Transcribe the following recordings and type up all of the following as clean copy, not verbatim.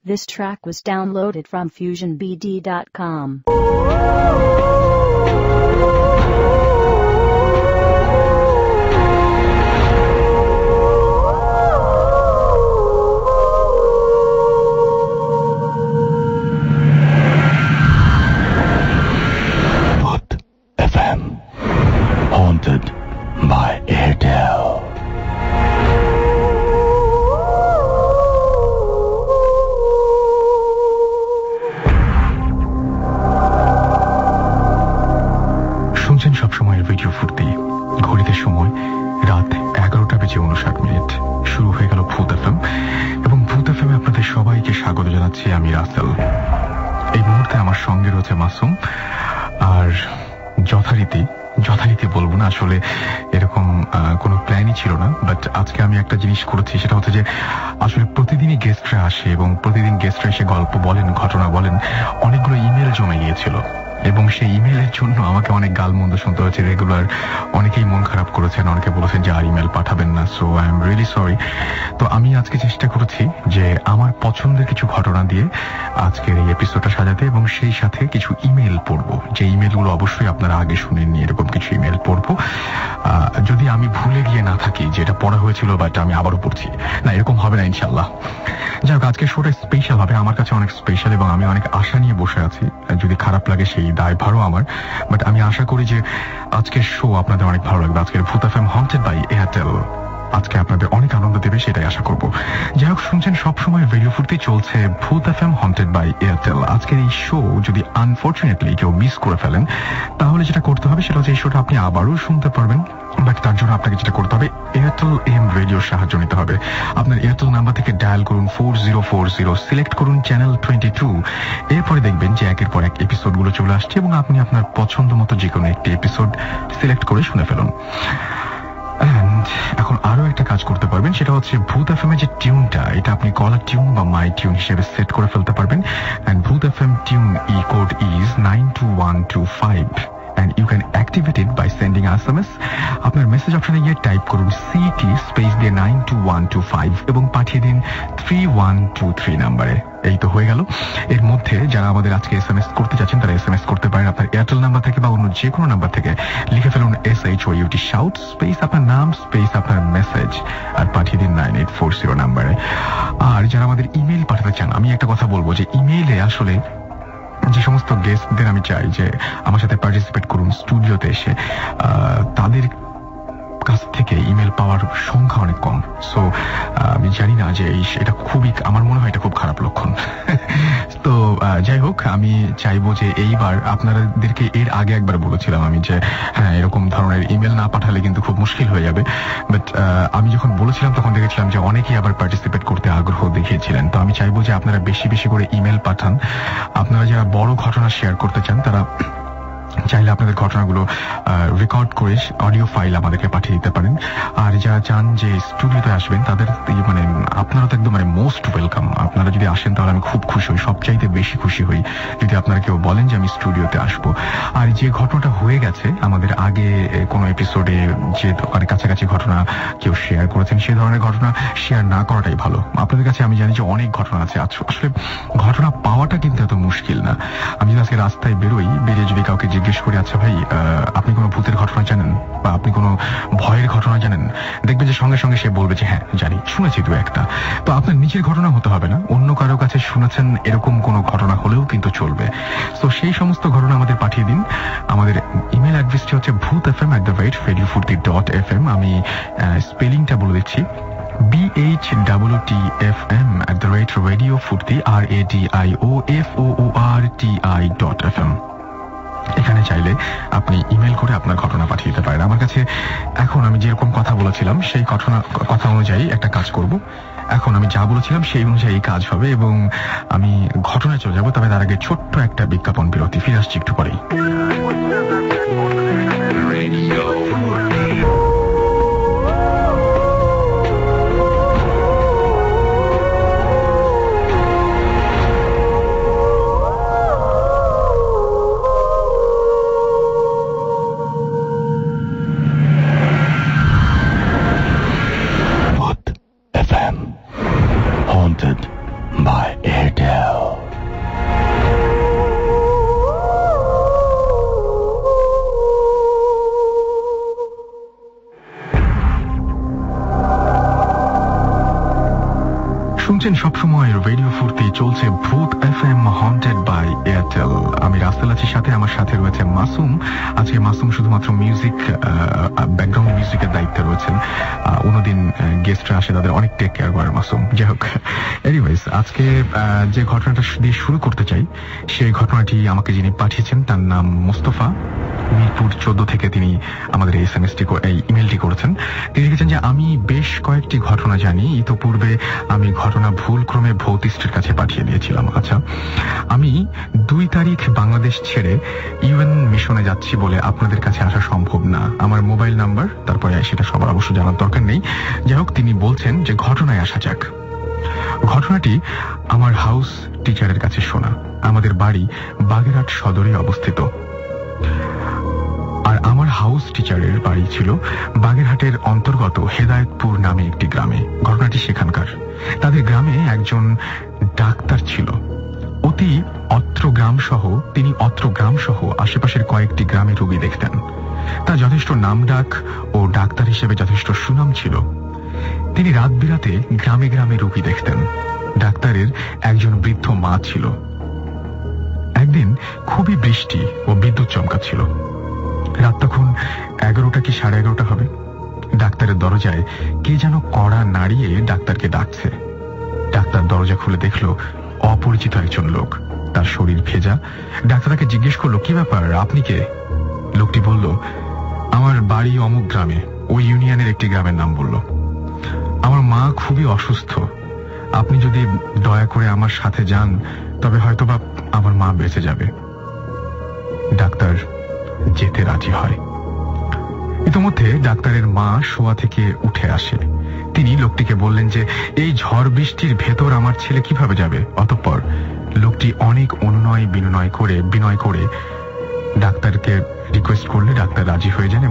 This track was downloaded from FusionBD.com. Booth FM, haunted by Airtel. শুনছেন সবসময়ের radio ফুর্তি। ঘড়িতে সময় রাত 11:59 শুরু হয়ে গেল ভূত এফএম, এবং ভূত এফএমে আপনাদের সবাইকে স্বাগত জানাচ্ছি আমি রাসেল। এই মুহূর্তে আমার সঙ্গে রয়েছে মাসুম। আর যথারীতি বলবো না, আসলে এরকম কোনো প্ল্যানই ছিল না, বাট আজকে আমি একটা জিনিস করেছি, সেটা হচ্ছে যে আসলে প্রতিদিনই গেস্টরা আসে এবং প্রতিদিন গেস্টরা এসে গল্প বলেন, ঘটনা বলেন। অনেকগুলো ইমেল জমে গিয়েছিল এবং সেই ইমেলের জন্য আমাকে অনেক গালমন্দ শুনতে হয়েছে রেগুলার। অনেকেই মন খারাপ করেছেন, অনেকে বলেছেন যে আর ইমেল পাঠাবেন না। So I am really sorry. তো আমি আজকে চেষ্টা করেছি যে আমার পছন্দের কিছু ঘটনা দিয়ে আজকের এই এপিসোডটা সাজাতে, এবং সেই সাথে কিছু ইমেল পড়বো, যে ইমেলগুলো অবশ্যই আপনারা আগে শুনেননি, এরকম কিছু ইমেল পড়বো। যদি আমি ভুলে গিয়ে না থাকি যে এটা পড়া হয়েছিল, বাট আমি আবারও পড়ছি না, এরকম হবে না ইনশাল্লাহ। যাই হোক, আজকের শোটা স্পেশাল হবে, আমার কাছে অনেক স্পেশাল, এবং আমি অনেক আশা নিয়ে বসে আছি। যদি খারাপ লাগে সেই দায়ভারও আমার, বাট আমি আশা করি যে আজকের শো আপনাদের অনেক ভালো লাগবে। আজকের ভূত এফএম হন্টেড বাই এয়ারটেল আজকে আপনাদের অনেক আনন্দ দেবে, সেটাই আশা করব। যাই হোক, শুনছেন সবসময় রেডিও ফুর্তি, চলছে ভূত এফএম হন্টেড বাই এয়ারটেল। আজকের এই শো যদি আনফর্চুনেটলি কেউ মিস করে ফেলেন, তাহলে যেটা করতে হবে সেটা হচ্ছে এই শোটা আপনি আবারও শুনতে পারবেন, বাট তার জন্য আপনাকে যেটা করতে হবে এয়ারটেল এম রেডিওর সাহায্য নিতে হবে। আপনার এয়ারটেল নাম্বার থেকে ডায়াল করুন 4040, সিলেক্ট করুন চ্যানেল 22। এরপরে দেখবেন যে একের পর এক এপিসোডগুলো চলে আসছে, এবং আপনি আপনার পছন্দ মতো যে কোনো একটি এপিসোড সিলেক্ট করে শুনে ফেলুন। এখন আরো একটা কাজ করতে পারবেন, সেটা হচ্ছে ভূত এফএম এর যে টিউনটা, এটা আপনি কলার টিউন বা মাই টিউন হিসেবে সেট করে ফেলতে পারবেন। এন্ড ভূত FM tune E code is 92125 and you can activate it by sending SMS. আপনার মেসেজ অপশনে গিয়ে টাইপ করুন CT স্পেস দিয়ে 92125 এবং পাঠিয়ে দিন 3123 নাম্বারে। এই তো হয়ে গেল। এর মধ্যে যারা আমাদের আজকে SMS করতে যাচ্ছেন তারা SMS করতে পারেন আপনার এয়ারটেল নাম্বার থেকে বা অন্য যে কোনো নাম্বার থেকে। লিখে ফেলুন SHOUT শাউট স্পেস আপনার নাম স্পেস আপনার মেসেজ আর পাঠিয়ে দিন 9840 নাম্বারে। আর যারা আমাদের ইমেল পাঠাতে চান, আমি একটা কথা বলবো যে ইমেইলে আসলে যে সমস্ত গেস্টদের আমি চাই যে আমার সাথে পার্টিসিপেট করুন স্টুডিওতে এসে, তাদের কাছ থেকে ইমেল পাওয়ার সংখ্যা অনেক কম। সো আমি জানি না যে এটা খুবই, আমার মনে হয় এটা খুব খারাপ লক্ষণ। তো যাই হোক, আমি চাইবো যে এইবার আপনাদেরকে এর আগে একবার বলেছিলাম আমি যে হ্যাঁ, এরকম ধরনের ইমেল না পাঠালে কিন্তু খুব মুশকিল হয়ে যাবে। বাট আমি যখন বলেছিলাম তখন দেখেছিলাম যে অনেকেই আবার পার্টিসিপেট করতে আগ্রহ দেখিয়েছিলেন। তো আমি চাইবো যে আপনারা বেশি বেশি করে ইমেল পাঠান। আপনারা যারা বড় ঘটনা শেয়ার করতে চান তারা চাইলে আপনাদের ঘটনাগুলো রেকর্ড করে অডিও ফাইল আমাদেরকে পাঠিয়ে দিতে পারেন। আর যারা চান যে স্টুডিওতে আসবেন তাদের মানে আপনারা তো একদম মোস্ট ওয়েলকাম। আপনারা যদি আসেন তাহলে আমি খুব খুশি হই, সবচাইতে বেশি খুশি হই যদি আপনারা কেউ বলেন যে আমি স্টুডিওতে আসবো। আর যে ঘটনাটা হয়ে গেছে আমাদের আগে কোনো এপিসোডে, যে কাছাকাছি ঘটনা কেউ শেয়ার করেছেন, সে ধরনের ঘটনা শেয়ার না করাটাই ভালো। আপনাদের কাছে আমি জানি যে অনেক ঘটনা আছে, আসলে ঘটনা পাওয়াটা কিন্তু এত মুশকিল না। আমি যদি আজকে রাস্তায় বেরিয়ে যদি কাউকে জিজ্ঞেস করি, আচ্ছা ভাই আপনি কোনো ভূতের ঘটনা জানেন বা আপনি কোনো ভয়ের ঘটনা জানেন, দেখবেন যে সঙ্গে সঙ্গে সে বলবে যে হ্যাঁ জানি, শুনেছি দু একটা। তো আপনার নিজের ঘটনা হতে হবে না, অন্য কারো কাছে শুনেছেন এরকম কোনো ঘটনা হলেও কিন্তু চলবে। তো সেই সমস্ত ঘটনা আমাদের পাঠিয়ে দিন। আমাদের ইমেল অ্যাড্রেসটি হচ্ছে bhutfm@radiofurti.fm। আমি স্পেলিংটা বলে দিচ্ছি, BHTFM@radiofurti RADIOFOORTI.FM। এখানে চাইলে আপনি ইমেল করে আপনার ঘটনা পাঠিয়ে দিতে পারেন আমার কাছে। এখন আমি যেরকম কথা বলেছিলাম সেই কথা অনুযায়ী একটা কাজ করব। এখন আমি যা বলেছিলাম সেই অনুযায়ী কাজ হবে এবং আমি ঘটনায় চলে যাব। তবে তার আগে ছোট্ট একটা বিজ্ঞাপন বিরতি, ফিরে আসছি একটু পরেই। Haunted by Weirdo. শুনছেন সবসময় রেডিও ফুর্তি, চলছে ভূত এফএম হন্টেড বাই এয়ারটেল। আমি রাসেল আছি, সাথে আমার সাথে রয়েছে মাসুম। আজকে মাসুম শুধুমাত্র মিউজিক, ব্যাকগ্রাউন্ড মিউজিকের দায়িত্বে রয়েছেন। অন্যদিন গেস্টরা আসে, তাদের অনেক টেক কেয়ার করে মাসুম। যাই হোক, এনিওয়েজ, আজকে যে ঘটনাটা দিয়ে শুরু করতে চাই, সেই ঘটনাটি আমাকে যিনি পাঠিয়েছেন তার নাম মোস্তফা, মিরপুর 14 থেকে তিনি আমাদের এই ইমেলটি করেছেন। তিনি লিখেছেন যে আমি বেশ কয়েকটি ঘটনা জানি, ইতোপূর্বে আমি ঘটনা ভুলক্রমে ভৌতিষ্ঠের কাছে পাঠিয়ে দিয়েছিলাম। আচ্ছা, আমি 2 তারিখ বাংলাদেশ ছেড়ে ইউএন মিশনে যাচ্ছি বলে আপনাদের কাছে আসা সম্ভব না। আমার মোবাইল নাম্বার, তারপরে সেটা সবার অবশ্য জানার দরকার নেই। যাই হোক, তিনি বলছেন যে ঘটনায় আসা যাক। ঘটনাটি আমার হাউস টিচারের কাছে শোনা। আমাদের বাড়ি বাগেরহাট সদরে অবস্থিত, আর আমার হাউস টিচারের বাড়ি ছিল বাগেরহাটের অন্তর্গত হেদায়েতপুর নামে একটি গ্রামে। ঘটনাটি সেখানকার। তাদের গ্রামে একজন ডাক্তার ছিল। তিনি অত্র গ্রাম সহ আশেপাশের কয়েকটি গ্রামে রোগী দেখতেন। তা যথেষ্ট নামডাক ও ডাক্তার হিসেবে যথেষ্ট সুনাম ছিল। তিনি রাত বিরাতে গ্রামে গ্রামে রোগী দেখতেন। ডাক্তারের একজন বৃদ্ধ মা ছিল। একদিন খুবই বৃষ্টি ও বিদ্যুৎ চমকাচ্ছিল। রাত তখন 11টা কি 11:30 হবে। ডাক্তারের দরজায় কে যেন কড়া নাড়িয়ে ডাক্তারকে ডাকছে। ডাক্তার দরজা খুলে দেখল অপরিচিত একজন লোক, তার শরীর ভেজা। ডাক্তার তাকে জিজ্ঞেস করলো, কি ব্যাপার, আপনি কে? লোকটি বলল, আমার বাড়ি অমুক গ্রামে, ওই ইউনিয়নের একটি গ্রামের নাম বলল। আমার মা খুবই অসুস্থ, আপনি যদি দয়া করে আমার সাথে যান তবে হয়তোবা আমার মা বেঁচে যাবে। ডাক্তার যেতে রাজি হয়। ইতোমধ্যে ডাক্তারের মা শোয়া থেকে উঠে আসে। তিনি লোকটিকে বললেন যে এই ঝড় বৃষ্টির ভেতর আমার ছেলে কিভাবে যাবে। অতঃপর লোকটি অনেক বিনয় করে ডাক্তারকে রিকোয়েস্ট করলে ডাক্তার রাজি হয়ে যান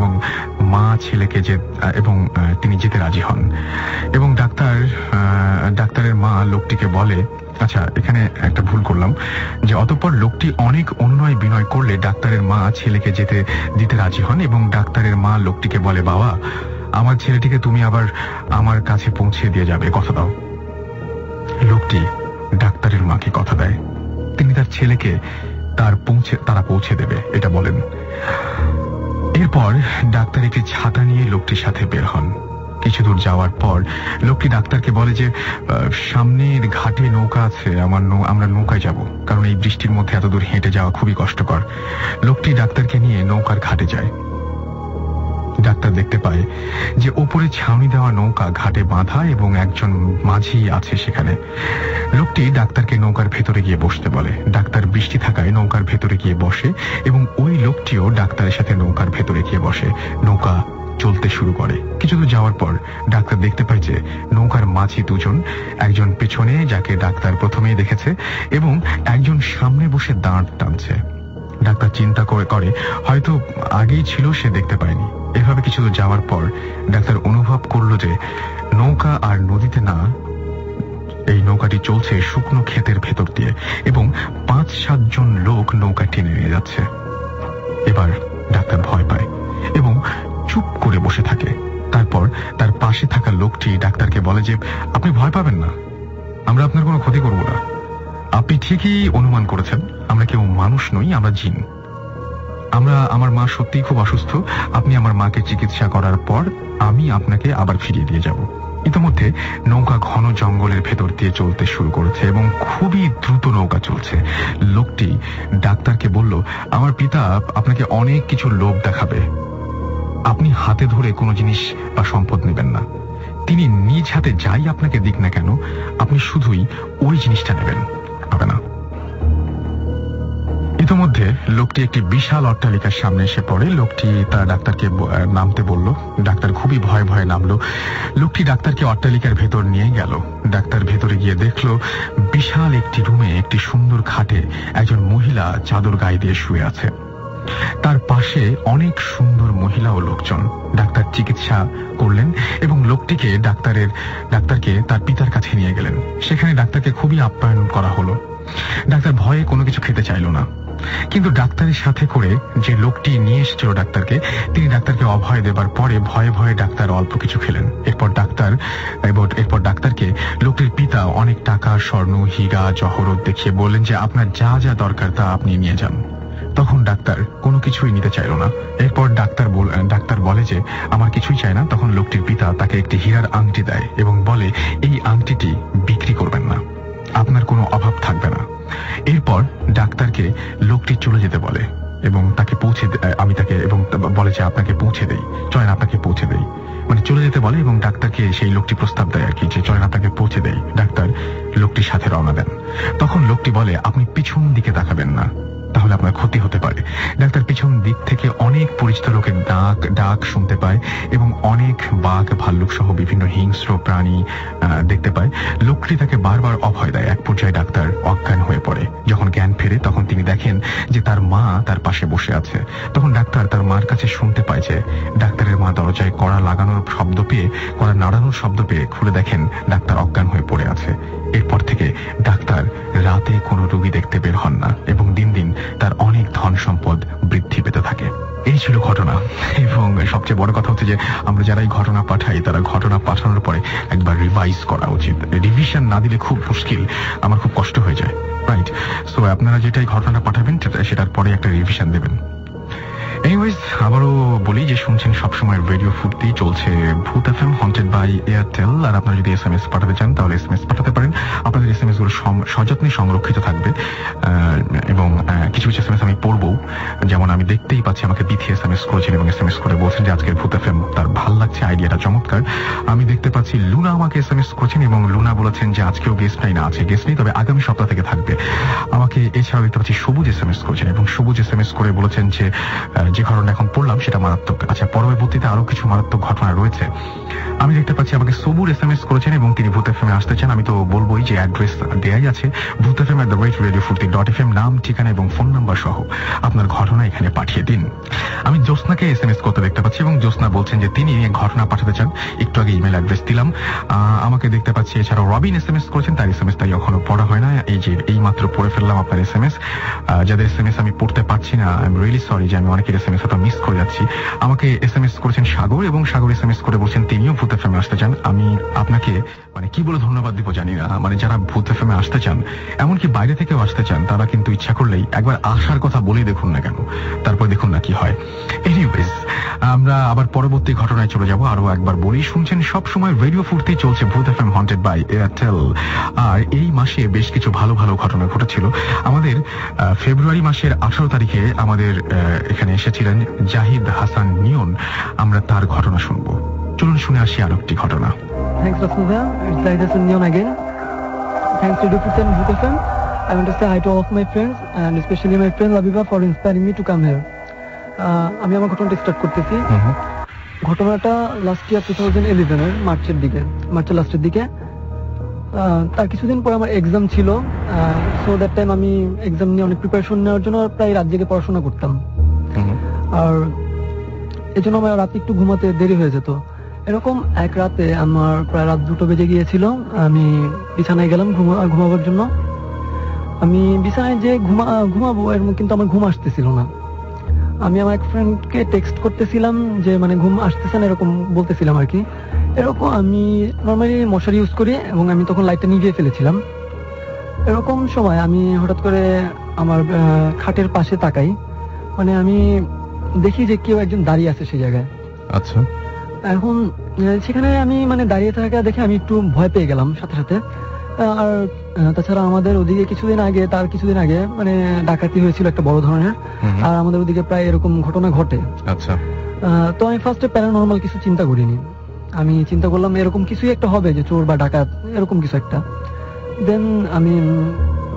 এবং তিনি যেতে রাজি হন। এবং ডাক্তারের মা লোকটিকে বলে, আচ্ছা এখানে একটা ভুল করলাম, যে অতঃপর লোকটি অনেক অনুনয় বিনয় করলে ডাক্তারের মা ছেলেকে যেতে দিতে রাজি হন এবং ডাক্তারের মা লোকটিকে বলে, বাবা আমার ছেলেটিকে তুমি আবার আমার কাছে পৌঁছে দিয়ে যাবে, কথা দাও। লোকটি ডাক্তারের মাকে কথা দেয় তিনি তার ছেলেকে তারা পৌঁছে দেবে, এটা বলেন। এরপর ডাক্তার একটি ছাতা নিয়ে লোকটির সাথে বের হন। কিছু দূর যাওয়ার পর লোকটি ডাক্তারকে বলে যে সামনের ঘাটে নৌকা আছে, আমরা নৌকায় যাব, কারণ এই বৃষ্টির মধ্যে এত দূর হেঁটে যাওয়া খুবই কষ্টকর। লোকটি ডাক্তারকে নিয়ে নৌকার ঘাটে যায়। ডাক্তার দেখতে পায় যে ওপরে ছাউনি দেওয়া নৌকা ঘাটে বাঁধা এবং একজন মাঝি আছে সেখানে। লোকটি ডাক্তারকে নৌকার ভেতরে গিয়ে বসতে বলে। ডাক্তার বৃষ্টি থাকায় নৌকার ভেতরে গিয়ে বসে এবং ওই লোকটিও ডাক্তারের সাথে নৌকার ভেতরে গিয়ে বসে। নৌকা চলতে শুরু করে। কিছু দূর যাওয়ার পর ডাক্তার দেখতে পায় যে নৌকার মাঝি দুজন, একজন পেছনে যাকে ডাক্তার প্রথমেই দেখেছে এবং একজন সামনে বসে দাঁড় টানছে। ডাক্তার চিন্তা করে হয়তো আগেই ছিল, সে দেখতে পায়নি। এভাবে কিছু দূর যাওয়ার পর ডাক্তার অনুভব করল যে নৌকা আর নদীতে না, এই নৌকাটি চলছে শুকনো ক্ষেতের ভেতর দিয়ে এবং 5-7 জন লোক নৌকা টেনে নিয়ে যাচ্ছে। এবার ডাক্তার ভয় পায় এবং চুপ করে বসে থাকে। তারপর তার পাশে থাকা লোকটি ডাক্তারকে বলে যে আপনি ভয় পাবেন না, আমরা আপনার কোনো ক্ষতি করব না। আপনি ঠিকই অনুমান করেছেন, আমরা কেউ মানুষ নই, আমরা জিন। আমার মা সত্যিই খুব অসুস্থ, আপনি আমার মাকে চিকিৎসা করার পর আমি আপনাকে আবার ফিরিয়ে দিয়ে যাব। ইতিমধ্যে নৌকা ঘন জঙ্গলের ভেতর দিয়ে চলতে শুরু করেছে এবং খুবই দ্রুত নৌকা চলছে। লোকটি ডাক্তারকে বলল, আমার পিতা আপনাকে অনেক কিছু লোভ দেখাবে, আপনি হাতে ধরে কোনো জিনিস বা সম্পদ নেবেন না। তিনি নিজ হাতে যাই আপনাকে দিক না কেন, আপনি শুধুই ওই জিনিসটা নেবেন, হবে না। ইতিমধ্যে লোকটি একটি বিশাল অট্টালিকার সামনে এসে পড়ে। লোকটি তার ডাক্তারকে নামতে বলল। ডাক্তার খুবই ভয়ে ভয়ে নামলো। লোকটি ডাক্তারকে অট্টালিকার ভেতর নিয়ে গেল। ডাক্তার ভেতরে গিয়ে দেখলো বিশাল একটি রুমে একটি সুন্দর খাটে একজন মহিলা চাদর গায়ে দিয়ে শুয়ে আছে। তার পাশে অনেক সুন্দর মহিলা ও লোকজন। ডাক্তার চিকিৎসা করলেন এবং লোকটিকে ডাক্তারকে তার পিতার কাছে নিয়ে গেলেন। সেখানে ডাক্তারকে খুবই আপ্যায়ন করা হলো। ডাক্তার ভয়ে কোনো কিছু খেতে চাইল না, কিন্তু ডাক্তারের সাথে করে যে লোকটি নিয়ে এসেছিল ডাক্তারকে, তিনি ডাক্তারকে অভয় দেবার পরে ভয়ে ভয়ে ডাক্তার অল্প কিছু খেলেন। এরপর ডাক্তারকে লোকটির পিতা অনেক টাকা, স্বর্ণ, হীরা, জহরত দেখিয়ে বললেন যে আপনার যা যা দরকার তা আপনি নিয়ে যান। তখন ডাক্তার কোনো কিছুই নিতে চাইল না। এরপর ডাক্তার বলে যে আমার কিছুই চাই না। তখন লোকটির পিতা তাকে একটি হীরার আংটি দেয় এবং বলে এই আংটিটি বিক্রি করবেন না, আপনার কোনো অভাব থাকবে না। এরপর ডাক্তারকে লোকটি চলে যেতে বলে এবং তাকে বলে যে আপনাকে পৌঁছে দেই, চলেন আপনাকে পৌঁছে দেই, মানে চলে যেতে বলে এবং ডাক্তারকে সেই লোকটি প্রস্তাব দেয় আর কি, যে চলেন আপনাকে পৌঁছে দেই। ডাক্তার লোকটির সাথে রওনা দেন। তখন লোকটি বলে আপনি পিছন দিকে তাকাবেন না, তাহলে আপনার ক্ষতি হতে পারে। ডাক্তার পিছন দিক থেকে অনেক পরিচিত লোকের ডাক শুনতে পায় এবং অনেক বাঘ, ভাল্লুক সহ বিভিন্ন হিংস্র প্রাণী দেখতে পায়। লোকটি তাকে বারবার অভয় দেয়। এক পর্যায়ে ডাক্তার অজ্ঞান হয়ে পড়ে। যখন জ্ঞান ফেরে তখন তিনি দেখেন যে তার মা তার পাশে বসে আছে। তখন ডাক্তার তার মার কাছে শুনতে পায় যে ডাক্তারের মা দরজায় কড়া নাড়ানোর শব্দ পেয়ে খুলে দেখেন ডাক্তার অজ্ঞান হয়ে পড়ে আছে। এরপর থেকে ডাক্তার রাতে কোনো রোগী দেখতে বের হন না এবং দিন দিন তার অনেক ধন সম্পদ বৃদ্ধি পেতে থাকে। এই ছিল ঘটনা। এবং সবচেয়ে বড় কথা হচ্ছে যে আমরা যারা এই ঘটনা পাঠাই তারা ঘটনা পাঠানোর পরে একবার রিভাইজ করা উচিত। রিভিশন না দিলে খুব মুশকিল, আমার খুব কষ্ট হয়ে যায়, রাইট? সো আপনারা যেটাই ঘটনা পাঠাবেন সেটার পরে একটা রিভিশন দেবেন। এনিওয়েজ, আবারও বলি যে শুনছেন সবসময় রেডিও ফুর্তি, চলছে ভূত এফএম হন্টেড বাই এয়ারটেল। আর আপনারা যদি এসএমএস পাঠাতে চান তাহলে এসএমএস পাঠাতে পারেন। আপনাদের এসএমএস গুলো সযত্নে সংরক্ষিত থাকবে এবং কিছু কিছু এসএমএস আমি পড়বো। যেমন আমি দেখতেই পাচ্ছি আমাকে বিথি এসএমএস করেছেন এবং এসএমএস করে বলছেন যে আজকের ভূত এফএম তার ভাল লাগছে, আইডিয়াটা চমৎকার। আমি দেখতে পাচ্ছি লুনা আমাকে এসএমএস করেছেন এবং লুনা বলেছেন যে আজকেও গেস্ট নেই, তবে আগামী সপ্তাহ থেকে থাকবে। আমাকে এছাড়াও দেখতে পাচ্ছি সবুজ এসএমএস করেছেন এবং সবুজ এসএমএস করে বলেছেন যে ঘটনা এখন পড়লাম সেটা মারাত্মক। আচ্ছা, পরবর্তীতে আরো কিছু মারাত্মক ঘটনা রয়েছে। আমি দেখতে পাচ্ছি আমাকে সবুর এসএমএস করেছেন এবং তিনি ভূত এফএম আসতে চান। আমি তো বলবোই যে অ্যাড্রেস দেয়াই আছে, ভূত এফএম @radiofurti.fm, নাম, ঠিকানা এবং ফোন নাম্বার সহ আপনার ঘটনা এখানে পাঠিয়ে দিন। আমি জ্যোৎস্নাকে এসএমএস করতে দেখতে পাচ্ছি এবং জ্যোৎস্না বলছেন যে তিনি ঘটনা পাঠাতে চান। একটু আগে ইমেল অ্যাড্রেস দিলাম। আমাকে দেখতে পাচ্ছি এছাড়াও রবিন এসএমএস করেছেন, তার এসএমএস তাই এখনো পড়া হয় না। এই মাত্র পড়ে ফেললাম আপনার এসএমএস। যাদের এসএমএস আমি পড়তে পারছি না, আই এম রিয়েলি সরি যে আমি অনেকের এসএমএস হয়তো মিস করে যাচ্ছি। আমাকে এসএমএস করেছেন সাগর এবং সাগর এসএমএস করে বলছেন তিনিও ভূত এফএমে আসতে চান। আমি আপনাকে কি বলে ধন্যবাদ দিব জানি না। যারা ভূত এফএমে আসতে চান, এমনকি বাইরে থেকেও আসতে চান, তারা কিন্তু ইচ্ছা করলেই একবার আসার কথা বলেই দেখুন না কেন, তারপর দেখুন না কি হয়। এনিওয়েজ, আমরা আবার পরবর্তী ঘটনায় চলে যাব। আরো একবার বলি, শুনছেন সব সময় রেডিও ফুর্তি, চলছে ভূত এফএম হন্টেড বাই এয়ারটেল। আর এই মাসে বেশ কিছু ভালো ভালো ঘটনা ঘটেছিল। আমাদের ফেব্রুয়ারি মাসের 18 তারিখে আমাদের এখানে এসেছিলেন জাহিদ হাসান নিয়ন। আমরা তার ঘটনা শুনবো। চলুন শুনে আসি আরো একটি ঘটনা। Thanks Rasmuda, it's Zaid Hassan Neon again. Thanks to Duput and Bhoot FM. I want to say hi to all of my friends and especially my friend Labiba for inspiring me to come here. আমি আমার ঘটনাটা start করতেছি। ঘটনাটা last year 2011 মার্চের লাস্টের দিকে। তার কিছুদিন পর আমার এক্সাম ছিল। সো দ্যাট টাইম আমি এক্সাম নিয়ে অনেক প্রিপারেশন নেওয়ার জন্য প্রায় রাত জেগে পড়াশোনা করতাম। আর এজন্য আমার রাতে একটু ঘুমাতে দেরি হয়ে যেত। এরকম এক রাতে আমার প্রায় রাত 2টো বেজে গিয়েছিল। আমি বিছানায় গেলাম ঘুমাবার জন্য। আমি বিছানায় যে ঘুমাবো কিন্তু আমার ঘুম আসতেছিল না। আমি আমার এক ফ্রেন্ডকে টেক্সট করতেছিলাম যে ঘুম আসতেছে না, এরকম বলতেছিলাম আর কি। এরকম আমি নর্মালি মশারি ইউজ করি এবং আমি তখন লাইটটা নিভিয়ে ফেলেছিলাম। এরকম সময় আমি হঠাৎ করে আমার খাটের পাশে তাকাই, আমি দেখি যে কেউ একজন দাঁড়িয়ে আছে সেই জায়গায়। আচ্ছা, এখন সেখানে আমি দাঁড়িয়ে থাকা দেখে আমি একটু ভয় পেয়ে গেলাম সাথে সাথে। আর তাছাড়া আমাদের ওদিকে কিছুদিন আগে ডাকাতি হয়েছিল একটা বড় ধরনের। আর আমাদের ওদিকে প্রায় এরকম ঘটনা ঘটে। আচ্ছা, তো আমি ফার্স্টে প্যারানর্মাল কিছু চিন্তা করিনি। আমি চিন্তা করলাম এরকম কিছুই একটা হবে, যে চোর বা ডাকাত এরকম কিছু একটা। দেন আমি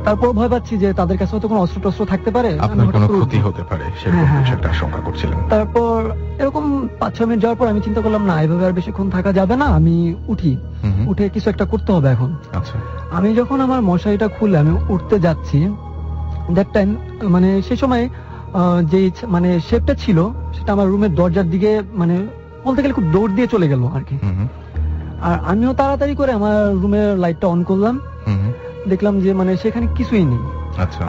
তারপর ভয় পাচ্ছি যে তাদের কাছে হয়তো কোনো অস্ত্র টস্ত্র থাকতে পারে, আপনার কোনো ক্ষতি হতে পারে, সেরকম কিছু একটা আশঙ্কা করছিলেন। তারপর এরকম 5-6 মিনিট যাওয়ার পর আমি চিন্তা করলাম না, এভাবে আর বেশিক্ষণ থাকা যাবে না, আমি উঠে কিছু একটা করতে হবে এখন। আচ্ছা, আমি যখন আমার মশারিটা খুলে আমি উঠতে যাচ্ছি, দ্যাট টাইম সেই সময় যে মানে শেপটা ছিল সেটা আমার রুমের দরজার দিকে মানে বলতে গেলে খুব দৌড় দিয়ে চলে গেল আর কি। আর আমিও তাড়াতাড়ি করে আমার রুমের লাইটটা অন করলাম, দেখলাম যে মানে সেখানে কিছুই নেই।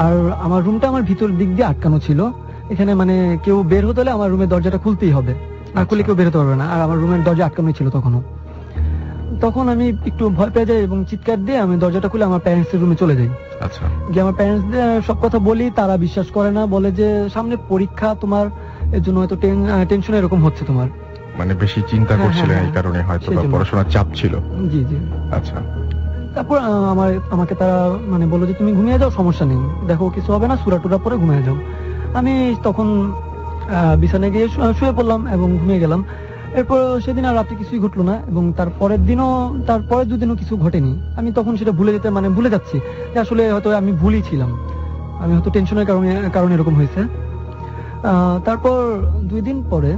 আর আমার রুমটা আমার ভিতর দিক দিয়ে আটকানো ছিল, এখানে মানে কেউ বের হতে হলে আমার রুমের দরজাটা খুলতেই হবে, না খুলে কেউ বেরোতে পারবে না। আর আমার রুমের দরজা আটকানো ছিল তখন আমি একটু ভয় পেয়ে যাই এবং চিৎকার দিয়ে আমি দরজাটা খুলে আমার প্যারেন্টস এর রুমে চলে যাই। গিয়ে আমার প্যারেন্টস সব কথা বলি, তারা বিশ্বাস করে না, বলে যে সামনে পরীক্ষা তোমার, এর জন্য হয়তো টেনশন এরকম হচ্ছে তোমার, মানে বেশি চিন্তা করছিলেন এই কারণে, হয়তো পড়াশোনার চাপ ছিল। জি জি। আচ্ছা। তারপর আমাকে তারা মানে বললো যে তুমি ঘুমিয়ে যাও, সমস্যা নেই, দেখো কিছু হবে না, সূরা টুরা পরে ঘুমিয়ে যাও। আমি তখন বিছানায় গিয়ে শুয়ে পড়লাম এবং ঘুমিয়ে গেলাম। এরপর সেদিন আর রাতে কিছুই ঘটলো না এবং তারপরের দুদিনও কিছু ঘটেনি। আমি তখন সেটা ভুলে যাচ্ছি যে আসলে হয়তো আমি ভুলই ছিলাম, আমি হয়তো টেনশনের কারণে এরকম হয়েছে। তারপর 2 দিন পরে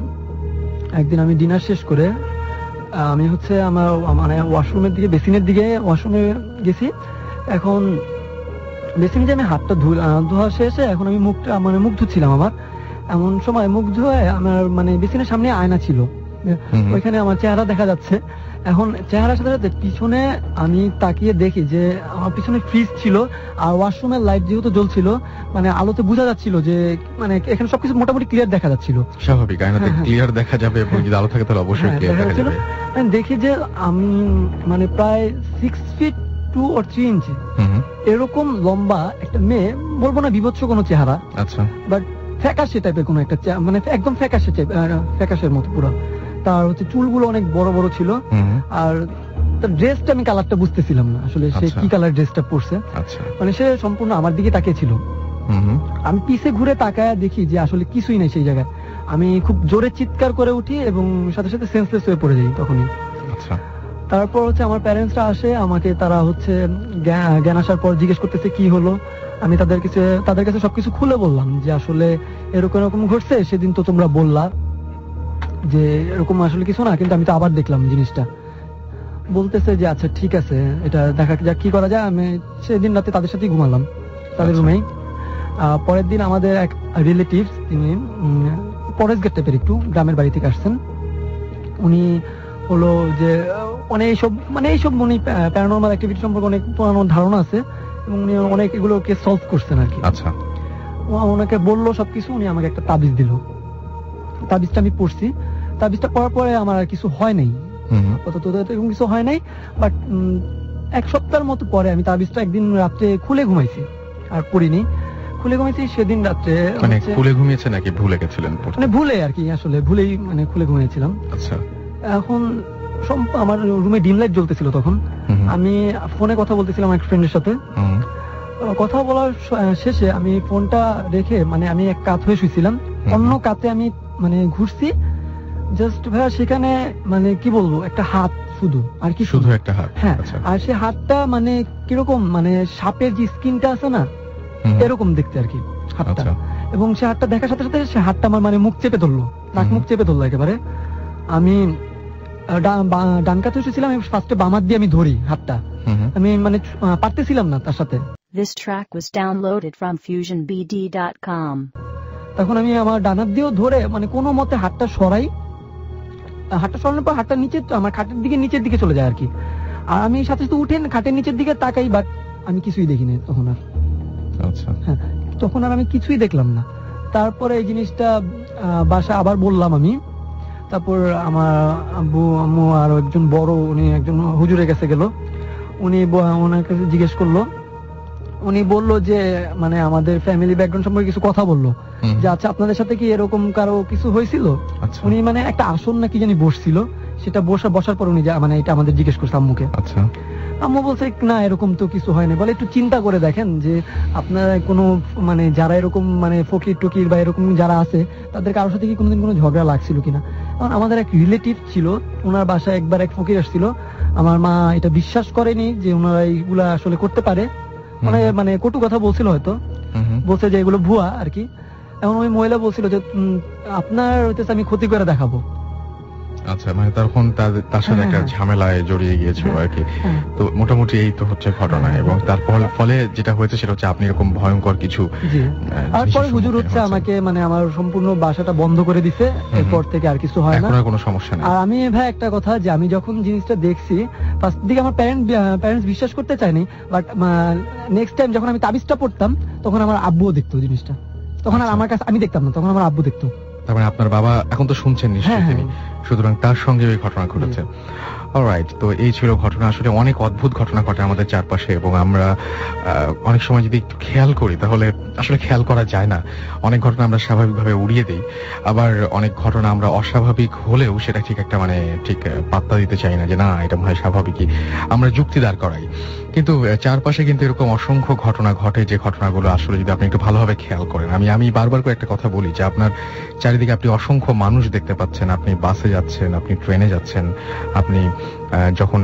একদিন আমি ডিনার শেষ করে আমি হচ্ছে আমার মানে ওয়াশরুমের দিকে ওয়াশরুমে গেছি। এখন বেসিনে যে আমি হাতটা ধোয়া শেষে এখন আমি মুখ ধুচ্ছিলাম। আমার এমন সময় মুখ ধুয়ে আমার মানে বেসিনের সামনে আয়না ছিল, ওইখানে আমার চেহারা দেখা যাচ্ছে। এখন চেহারার সাথে সাথে পিছনে আমি তাকিয়ে দেখি যে আমার পিছনে ফ্রিজ ছিল আর ওয়াশরুমের লাইট যেহেতু জ্বলছিল, মানে আলোতে বোঝা যাচ্ছিল যে মানে এখানে সবকিছু মোটামুটি ক্লিয়ার দেখা যাচ্ছিল। স্বাভাবিক, আয়নাতে ক্লিয়ার দেখা যাবে এবং যদি আলো থাকে তাহলে অবশ্যই ক্লিয়ার দেখা যাবে। দেখি যে আমি মানে প্রায় 6 ফিট 2 or 3 ইঞ্চি এরকম লম্বা একটা মেয়ে, বলবো না বিভৎস কোনো চেহারা, আচ্ছা, বাট ফ্যাকাশে টাইপের কোনো একটা, মানে একদম ফ্যাকাশের মতো পুরো। তার হচ্ছে চুলগুলো অনেক বড় বড় ছিল আর তার ড্রেসটা আমি কালারটা বুঝতেছিলাম না আসলে সে কি কালার ড্রেসটা পরছে। মানে সে সম্পূর্ণ আমার দিকে তাকিয়ে ছিল। আমি পিছে ঘুরে তাকায় দেখি যে আসলে কিছুই নেই সেই জায়গায়। আমি খুব জোরে চিৎকার করে উঠি এবং সাথে সাথে সেন্সলেস হয়ে পড়ে যাই তখনই। তারপর হচ্ছে আমার প্যারেন্টসরা আসে, আমাকে তারা হচ্ছে জ্ঞান আসার পর জিজ্ঞেস করতেছে কি হলো। আমি তাদের কাছে সবকিছু খুলে বললাম যে আসলে এরকম ঘটছে, সেদিন তো তোমরা বললা যে এরকম আসলে কিছু না, কিন্তু আমি তো আবার দেখলাম জিনিসটা। বলতেছে যে আচ্ছা ঠিক আছে, এটা দেখা যাক কি করা যায়। আমি সেদিন রাতে তাদের সাথেই ঘুমালাম, তাদের রুমেই। পরের দিন আমাদের এক রিলেটিভ, তিনি পরেশ গেট টাইপের একটু গ্রামের বাড়ি থেকে আসছেন। উনি হলো যে এইসব উনি প্যারানরমাল অ্যাক্টিভিটি সম্পর্কে অনেক পুরানো ধারণা আছে এবং উনি অনেক এগুলোকে সলভ করছেন আর কি। আচ্ছা, ওনাকে বললো সবকিছু, উনি আমাকে একটা তাবিজ দিল। তাবিজটা আমি পড়ছি, তাবিজটা পড়ার পরে আমার আর কিছু হয় নাই, এরকম কিছু হয় নাই। বাট 1 সপ্তাহের মতো পরে আমি তাবিজটা একদিন রাত্রে খুলে ঘুমাইছি, আর পড়িনি, খুলে ঘুমাইছি। সেদিন রাত্রে মানে খুলে ঘুমিয়েছে নাকি ভুলে গেছিলেন? মানে ভুলে আর কি, আসলে ভুলেই মানে খুলে ঘুমিয়েছিলাম। আচ্ছা, এখন আমার রুমে ডিম লাইট জ্বলতেছিল তখন। আমি ফোনে কথা বলতেছিলাম এক ফ্রেন্ডের সাথে। কথা বলার শেষে আমি ফোনটা রেখে মানে আমি এক কাত হয়ে শুয়েছিলাম, অন্য কাতে আমি মানে ঘুরছি। জাস্ট ভাইয়া সেখানে মানে কি বলবো, একটা হাত শুধু, আর কি শুধু একটা হাত। হ্যাঁ, আর সে হাতটা মানে কিরকম, মানে সাপের যে স্কিনটা আছে না এরকম দেখতে আর কি হাতটা। এবং সে হাতটা দেখার সাথে সাথে সে হাতটা আমার মানে মুখ চেপে ধরলো, নাক মুখ চেপে ধরলো একেবারে। আমি ডান কাতে শুয়েছিলাম, ফার্স্টে বাম হাত দিয়ে আমি ধরি হাতটা, আমি মানে পারতেছিলাম না তার সাথে। This track was downloaded from FusionBD.com. তখন আমি আমার ডান হাত দিয়েও ধরে মানে কোনো মতে হাতটা সরাই, হাতটা সরানোর পর হাতটা নিচে আমার খাটের দিকে নিচের দিকে চলে যায় আর কি। আর আমি সাথে সাথে উঠে খাটের নিচের দিকে তাকাই, বাট আমি কিছুই দেখিনি তখন আর। আচ্ছা, হ্যাঁ, তখন আর আমি কিছুই দেখলাম না। তারপরে এই জিনিসটা বাসা আবার বললাম আমি। তারপর আমার আব্বু আম্মু আর একজন বড়, উনি একজন হুজুরের কাছে গেল, উনি ওনার কাছে জিজ্ঞেস করলো। উনি বললো যে মানে আমাদের ফ্যামিলি ব্যাকগ্রাউন্ড সম্পর্কে কিছু কথা বললো, যে আচ্ছা আপনাদের সাথে কি এরকম কারো কিছু হয়েছিল। উনি মানে একটা আসন নাকি জানি বসছিল, সেটা বসার পর উনি মানে এটা আমাদের জিজ্ঞেস করছে আম্মুকে। আচ্ছা, আম্মু বলছে না এরকম তো কিছু হয়নি। বলে একটু চিন্তা করে দেখেন যে আপনারা কোনো মানে যারা এরকম মানে ফকির টকির বা এরকম যারা আছে তাদের কারোর সাথে কি কোনোদিন কোনো ঝগড়া লাগছিল কিনা। কারণ আমাদের এক রিলেটিভ ছিল, ওনার বাসায় একবার এক ফকির আসছিল। আমার মা এটা বিশ্বাস করেনি যে ওনারা এইগুলা আসলে করতে পারে, মানে কটু কথা বলছিল হয়তো, বলছে যে এগুলো ভুয়া আর কি। এখন ওই মহিলা বলছিল যে আপনার হইতেছে আমি ক্ষতি করে দেখাবো। আচ্ছা, মানে তখন তার সাথে একটা ঝামেলায় জড়িয়ে গিয়েছিল আর কি। তো মোটামুটি এই তো হচ্ছে ঘটনা, এবং তার ফলে যেটা হয়েছে সেটা হচ্ছে আপনি এরকম ভয়ঙ্কর কিছু। আর পরে হুজুর হচ্ছে আমাকে মানে আমার সম্পূর্ণ বাসাটা বন্ধ করে দিছে, এরপর থেকে আর কিছু হয় না, এখন আর কোনো সমস্যা নেই। আর আমি ভাই একটা কথা, যে আমি যখন জিনিসটা দেখছি ফার্স্ট দিকে আমার প্যারেন্টস বিশ্বাস করতে চায়নি, বাট নেক্সট টাইম যখন আমি তাবিজটা পড়তাম তখন আমার আব্বুও দেখতো জিনিসটা, তখন আর আমার কাছে আমি দেখতাম না, তখন আমার আব্বু দেখতো। তার মানে আপনার বাবা এখন তো শুনছেন নিশ্চয়ই তিনি, সুতরাং তার সঙ্গে ওই ঘটনা ঘটেছে। অলরাইট, তো এই ছিল ঘটনা। আসলে অনেক অদ্ভুত ঘটনা ঘটে আমাদের চারপাশে, এবং আমরা অনেক সময় যদি একটু খেয়াল করি তাহলে আসলে খেয়াল করা যায় না। অনেক ঘটনা আমরা স্বাভাবিকভাবে উড়িয়ে দিই, আবার অনেক ঘটনা আমরা অস্বাভাবিক হলেও সেটা ঠিক একটা মানে ঠিক পাত্তা দিতে চাই না, যে না এটা মনে হয় স্বাভাবিকই, আমরা যুক্তি দাঁড় করাই। কিন্তু চারপাশে কিন্তু এরকম অসংখ্য ঘটনা ঘটে, যে ঘটনাগুলো আসলে যদি আপনি একটু ভালোভাবে খেয়াল করেন, আমি বারবার করে একটা কথা বলি যে আপনার চারিদিকে আপনি অসংখ্য মানুষ দেখতে পাচ্ছেন, আপনি বাসে যাচ্ছেন, আপনি ট্রেনে যাচ্ছেন, আপনি যখন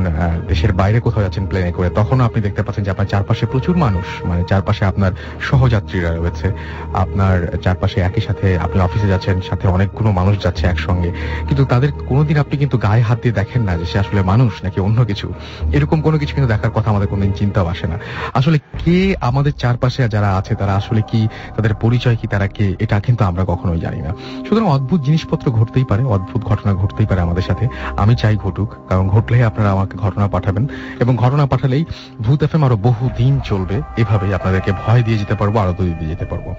দেশের বাইরে কোথাও যাচ্ছেন প্লেনে করে, তখনও আপনি দেখতে পাচ্ছেন যে আপনার চারপাশে প্রচুর মানুষ, মানে চারপাশে আপনার সহযাত্রীরা রয়েছে, আপনার চারপাশে একই সাথে আপনি অফিসে যাচ্ছেন, সাথে অনেকগুলো মানুষ যাচ্ছে একসঙ্গে, কিন্তু তাদের কোনোদিন আপনি কিন্তু গায়ে হাত দিয়ে দেখেন না যে সে আসলে মানুষ নাকি অন্য কিছু। এরকম কোনো কিছু কিন্তু দেখার কথা আমাদের কোনোদিন চিন্তাও আসে না। আসলে কে আমাদের চারপাশে যারা আছে তারা আসলে কি, তাদের পরিচয় কি, তারা কে, এটা কিন্তু আমরা কখনোই জানি না। সুতরাং অদ্ভুত জিনিসপত্র ঘটতেই পারে, অদ্ভুত ঘটনা ঘটতেই পারে আমাদের সাথে। আমি চাই ঘটুক, কারণ ঘটলে আপনারা আমাকে ঘটনা পাঠাবেন, এবং ঘটনা পাঠালেই ভূত এফএম আরো বহুদিন চলবে। এভাবেই আপনাদেরকে ভয় দিয়ে যেতে পারবো, আরো দূর দিয়ে যেতে পারবো।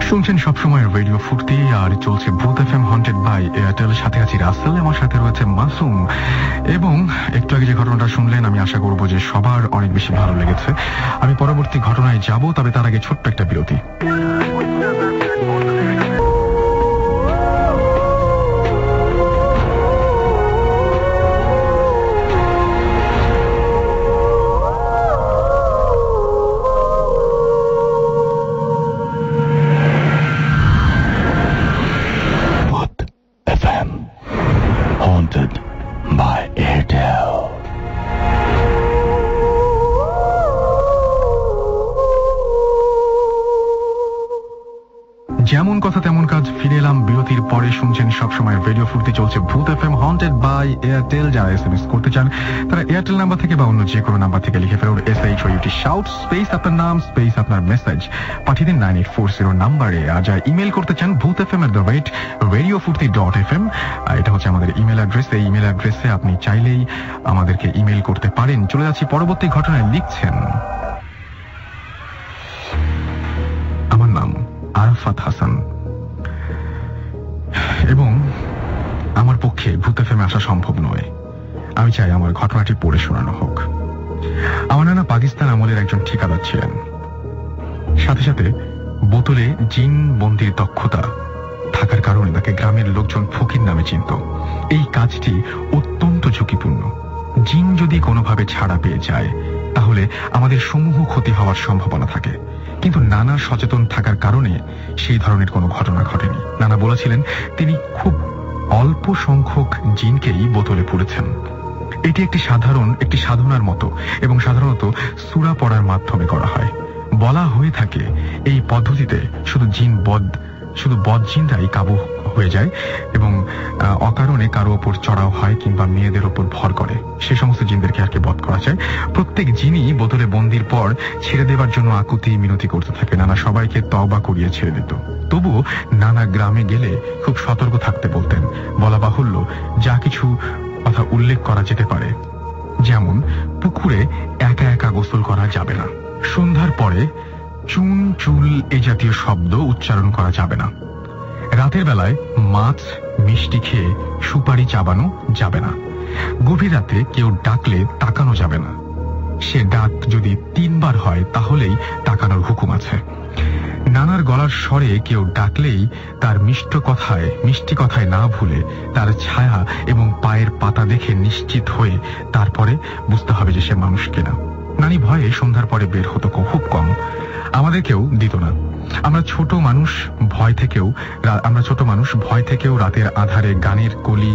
শুনছেন সবসময় রেডিও ফুর্তি, আর চলছে ভূত এফএম হন্টেড বাই এয়ারটেল। সাথে আছি রাসেল, আমার সাথে রয়েছে মাসুম। এবং একটু আগে যে ঘটনাটা শুনলেন, আমি আশা করবো যে সবার অনেক বেশি ভালো লেগেছে। আমি পরবর্তী ঘটনায় যাব, তবে তার আগে ছোট্ট একটা বিরতি। যেমন কথা তেমন কাজ, ফিরে এলাম বিরতির পরে। শুনছেন সবসময় রেডিও ফুর্তি, চলছে ভূত এফএম হন্টেড বাই এয়ারটেল। যারা এসএমএস করতে চান তারা এয়ারটেল নাম্বার থেকে বা অন্য যে কোনো নাম্বার থেকে লিখে ফেলুন SHOUT শাউট স্পেস আপনার নাম স্পেস আপনার মেসেজ পাঠিয়ে দিন 9840 নাম্বারে। আর যারা ইমেল করতে চান bhutfm@radiofurti.fm, এটা হচ্ছে আমাদের ইমেল অ্যাড্রেস। এই ইমেল অ্যাড্রেসে আপনি চাইলেই আমাদেরকে ইমেল করতে পারেন। চলে যাচ্ছি পরবর্তী ঘটনায়। লিখছেন, আমার নাম আরাফাত হাসান, এবং আমার পক্ষে ভূত এফএমে আসা সম্ভব নয়। আমি চাই আমার ঘটনাটি পড়ে শোনানো হোক। আমার নানা পাকিস্তান আমলের একজন ঠিকাদার ছিলেন, সাথে সাথে বোতলে জিন বন্দির দক্ষতা থাকার কারণে তাকে গ্রামের লোকজন ফকির নামে চিনত। এই কাজটি অত্যন্ত ঝুঁকিপূর্ণ। জিন যদি কোনোভাবে ছাড়া পেয়ে যায় তাহলে আমাদের সমূহ ক্ষতি হওয়ার সম্ভাবনা থাকে, কিন্তু নানা সচেতন থাকার কারণে সেই ধরনের কোনো ঘটনা ঘটেনি। নানা বলেছিলেন তিনি খুব অল্প সংখ্যক জিনকেই বোতলে পুরেছেন। এটি একটি সাধনার মতো, এবং সাধারণত সূরা পড়ার মাধ্যমে করা হয়। বলা হয়ে থাকে এই পদ্ধতিতে শুধু বদজিনরাই কাবু হয়ে যায়, এবং অকারণে কারো ওপর চড়াও হয় কিংবা মেয়েদের ওপর ভর করে, সে সমস্ত জিনদেরকে আর কি বধ করা যায়। প্রত্যেক জিনই বোতলে বন্দির পর ছেড়ে দেবার জন্য আকুতি মিনতি করতে থাকে। নানা সবাইকে তওবা করিয়ে ছেড়ে দিত। তবুও নানা গ্রামে গেলে খুব সতর্ক থাকতে বলতেন। বলা বাহুল্য যা কিছু কথা উল্লেখ করা যেতে পারে, যেমন পুকুরে একা একা গোসল করা যাবে না, সন্ধ্যার পরে চুন চুল এ জাতীয় শব্দ উচ্চারণ করা যাবে না, রাতের বেলায় মাছ মিষ্টি খেয়ে সুপারি চাবানো যাবে না, গভীর রাতে কেউ ডাকলে তাকানো যাবে না, সে ডাক যদি 3 বার হয় তাহলেই তাকানোর হুকুম আছে। নানার গলার স্বরে কেউ ডাকলেই তার মিষ্টি কথায় না ভুলে তার ছায়া এবং পায়ের পাতা দেখে নিশ্চিত হয়ে তারপরে বুঝতে হবে যে সে মানুষ কিনা। নানি ভয়ে সন্ধ্যার পরে বের হতো খুব কম, আমাদেরকেও দিত না। আমরা ছোট মানুষ ভয় থেকেও রাতের আধারে গানের কলি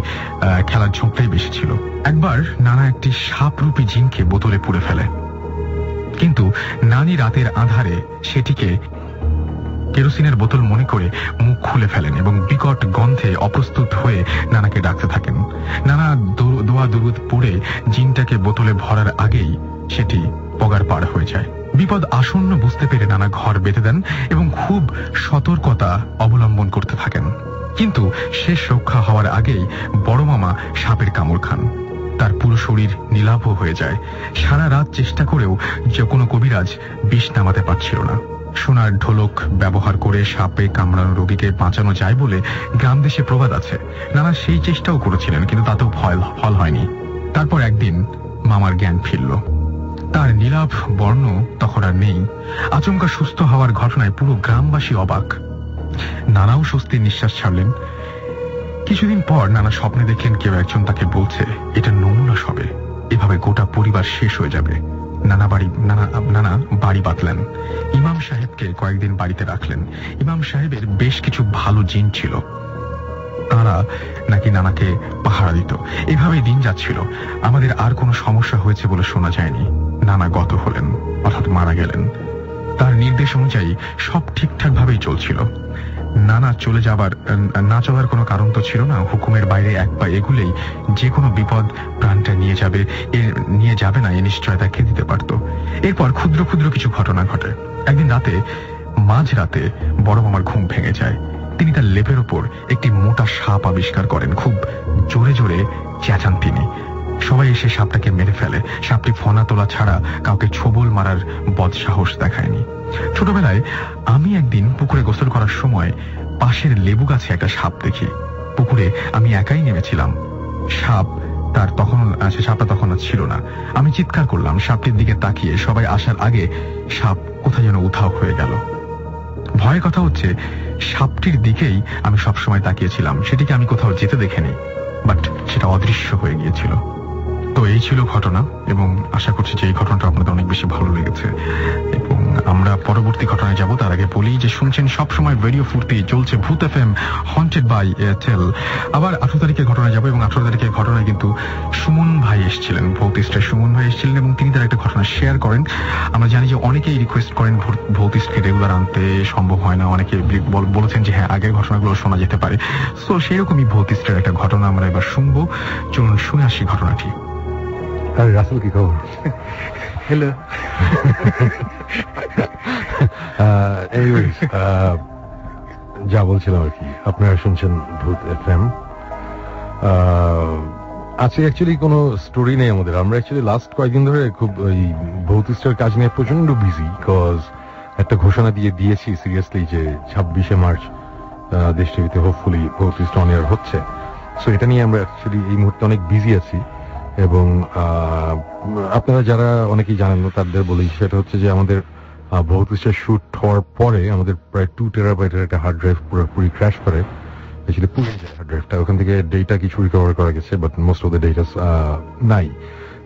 খেলার ঝোঁকটাই বেশি ছিল। একবার নানা একটি সাপরূপী জিনকে বোতলে পুরে ফেলে, কিন্তু নানি রাতের আধারে সেটিকে কেরোসিনের বোতল মনে করে মুখ খুলে ফেলেন এবং বিকট গন্ধে অপ্রস্তুত হয়ে নানাকে ডাকতে থাকেন। নানা দোয়া দুরুদ পড়ে জিনটাকে বোতলে ভরার আগেই সেটি পগার পার হয়ে যায়। বিপদ আসন্ন বুঝতে পেরে নানা ঘর বেঁধে দেন এবং খুব সতর্কতা অবলম্বন করতে থাকেন, কিন্তু শেষ রক্ষা হওয়ার আগেই বড় মামা সাপের কামড় খান। তার পুরো শরীর নীলাভ হয়ে যায়। সারা রাত চেষ্টা করেও যে কোনো কবিরাজ বিষ নামাতে পারছিল না। সোনার ঢোলক ব্যবহার করে সাপে কামড়ানো রোগীকে বাঁচানো যায় বলে গ্রাম দেশে প্রবাদ আছে। নানা সেই চেষ্টাও করেছিলেন, কিন্তু তাতেও ফল হয়নি। তারপর একদিন মামার জ্ঞান ফিরল। তার নীলাভ বর্ণ তখন আর নেই। আচমকা সুস্থ হওয়ার ঘটনায় পুরো গ্রামবাসী অবাক। নানাও স্বস্তির নিঃশ্বাস ছাড়লেন। কিছুদিন পর নানা স্বপ্নে দেখলেন কেউ একজন তাকে বলছে, এটা নমুনা সবে, এভাবে গোটা পরিবার শেষ হয়ে যাবে। নানা বাড়ি বাঁধলেন। ইমাম সাহেবকে কয়েকদিন বাড়িতে রাখলেন। ইমাম সাহেবের বেশ কিছু ভালো জিন ছিল, তারা নাকি নানাকে পাহারা দিত। এভাবেই দিন যাচ্ছিল। আমাদের আর কোনো সমস্যা হয়েছে বলে শোনা যায়নি। নানা গত হলেন, অর্থাৎ মারা গেলেন। তার নির্দেশ অনুযায়ী সব ঠিকঠাক ভাবেই চলছিল। নানা না চলার কোনো কারণ তো ছিল না। হুকুমের বাইরে এক পা এগুলেই যে কোনো বিপদ প্রাণটা নিয়ে যাবে না এ নিশ্চয়তা কে দিতে পারত। এরপর ক্ষুদ্র ক্ষুদ্র কিছু ঘটনা ঘটে। একদিন মাঝরাতে বড় মামার ঘুম ভেঙে যায়। তিনি তার লেপের ওপর একটি মোটা সাপ আবিষ্কার করেন। খুব জোরে জোরে চেঁচান তিনি। সবাই এসে সাপটাকে মেরে ফেলে। সাপটি ফনা তোলা ছাড়া কাউকে ছোবল মারার বদসাহস দেখায়নি। ছোটবেলায় আমি একদিন পুকুরে গোসল করার সময় পাশের লেবু গাছে একটা সাপ দেখি। পুকুরে আমি একাই নেমেছিলাম। সাপটা তখন ছিল না। আমি চিৎকার করলাম। সাপটির দিকে তাকিয়ে সবাই আসার আগে সাপ কোথায় যেন উধাও হয়ে গেল। ভয়ের কথা হচ্ছে, সাপটির দিকেই আমি সবসময় তাকিয়েছিলাম। সেটিকে আমি কোথাও যেতে দেখিনি, বাট সেটা অদৃশ্য হয়ে গিয়েছিল। তো এই ছিল ঘটনা, এবং আশা করছি যে এই ঘটনাটা আপনাদের অনেক বেশি ভালো লেগেছে। এবং আমরা পরবর্তী ঘটনায় যাব। তার আগে বলি যে শুনছেন সবসময় রেডিও ফুর্তি, চলছে ভূত এফএম, হন্টেড বাই এয়ারটেল। আবার 18 তারিখের ঘটনায় যাব, এবং 18 তারিখের ঘটনায় কিন্তু সুমন ভাই এসেছিলেন, ভৌতিস্টের সুমন ভাই এসেছিলেন, এবং তিনি তার একটা ঘটনা শেয়ার করেন। আমরা জানি যে অনেকেই রিকোয়েস্ট করেন ভৌতিস্টকে রেগুলার আনতে, সম্ভব হয় না। অনেকে বলেছেন যে হ্যাঁ, আগের ঘটনাগুলো শোনা যেতে পারে। সো সেরকমই ভৌতিস্টের একটা ঘটনা আমরা এবার শুনবো। চলুন শুনে আসি ঘটনাটি। আরে রাসেল, কি খবর? হ্যালো। যা বলছিলাম আর কি, আপনারা শুনছেন ভূত এফএম। আজকে অ্যাকচুয়ালি কোনো স্টোরি নেই আমাদের। আমরা অ্যাকচুয়ালি লাস্ট কয়েকদিন ধরে খুব ওই ভৌতিস্টের কাজ নিয়ে প্রচন্ড বিজি, বিকজ একটা ঘোষণা দিয়েছি সিরিয়াসলি যে 26শে মার্চ দেশ টিভিতে হোপফুলি ভৌতিস্ট অন এয়ার হচ্ছে। সো এটা নিয়ে আমরা অ্যাকচুয়ালি এই মুহূর্তে অনেক বিজি আছি। এবং আপনারা যারা অনেকেই জানেন না তাদের বলি, সেটা হচ্ছে যে আমাদের ভৌতিস্টের শুট হওয়ার পরে আমাদের প্রায় 2 টেরাবাইটের একটা হার্ড ড্রাইভ পুরোপুরি ক্র্যাশ করে। অ্যাকচুয়ালি পুড়ে যায় হার্ড ড্রাইভটা। ওখান থেকে ডেটা কিছু রিকভার করা গেছে, but most of the data নাই।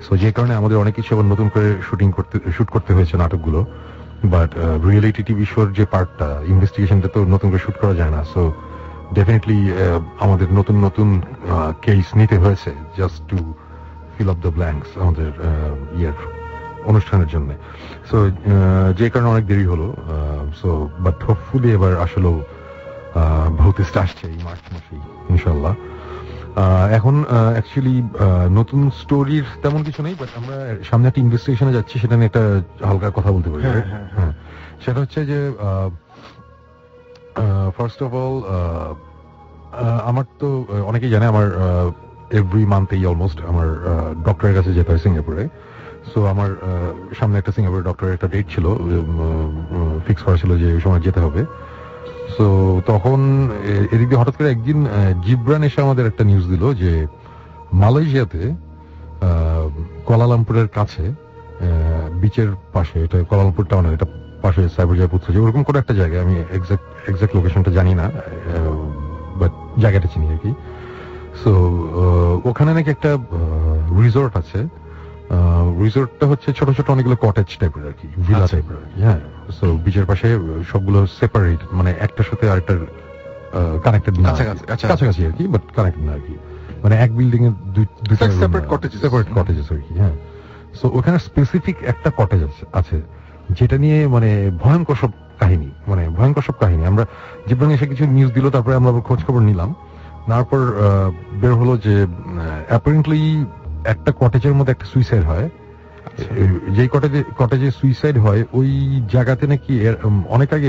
সো যে কারণে আমাদের অনেক কিছু আবার নতুন করে শুট করতে হয়েছে নাটকগুলো। বাট রিয়েলিটি টিভি শোর যে পার্টটা, ইনভেস্টিগেশনটা তো নতুন করে শুট করা যায় না। সো ডেফিনেটলি আমাদের নতুন কেস নিতে হয়েছে just to fill up the blanks আমাদের অনুষ্ঠানের জন্য। সো যে কারণে অনেক দেরি হলো। সো বাট হোপফুলি এবার আসলেও ভৌতিস্ট আসছে এই মার্চ মাসেই ইনশাল্লাহ। এখন অ্যাকচুয়ালি নতুন স্টোরির তেমন কিছু নেই, বাট আমরা সামনে একটা ইনভেস্টিগেশনে যাচ্ছি, সেটা নিয়ে একটা হালকা কথা বলতে পারি। হ্যাঁ, সেটা হচ্ছে যে ফার্স্ট অফ অল আমার তো অনেকেই জানে আমার এভরি মান্থেই অলমোস্ট আমার ডক্টরের কাছে যেতে হয় সিঙ্গাপুরে। সো আমার সামনে একটা সিঙ্গাপুরের ডক্টরের একটা ডেট ছিল, ফিক্স করা ছিল যে ওই সময় যেতে হবে। সো তখন এদিক দিয়ে হঠাৎ করে একদিন জিব্রান এসে আমাদের একটা নিউজ দিল যে মালয়েশিয়াতে কুয়ালালামপুরের কাছে বিচের পাশে, এটা কুয়ালালামপুর টাউনের, এটা পাশে সাইবরজয় পুত্র ওরকম করে একটা জায়গা, আমি এক্সাক্ট লোকেশনটা জানি না, বাট জায়গাটা চিনি আর কি। সো ওখানে নাকি একটা রিসোর্ট আছে, রিসোর্টটা হচ্ছে ছোট ছোট অনেকগুলো কটেজ টাইপের আর কি, ভিলা টাইপের আর কি। হ্যাঁ, সো বিচের পাশে সবগুলো সেপারেট, মানে একটার সাথে আরেকটার কানেক্টেড না, কাছাকাছি আর কি, বাট কানেক্টেড না আর কি, মানে এক বিল্ডিং এর দুইটা সেপারেট কটেজেস আর কি। হ্যাঁ, সো ওখানে স্পেসিফিক একটা কটেজ আছে যেটা নিয়ে মানে ভয়ঙ্কর সব কাহিনী, আমরা জীবন এসে কিছু নিউজ দিল, তারপরে আমরা খোঁজ খবর নিলাম, তারপর বের হলো যে অ্যাপারেন্টলি একটা কটেজের মধ্যে একটা সুইসাইড হয়। যেই কটেজে সুইসাইড হয় ওই জায়গাতে নাকি অনেক আগে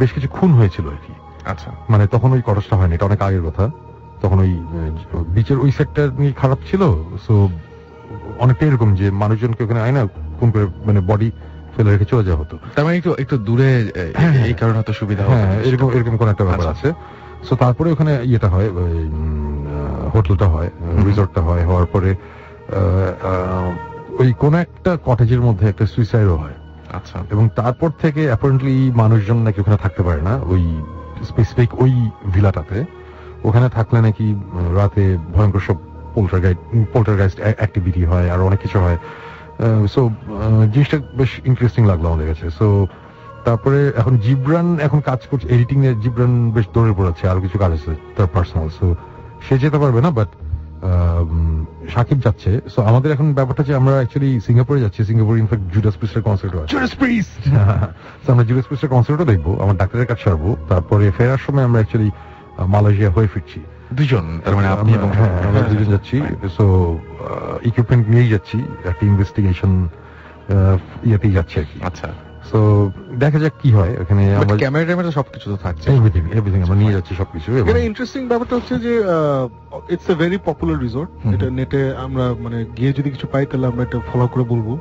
বেশ কিছু খুন হয়েছিল আর কি। আচ্ছা, মানে তখন ওই কটেজটা হয়নি, এটা অনেক আগের কথা, তখন ওই বিচের ওই সেক্টর নিয়ে খারাপ ছিল। সো অনেকটা এরকম যে মানুষজনকে ওখানে আয় না খুন করে মানে বডি ফেলে রেখে চলে যাওয়া হতো, তার মানে একটু দূরে, এই কারণে হয়তো সুবিধা হয়, এরকম কোন একটা ব্যাপার আছে। সো তারপরে ওখানে ইয়েটা হয়, হোটেলটা হয়, রিসোর্টটা হয়, হওয়ার পরে ওই কোন একটা কটেজের মধ্যে একটা সুইসাইডও হয়। আচ্ছা, এবং তারপর থেকে অ্যাপারেন্টলি মানুষজন নাকি ওখানে থাকতে পারে না ওই স্পেসিফিক ওই ভিলাটাতে। ওখানে থাকলে নাকি রাতে ভয়ঙ্কর সব পোল্টারগাইস্ট অ্যাক্টিভিটি হয় আর অনেক কিছু হয়। সো জিনিসটা বেশ ইন্টারেস্টিং লাগলো আমাদের কাছে। সো তারপরে এখন জিবরান এখন কাজ করছে এডিটিং এ, জিবরান বেশ দৌড়ে পড়াচ্ছে, আরো কিছু কাজ আছে তার পার্সোনাল, সো সে যেতে পারবে না, বাট সাকিব যাচ্ছে। সো আমাদের এখন ব্যাপারটা যে আমরা অ্যাকচুয়ালি সিঙ্গাপুরে যাচ্ছি, সিঙ্গাপুরে ইনফ্যাক্ট জুডাস প্রিস্টের কনসার্ট হয়, আমরা জুডাস প্রিস্টের কনসার্টও দেখবো, আমার ডাক্তারের কাছে সারবো, তারপরে ফেরার সময় আমরা অ্যাকচুয়ালি মালয়েশিয়া হয়ে ফিরছি দুজন, তার মানে আপনি এবং আমরা দুজন যাচ্ছি। সো ইকুইপমেন্ট নিয়েই যাচ্ছি, একটা ইনভেস্টিগেশন ইয়েতেই যাচ্ছি আর কি। আচ্ছা, সো দেখা যাক কি হয় ওখানে। ক্যামেরা সবকিছু তো থাকছে, এভরিথিং আমরা নিয়ে যাচ্ছি সবকিছু। এখানে ইন্টারেস্টিং ব্যাপারটা হচ্ছে যে it's a very popular resort, এটা নেটে আমরা মানে গিয়ে যদি কিছু পাই তাহলে আমরা এটা ফলো করে বলবো,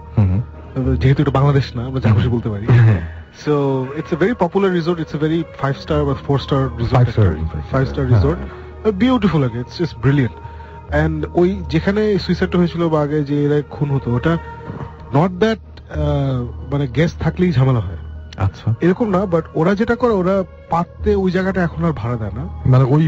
যেহেতু এটা বাংলাদেশ না, আমরা যা খুশি বলতে পারি। So it's a very popular resort. It's a very 5-star or 4-star resort. 5-star resort. Beautiful again. It's just brilliant. And ওই যেখানে সুইসাইডটা হয়েছিল বা আগে যে এরা খুন হতো, ওটা not that মানে গেস্ট থাকলেই ঝামেলা হয়, আচ্ছা এরকম না, বাট ওরা যেটা করে ওরা পাততে ওই জায়গাটা এখন আর ভাড়া দেয় না, মানে ওই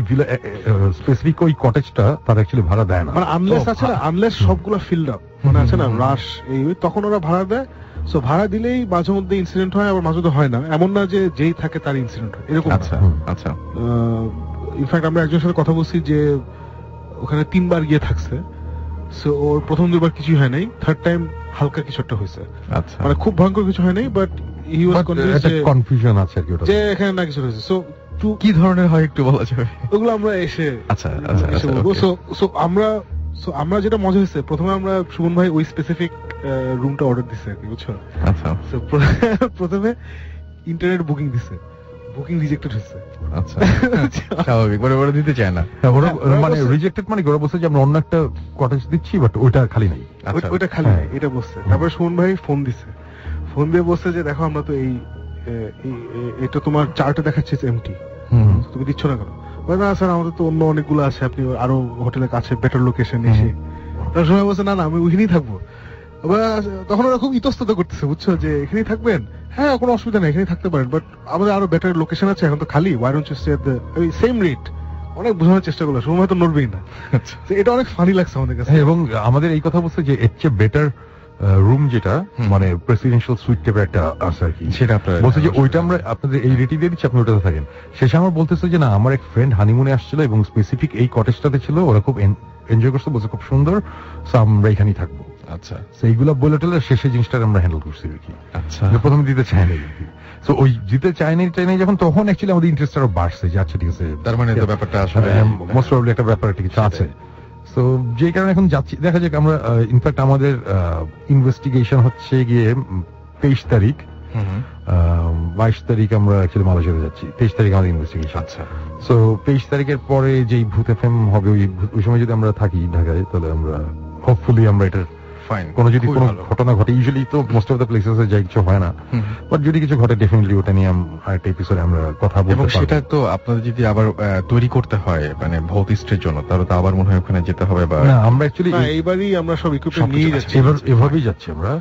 স্পেসিফিক ওই কটেজটা তারা অ্যাকচুয়ালি ভাড়া দেয় না, মানে আনলেস আছে না, আনলেস সবগুলো ফিল্ড আপ মানে আছে না রাশ এই তখন ওরা ভাড়া দেয়। সো ভাড়া দিলেই মাঝে মধ্যে ইনসিডেন্ট হয়, আবার মাঝে মধ্যে হয় না, এমন না যে যেই থাকে তার ইনসিডেন্ট হয় এরকম। আচ্ছা আচ্ছা, ইনফ্যাক্ট আমরা একজনের সাথে কথা বলছি যে ওখানে 3বার গিয়ে থাকছে, সো ওর প্রথম 2বার কিছুই হয় নাই, থার্ড টাইম হালকা কিছু একটা হয়েছে। আচ্ছা, মানে খুব ভয়ঙ্কর কিছু হয় নাই, বাট হি ওয়াজ কনফিউশন আছে যে এখানে না কিছু হয়েছে। সো কি ধরনের হয় একটু বলা যাবে? ওগুলো আমরা এসে আচ্ছা সো আমরা যেটা মজা হয়েছে, প্রথমে আমরা সুমন ভাই ওই স্পেসিফিক রুমটা অর্ডার দিছে আর কি, বুঝছো? আচ্ছা, প্রথমে ইন্টারনেট বুকিং দিছে, বুকিং রিজেক্টেড হয়েছে। আচ্ছা, স্বাভাবিক, ওরা দিতে চায় না, মানে রিজেক্টেড মানে ওরা বলছে যে আমরা অন্য একটা কটেজ দিচ্ছি, বাট ওইটা খালি নাই, ওইটা খালি নাই এটা বলছে। তারপরে সুমন ভাই ফোন দিছে, ফোন দিয়ে বলছে যে দেখো আমরা তো এটা তোমার চার্টে দেখাচ্ছে এমটি, তুমি দিচ্ছ না কেন? না স্যার আমাদের তো অন্য অনেকগুলো আছে, আপনি আরো হোটেলের কাছে বেটার লোকেশন এসে। তার সময় বলছে না আমি ওইখানেই থাকবো। তখন ওরা খুব ইতস্তত করতেছে, বুঝছো, যে এখানেই থাকবেন, হ্যাঁ কোনো অসুবিধা নেই এখানেই থাকতে পারেন, বাট আমাদের আরো বেটার লোকেশন আছে, এখন তো খালি, why don't you stay at the same rate. অনেক বোঝানোর চেষ্টা করলো, সময় তো নড়বেই না। এটা অনেক ফানি লাগছে আমাদের কাছে। এবং আমাদের এই কথা বলছে যে এর চেয়ে বেটার রুম যেটা মানে প্রেসিডেন্সিয়াল সুইট টাইপের একটা আছে আর কি, সেটা আপনারা বলছে যে ওইটা আমরা আপনাদের এই রেটই দিয়ে দিচ্ছি, আপনি ওটাতে থাকেন। শেষে আমার বলতেছে যে না আমার এক ফ্রেন্ড হানিমুনে আসছিল এবং স্পেসিফিক এই কটেজটাতে ছিল, ওরা খুব এনজয় করছে, বলছে খুব সুন্দর, সো আমরা এখানেই থাকবো। আচ্ছা, সেইগুলা বলে টলে শেষে জিনিসটা আমরা হ্যান্ডেল করছি আর কি। আচ্ছা, প্রথমে দিতে চায় না আর কি, সো ওই দিতে চায় নাই যখন, তখন অ্যাকচুয়ালি আমাদের ইন্টারেস্ট আরো বাড়ছে যে আচ্ছা ঠিক আছে, তার মানে তো ব্যাপারটা আসলে মোস্ট প্রবাবলি একটা ব্যাপার একটা কিছু আছে। তো যে কারণে এখন যাচ্ছি, দেখা যাক। আমরা ইনফ্যাক্ট আমাদের ইনভেস্টিগেশন হচ্ছে গিয়ে 23 তারিখ, 22 তারিখ আমরা অ্যাকচুয়ালি মালয়েশিয়াতে যাচ্ছি, 23 তারিখ আমাদের ইনভেস্টিগেশন। আচ্ছা, সো 23 তারিখের পরে যেই ভূত এফএম হবে ওই সময় যদি আমরা থাকি ঢাকায়, তাহলে আমরা হোপফুলি আমরা এটা কোনো যদি কোনো ঘটনা ঘটে, ইউজুয়ালি তো মোস্ট অফ দ্য প্লেসেস যাই কিছু হয় না, বাট যদি কিছু ঘটে ডেফিনেটলি ওটা নিয়ে আরেকটা এপিসোডে আমরা কথা বলবো। এবং সেটা তো আপনাদের যদি আবার তৈরি করতে হয় মানে ভৌতিষ্টের জন্য, তাহলে তো আবার মনে হয় ওখানে যেতে হবে। বা না, আমরা অ্যাকচুয়ালি এইবারই আমরা সব ইকুইপমেন্ট নিয়ে যাচ্ছি, এভাবেই যাচ্ছি আমরা।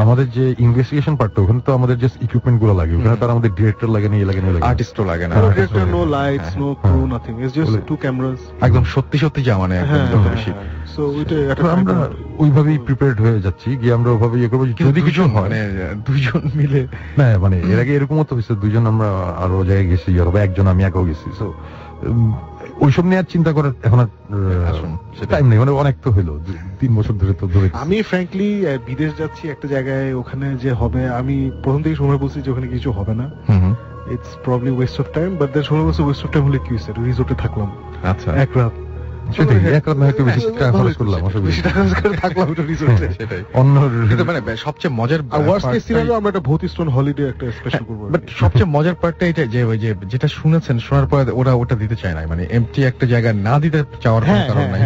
আমাদের যে ইনভেস্টিগেশন পার্টটা ওখানে তো আমাদের যে ইকুইপমেন্ট গুলো লাগে ওখানে তার আমাদের ডিরেক্টর লাগে না, আর্টিস্টও লাগে না, no lights, no crew, nothing, it's just two cameras, একদম সত্যি সত্যি যা মানে একদম বেশি। সো আমরা ওইভাবেই প্রিপেয়ার্ড হয়ে যাচ্ছি, গিয়ে আমরা ওইভাবে ইয়ে করবো যদি কিছু হয়। মানে দুজন মিলে না, মানে এর আগে এরকমও তো হয়েছে, দুজন আমরা আরো জায়গায় গেছি, অথবা একজন আমি একাও গেছি। সো ওইসব নিয়ে আর চিন্তা করার এখন আর টাইম নেই, মানে অনেক তো হইলো, 3 বছর ধরে তো ধরে। আমি ফ্র্যাঙ্কলি বিদেশ যাচ্ছি একটা জায়গায়, ওখানে যে হবে আমি প্রথম থেকে সময় বলছি যে ওখানে কিছু হবে না, it's probably waste of time, but then সময় বলছে ওয়েস্ট অফ টাইম হলে কি হয়েছে, রিসোর্টে থাকলাম আচ্ছা এক রাত, সেটাই এক রাত না একটু বেশি টাকা খরচ করলাম, বেশি টাকা খরচ করে থাকলাম একটা রিসোর্টে, সেটাই অন্য মানে সবচেয়ে মজার ওয়ার্স্ট কেস সিনারিও আমরা একটা ভৌত স্টোন হলিডে একটা স্পেশাল করব। বাট সবচেয়ে মজার পার্টটা এটা যে ওই যে যেটা শুনেছেন, শোনার পরে ওরা ওটা দিতে চায় না, মানে এমটি একটা জায়গা না দিতে চাওয়ার কোনো কারণ নাই।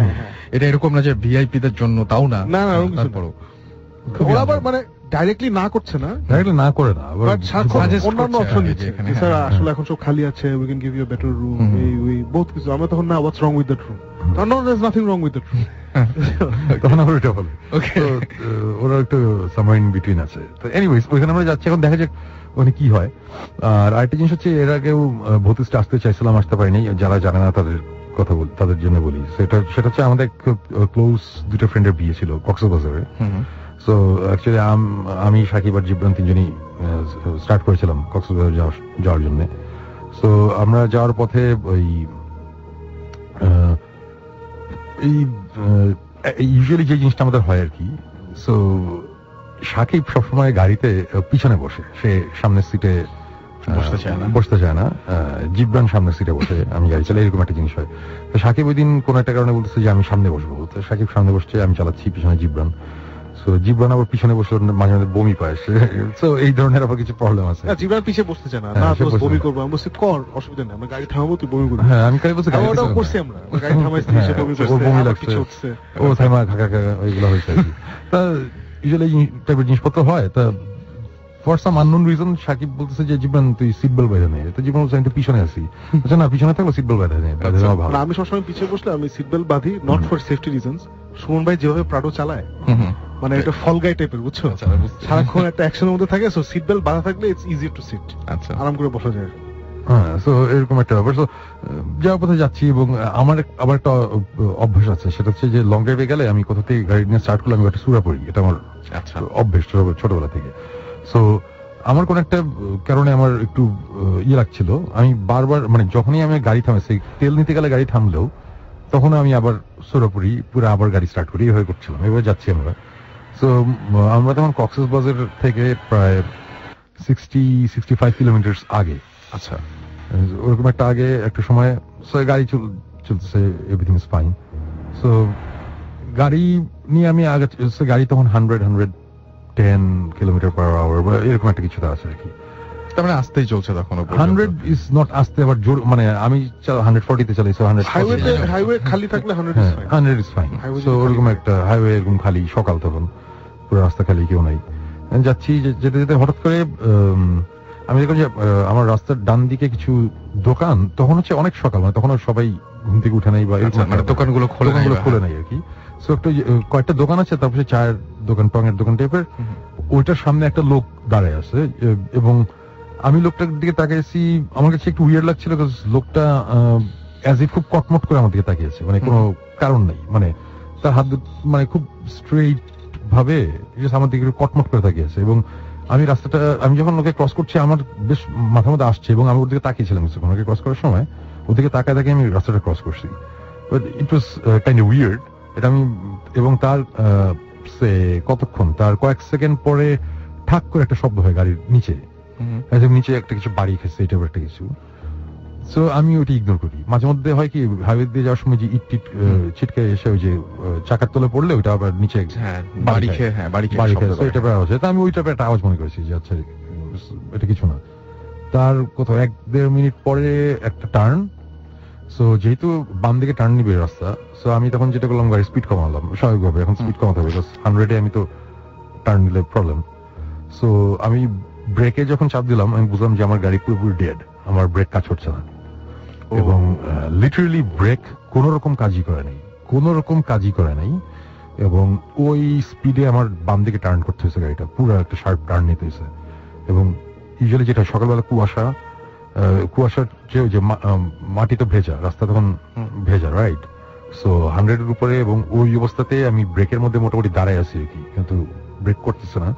এটা এরকম না যে ভিআইপি দের জন্য, তাও না, তারপরও ওরা আবার মানে ডাইরেক্টলি না করছে না, ডাইরেক্টলি না করে না, বাট অন্যান্য অপশন দিচ্ছে, স্যার আসলে এখন সব খালি আছে, we can give you a better room, এই বহুত কিছু। আমরা তখন না, what's wrong with that room, no there is nothing wrong with that room, তখন আমরা এটা বলি ওরা একটু সামহার ইন বিটুইন আছে। তো এনিওয়েজ ওইখানে আমরা যাচ্ছি, এখন দেখা যাক ওখানে কি হয়। আর আরেকটা জিনিস হচ্ছে, এর আগেও ভৌতিকটা আসতে চাইছিলাম, আসতে পারিনি, যারা জানে না তাদের কথা বলি, তাদের জন্য বলি। সেটা হচ্ছে আমাদের খুব ক্লোজ দুটো ফ্রেন্ডের বিয়ে ছিল কক্সবাজারে। সো অ্যাকচুয়ালি আমি সাকিব আর জিবরান তিনজনই স্টার্ট করেছিলাম কক্সবাজার যাওয়ার জন্য। সো আমরা যাওয়ার পথে ওই ইউজুয়ালি যে জিনিসটা আমাদের হয় আর কি, সো সাকিব সবসময় গাড়িতে পিছনে বসে, সে সামনের সিটে বসতে চায় না, জিবরান সামনের সিটে বসে, আমি গাড়ি চালাই, এরকম একটা জিনিস হয়। তো সাকিব ওই দিন কোন একটা কারণে বলতেছে যে আমি সামনে বসবো, তো সাকিব সামনে বসছে, আমি চালাচ্ছি, পিছনে জিবরান। সো জিবরান আবার পিছনে বসে মাঝে মাঝে বমি পায়, সো এই ধরনের আবার কিছু প্রবলেম আছে। জিবরান পিছিয়ে বসতে চায় না, বমি করবো, আমি বলছি কর, অসুবিধা নেই, আমরা গাড়ি থামাবো, তুই বমি করবি। হ্যাঁ, আমি গাড়ি বসে ওটাও করছি, আমরা গাড়ি থামাইছি, সে বমি করছে, বমি লাগছে, ও থামা খাকা ওইগুলো হয়েছে। তা ইউজুয়ালি এই টাইপের জিনিসপত্র হয়। তা for some unknown reason Sakib বলতেছে যে জিবরান তুই সিট বেল্ট বেঁধে নে, তো জিবরান বলছে আমি তো পিছনে আছি। আচ্ছা না, পিছনে থাকলে সিট বেল্ট বেঁধে নে, আমি সবসময় পিছিয়ে বসলে আমি সিট বেল্ট বাঁধি, not for safety reasons. Suman ভাই যেভাবে প্রাডো চালায়, মানে এটা ফল গাই টাইপের, বুঝছো, সারাক্ষণ একটা অ্যাকশনের মধ্যে থাকে, সো সিট বেল্ট বাঁধা থাকলে ইটস ইজি টু সিট, আচ্ছা আরাম করে বসা যায়। হ্যাঁ, সো এরকম একটা ব্যাপার। সো যাওয়ার পথে যাচ্ছি, এবং আমার আবার একটা অভ্যাস আছে, সেটা হচ্ছে যে লং ড্রাইভে গেলে আমি কোথা থেকে গাড়ি নিয়ে স্টার্ট করলে আমি একটা সুরা পড়ি, এটা আমার অভ্যেস ছোটবেলা থেকে। সো আমার কোন একটা কারণে আমার একটু ইয়ে লাগছিল, আমি বারবার মানে যখনই আমি গাড়ি থামাইছি, তেল নিতে গেলে গাড়ি থামলেও তখন আমি আবার সোরাপুরি পুরো আবার গাড়ি স্টার্ট করি, এইভাবে করছিলাম। এবার যাচ্ছি আমরা। সো আমরা তখন কক্সবাজার থেকে প্রায় 65 কিলোমিটার আগে, আচ্ছা ওরকম একটা আগে একটা সময় গাড়ি চলতেছে, এভরিথিং ইজ ফাইন। সো গাড়ি নিয়ে আমি আগে, গাড়ি তখন 110 কিলোমিটার পার আওয়ার বা এরকম একটা কিছু আছে আর কি, তার মানে আসতেই চলছে তখন। 100 ইজ নট আসতে, আবার জোর, মানে আমি 140 তে চালাই, সো 100 হাইওয়ে খালি থাকলে 100 ইজ ফাইন। সো ওরকম একটা হাইওয়ে, এরকম খালি, সকাল তখন পুরো রাস্তা খালি, কেউ নাই। যাচ্ছি, যেতে যেতে হঠাৎ করে আমি দেখলাম যে আমার রাস্তার ডান দিকে কিছু দোকান, তখন হচ্ছে অনেক সকাল, মানে তখন সবাই ঘুম থেকে উঠে নাই, বা দোকানগুলো খোলে নাই আর কি। সো একটা কয়েকটা দোকান আছে, তারপরে চায়ের দোকান, টঙের দোকান টাইপের, ওইটার সামনে একটা লোক দাঁড়ায় আছে, এবং আমি লোকটার দিকে তাকিয়েছি, আমার কাছে একটু উইয়ার্ড লাগছিল, লোকটা অ্যাজ ইফ খুব কটমট করে আমার দিকে তাকিয়েছে, মানে কোনো কারণ নেই, মানে তার হাত মানে খুব স্ট্রেইট ভাবে আমার দিকে কটমট করে তাকিয়েছে। এবং আমি রাস্তাটা, আমি যখন ওকে ক্রস করছি, আমার বেশ মাথার মধ্যে আসছে, এবং আমি ওর দিকে তাকিয়েছিলাম ওকে ক্রস করার সময়, ওদিকে তাকায় আমি রাস্তাটা ক্রস করছি। But it was kind of weird এটা আমি। এবং তার কতক্ষণ, তার কয়েক সেকেন্ড পরে ঠাক করে একটা শব্দ হয় গাড়ির নিচে, নিচে একটা কিছু বাড়ি খেয়েছে, এটা একটা কিছু। সো আমি ওইটা ইগনোর করি। মাঝে মধ্যে হয় কি, হাইওয়ে দিয়ে যাওয়ার সময় যে ইট টিট ছিটকে এসে ওই যে চাকার তলে পড়লে ওইটা আবার নিচে বাড়ি খেয়ে, এটা আওয়াজ হয়। তো আমি ওইটা একটা আওয়াজ মনে করেছি যে আচ্ছা এটা কিছু না। তার কোথাও 1-1.5 মিনিট পরে একটা টার্ন, সো যেহেতু বাম দিকে টার্ন নিবে রাস্তা, সো আমি তখন যেটা করলাম, গাড়ি স্পিড কমালাম স্বাভাবিকভাবে, এখন স্পিড কমাতে হবে, 100-এ আমি তো টার্ন নিলে প্রবলেম। সো আমি ব্রেকে যখন চাপ দিলাম, আমি বুঝলাম যে আমার গাড়ি পুরোপুরি ডেড, আমার ব্রেক কাজ করছে না, এবং লিটারালি ব্রেক কোন রকম কাজই করে নাই, এবং ওই স্পিডে আমার বাম দিকে টার্ন করতে হয়েছে গাড়িটা, পুরো একটা শার্প টার্ন নিতে হয়েছে। এবং ইউজুয়ালি যেটা সকালবেলা কুয়াশার যে মাটি তো ভেজা, রাস্তা তখন ভেজা, রাইট? সো 100-এর উপরে, এবং ওই অবস্থাতে আমি ব্রেকের মধ্যে মোটামুটি দাঁড়ায় আছি আর কি, কিন্তু ব্রেক করতেছে না।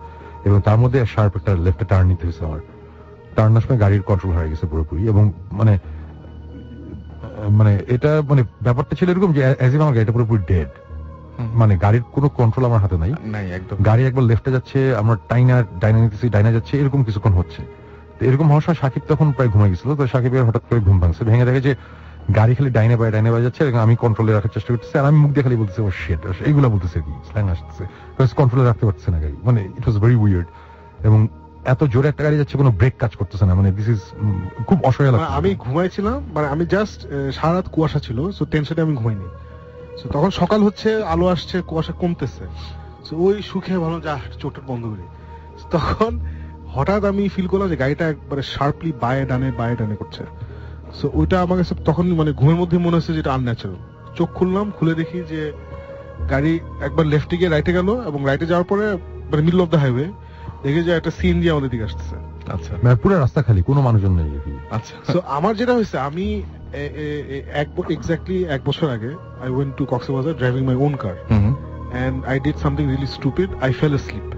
এবং তার মধ্যে শার্প একটা লেফটে টার্ন নিতে হয়েছে আমার। টার্ন নেওয়ার সময় গাড়ির কন্ট্রোল হারিয়ে গেছে পুরোপুরি। এবং মানে এটা মানে ব্যাপারটা ছিল এরকম যে আমার গাড়িটা পুরোপুরি ডেড, মানে গাড়ির কোনো কন্ট্রোল আমার হাতে নাই। গাড়ি একবার লেফটে যাচ্ছে, আমার ডাইনা নিতেছি, ডাইনা যাচ্ছে, এরকম কিছুক্ষণ হচ্ছে। তো এরকম হওয়ার সময় সাকিব তখন প্রায় ঘুমাই গেছিল। তো সাকিবের হঠাৎ করে ঘুম ভাঙছে, ভেঙে দেখে যে গাড়ি খালি ডাইনে বাই যাচ্ছে, আমি কন্ট্রোলে রাখার চেষ্টা করতেছি, আর আমি মুখ দিয়ে খালি বলতেছি ও শিট, এইগুলো বলতেছে আর কি, স্ল্যাং আসতেছে, কন্ট্রোলে রাখতে পারছে না গাড়ি। মানে ইট ওয়াজ ভেরি উইয়ার্ড। এবং এত জোরে একটা গাড়ি যাচ্ছে, কোনো ব্রেক কাজ করতেছে না, মানে দিস ইজ খুব অসহায় লাগছে। আমি ঘুমাইছিলাম, মানে আমি জাস্ট সারা রাত কুয়াশা ছিল, সো টেনশনে আমি ঘুমাইনি। তখন সকাল হচ্ছে, আলো আসছে, কুয়াশা কমতেছে, ওই সুখে ভালো যা চোখটা বন্ধ করি। তখন হঠাৎ আমি ফিল করলাম যে গাড়িটা একবারে শার্পলি বায়ে ডানে করছে। সো ওইটা আমার কাছে তখন মানে ঘুমের মধ্যে মনে হচ্ছে যেটা আনন্যাচারাল। চোখ খুললাম, খুলে দেখি যে গাড়ি একবার লেফটে গিয়ে রাইটে গেল, এবং রাইটে যাওয়ার পরে মানে মিডল অফ দ্য হাইওয়ে দেখি যে একটা সিএনজি আমাদের দিকে আসতেছে। আচ্ছা, পুরো রাস্তা খালি, কোনো মানুষজন নেই। আচ্ছা, সো আমার যেটা হয়েছে, আমি এক্স্যাক্টলি 1 বছর আগে I went to Coxbazaar driving my own car, and I did something really stupid. I fell asleep.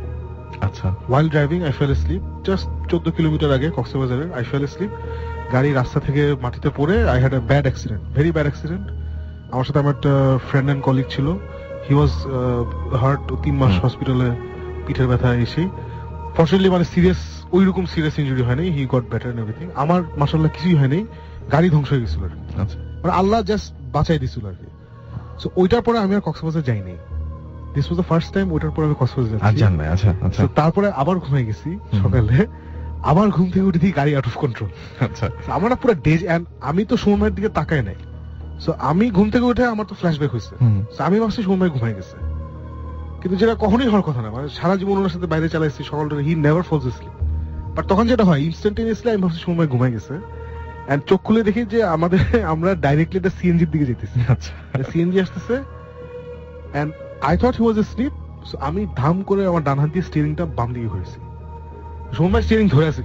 আচ্ছা, while driving I fell asleep. Just 14 kilometre আগে কক্সবাজারে I fell asleep. গাড়ি রাস্তা থেকে মাটিতে পড়ে I had a bad accident, very bad accident. আমার সাথে আমার একটা ফ্রেন্ড এন্ড কলিগ ছিল, he was hurt, 3 মাস হসপিটালে পিঠের ব্যথা এসে। ফরচুনেটলি মানে ওইরকম সিরিয়াস ইনজুরি হয়নি, he got better and everything. আমার মাশাআল্লাহ কিছুই হয়নি, গাড়ি ধ্বংস হয়ে গেছিল আর কি। আচ্ছা, মানে আল্লাহ জাস্ট বাঁচাই দিছিল আর কি। সো ওইটার পরে আমি আর কক্সবাজার যাইনি। This was the first time ওইটার পরে আমি কক্সবাজার যাচ্ছি। আচ্ছা, তারপরে আবার ঘুমিয়ে গেছি সকালে, আবার ঘুম থেকে উঠে দেখি গাড়ি আউট অফ কন্ট্রোল। আচ্ছা, আমার না পুরো ডেজ, এন্ড আমি তো সুমনের দিকে তাকাই নাই। সো আমি ঘুম থেকে উঠে আমার তো ফ্ল্যাশব্যাক হয়েছে, আমি ভাবছি সুমন ঘুমাই গেছে, কিন্তু যেটা কখনোই হওয়ার কথা না। মানে সারা জীবন ওনার সাথে বাইরে চালাইছি সকালটা, he never falls asleep, but তখন যেটা হয় ইনস্ট্যান্টেনিয়াসলি আমি ভাবছি সুমন ঘুমাই গেছে, এন্ড চোখ খুলে দেখি যে আমরা ডাইরেক্টলি একটা সিএনজির দিকে যেতেছি। আচ্ছা, সিএনজি আসতেছে, and I thought he was asleep. So আমি ধাম করে আমার ডান হাত দিয়ে স্টিয়ারিংটা বাম দিকে ঘুরেছি। সুমন ভাই স্টিয়ারিং ধরে আছে,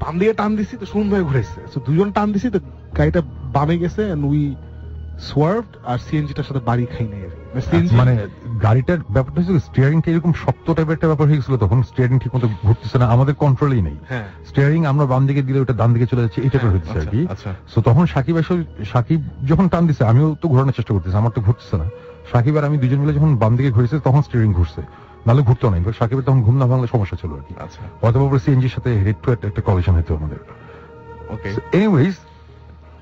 বাম দিকে টান দিছি তো সুমন ভাই ঘুরেছে। সো দুজন টান দিছি তো গাড়িটা বামে গেছে, এন্ড উই সোয়ার্ভড, আর সিএনজিটার সাথে বাড়ি খাই নাই। মানে গাড়িটার ব্যাপারটা হচ্ছে স্টিয়ারিংটা এরকম শক্ত টাইপের একটা ব্যাপার হয়ে গেছিল, তখন স্টিয়ারিং ঠিক মতো ঘুরতেছে না, আমাদের কন্ট্রোলেই নেই। স্টিয়ারিং আমরা বাম দিকে দিলে ওটা ডান দিকে চলে যাচ্ছে, এই টাইপের হচ্ছে আর কি। সো তখন সাকিব যখন টান দিছে, আমিও তো ঘোরানোর চেষ্টা করতেছি, আমার তো ঘুরতেছে না। সাকিব আর আমি দুজন মিলে যখন বাম দিকে ঘুরেছে তখন স্টিয়ারিং ঘুরছে, নাহলে ঘুরতো না। সাকিবের তখন ঘুম না ভাঙলে সমস্যা ছিল আর কি। অথবা সিএনজির সাথে হেড টু হেড একটা কলিশন হতো আমাদের। এনিওয়েজ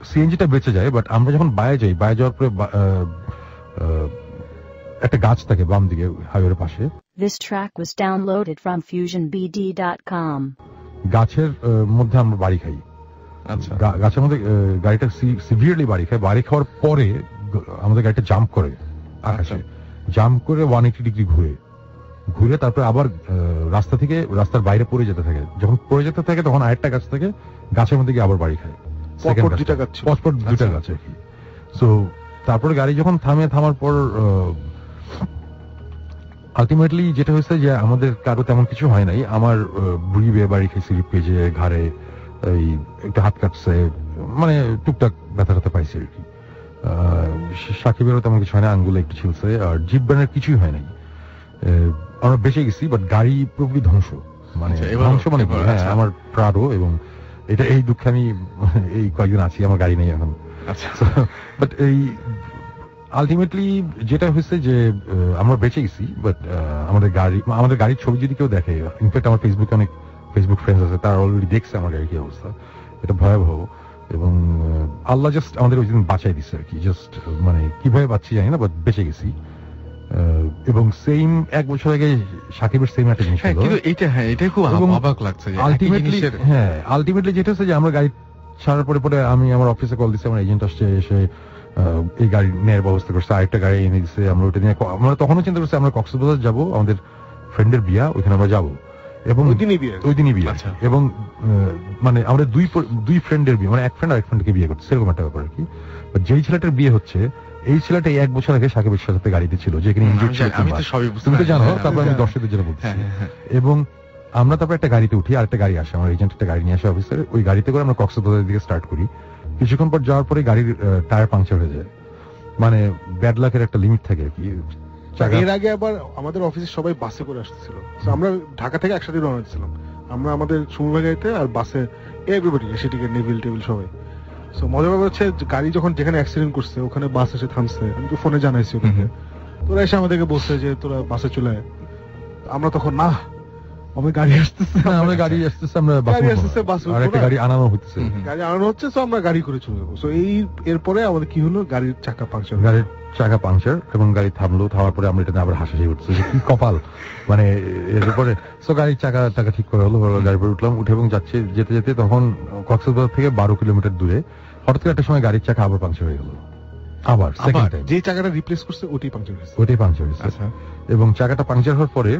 সিএনজিটা বেঁচে যায়, বাট আমরা যখন বায়ে যাই, বায়ে যাওয়ার পরে একটা গাছ থাকে বাম দিকে হাইওয়ের পাশে। This track was downloaded from fusionbd.com. গাছের মধ্যে আমরা বাড়ি খাই। আচ্ছা, গাছের মধ্যে গাড়িটা সিভিয়ারলি বাড়ি খায়। বাড়ি খাওয়ার পরে আমাদের গাড়িটা জাম্প করে আকাশে, জাম্প করে 180 ডিগ্রি ঘুরে তারপরে আবার রাস্তার বাইরে পড়ে যেতে থাকে। যখন পড়ে যেতে থাকে তখন আরেকটা গাছ থেকে গাছের মধ্যে গিয়ে আবার বাড়ি খায়, পরপর দুটা গাছ আর কি। সো তারপরে গাড়ি যখন থামার পর আলটিমেটলি যেটা হয়েছে যে আমাদের কারো তেমন কিছু হয় নাই। আমার বুড়ি বেয়ে বাড়ি খেয়েছি, পেজে ঘাড়ে এই একটা হাত কাটছে, মানে টুকটাক ব্যথা পাইছি আর কি। সাকিবেরও তেমন কিছু হয় না, আঙ্গুলে একটু ছিলছে, আর জিপ ব্যানের কিছুই হয় নাই। আমরা বেঁচে গেছি, বাট গাড়ি পুরোপুরি ধ্বংস, মানে ধ্বংস মানে আমার প্রাডো, এবং এটা এই দুঃখে আমি এই কয়েকদিন আছি, আমার গাড়ি নেই এখন। বাট এই আলটিমেটলি যেটা হয়েছে যে আমরা বেঁচে গেছি, বাট আমাদের গাড়ির ছবি যদি কেউ দেখে, ইনফ্যাক্ট আমার ফেসবুকে অনেক ফেসবুক ফ্রেন্ডস আছে, তারা অলরেডি দেখছে আমার গাড়ির কি অবস্থা। এটা ভয়াবহ, এবং আল্লাহ জাস্ট আমাদের ওই দিন বাঁচাই দিচ্ছে আর কি। জাস্ট মানে কিভাবে বাঁচি জানি না, বাট বেঁচে গেছি। এবং সেম 1 বছর আগে সাকিবের সেম একটা জিনিস হলো, কিন্তু এটা খুব অবাক লাগছে। আলটিমেটলি যেটা হচ্ছে যে আমরা গাড়ি ছাড়ার পরে আমি আমার অফিসে কল দিচ্ছি, আমার এজেন্ট আসছে, এসে এই গাড়ি নেওয়ার ব্যবস্থা করছে, আরেকটা গাড়ি এনে দিচ্ছে। আমরা ওটা নিয়ে আমরা তখনও চিন্তা করছি আমরা কক্সবাজার যাবো, আমাদের ফ্রেন্ডের বিয়া, ওইখানে আমরা যাবো। এবং ওই দিনই বিয়ে। আচ্ছা। এবং মানে আমরা দুই ফ্রেন্ডের বিয়ে, মানে এক ফ্রেন্ড আরেক ফ্রেন্ডকে বিয়ে করছে, সেরকম একটা ব্যাপার আর কি। যেই ছেলেটার বিয়ে হচ্ছে, এই ছেলেটা 1 বছর আগে সাকিবের সাথে গাড়িতে ছিল, যেখানে আমি তো সবই বুঝতে তুমি তো জানো, তারপর আমি দর্শকদের জন্য বলছি। এবং আমরা তারপর একটা গাড়িতে উঠি, আরেকটা গাড়ি আসে, আমার এজেন্ট একটা গাড়ি নিয়ে আসে অফিসের, ওই গাড়িতে করে আমরা কক্সবাজারের দিকে স্টার্ট করি। কিছুক্ষণ পর যাওয়ার পরে গাড়ির টায়ার পাংচার হয়ে যায়। মানে ব্যাড লাকের একটা লিমিট থাকে আর কি। এর আগে আবার আমাদের অফিসে সবাই বাসে করে আসতেছিল, আমরা ঢাকা থেকে একসাথে রওনা দিচ্ছিলাম, আমরা আমাদের সুমুর গাড়িতে, আর বাসে এভরিবডি সেটিকে নেভিল টেবিল সবাই। সো মজার ব্যাপার হচ্ছে গাড়ি যখন যেখানে অ্যাক্সিডেন্ট করছে ওখানে বাস এসে থামছে, আমি তো ফোনে জানাইছি ওদেরকে, তোরা এসে আমাদেরকে বলছে যে তোরা বাসে চলে আয়। আমরা তখন না, আমরা গাড়ি আসতেছে, আমরা গাড়ি আনানো হচ্ছে, তো আমরা গাড়ি করে চলে যাবো। সো এরপরে আমাদের কি হলো, গাড়ির চাকা পাংচার, এবং গাড়ি থামলো। থামার পরে আমরা এটা আবার হাসাহাসি উঠছে, কি কপাল। মানে এরপরে গাড়ির চাকা ঠিক করা হলো, গাড়ি পরে উঠলাম, উঠে এবং যেতে যেতে তখন কক্সবাজার থেকে 12 কিলোমিটার দূরে হঠাৎ করে একটা সময় গাড়ির চাকা আবার পাংচার হয়ে গেল। আবার যে চাকাটা রিপ্লেস করছে ওটাই পাংচার হয়েছে। এবং চাকাটা পাংচার হওয়ার পরে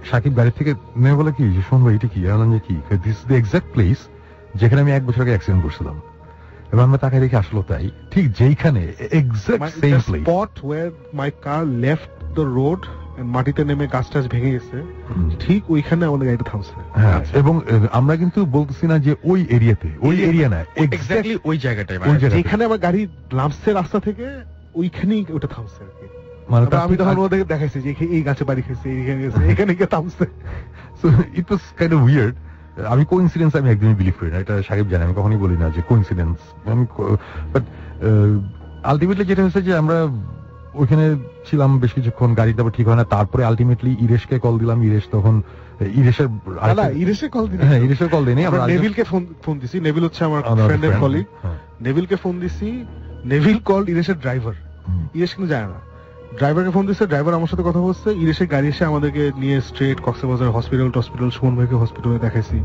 সাকিব গাড়ি থেকে নেমে বলে কি, যে শোন ভাই এটা কি, যে কি, this is the exact place যেখানে আমি 1 বছর আগে অ্যাক্সিডেন্ট করছিলাম। এবং আমরা তাকে দেখে আসলো তাই, ঠিক যেইখানে exact same place, spot where my car left the road, মাটিতে নেমে গাছ টাছ ভেঙে গেছে, ঠিক ওইখানে আমাদের গাড়িটা থামছে। হ্যাঁ, এবং আমরা কিন্তু বলতেছি না যে ওই এরিয়াতে, ওই এরিয়া না, এক্স্যাক্টলি ওই জায়গাটায়, যেখানে আমার গাড়ি নামছে রাস্তা থেকে, ওইখানেই ওটা থামছে আর কি। মানে আমি তখন ওদেরকে দেখাইছি যে এই গাছে বাড়ি খাইছে, এখানে গিয়ে থামছে। So it was kind of weird. আমি কোইন্সিডেন্স আমি একদমই বিলিভ করি না, এটা সাকিব জানে, আমি কখনোই বলি না যে কোইন্সিডেন্স। বাট আলটিমেটলি যেটা হচ্ছে যে আমরা ওইখানে ছিলাম বেশ কিছুক্ষণ, গাড়ি তারপর ঠিক হয় না, তারপরে আলটিমেটলি ইরেশকে কল দিলাম। ইরেশ তখন ইরেশের কল দিই, আমরা নেভিলকে ফোন দিছি। নেভিল হচ্ছে আমার ফ্রেন্ডের কলিগ, নেভিলকে ফোন দিছি। নেভিল কল ইরেশের ড্রাইভার, ইরেশ কিন্তু যায় না, ড্রাইভারকে ফোন দিচ্ছে, ড্রাইভার আমার সাথে কথা বলছে। ইরেশের গাড়ি এসে আমাদেরকে নিয়ে স্ট্রেট কক্সবাজার হসপিটাল, সুমন ভাইকে হসপিটালে দেখাইছি।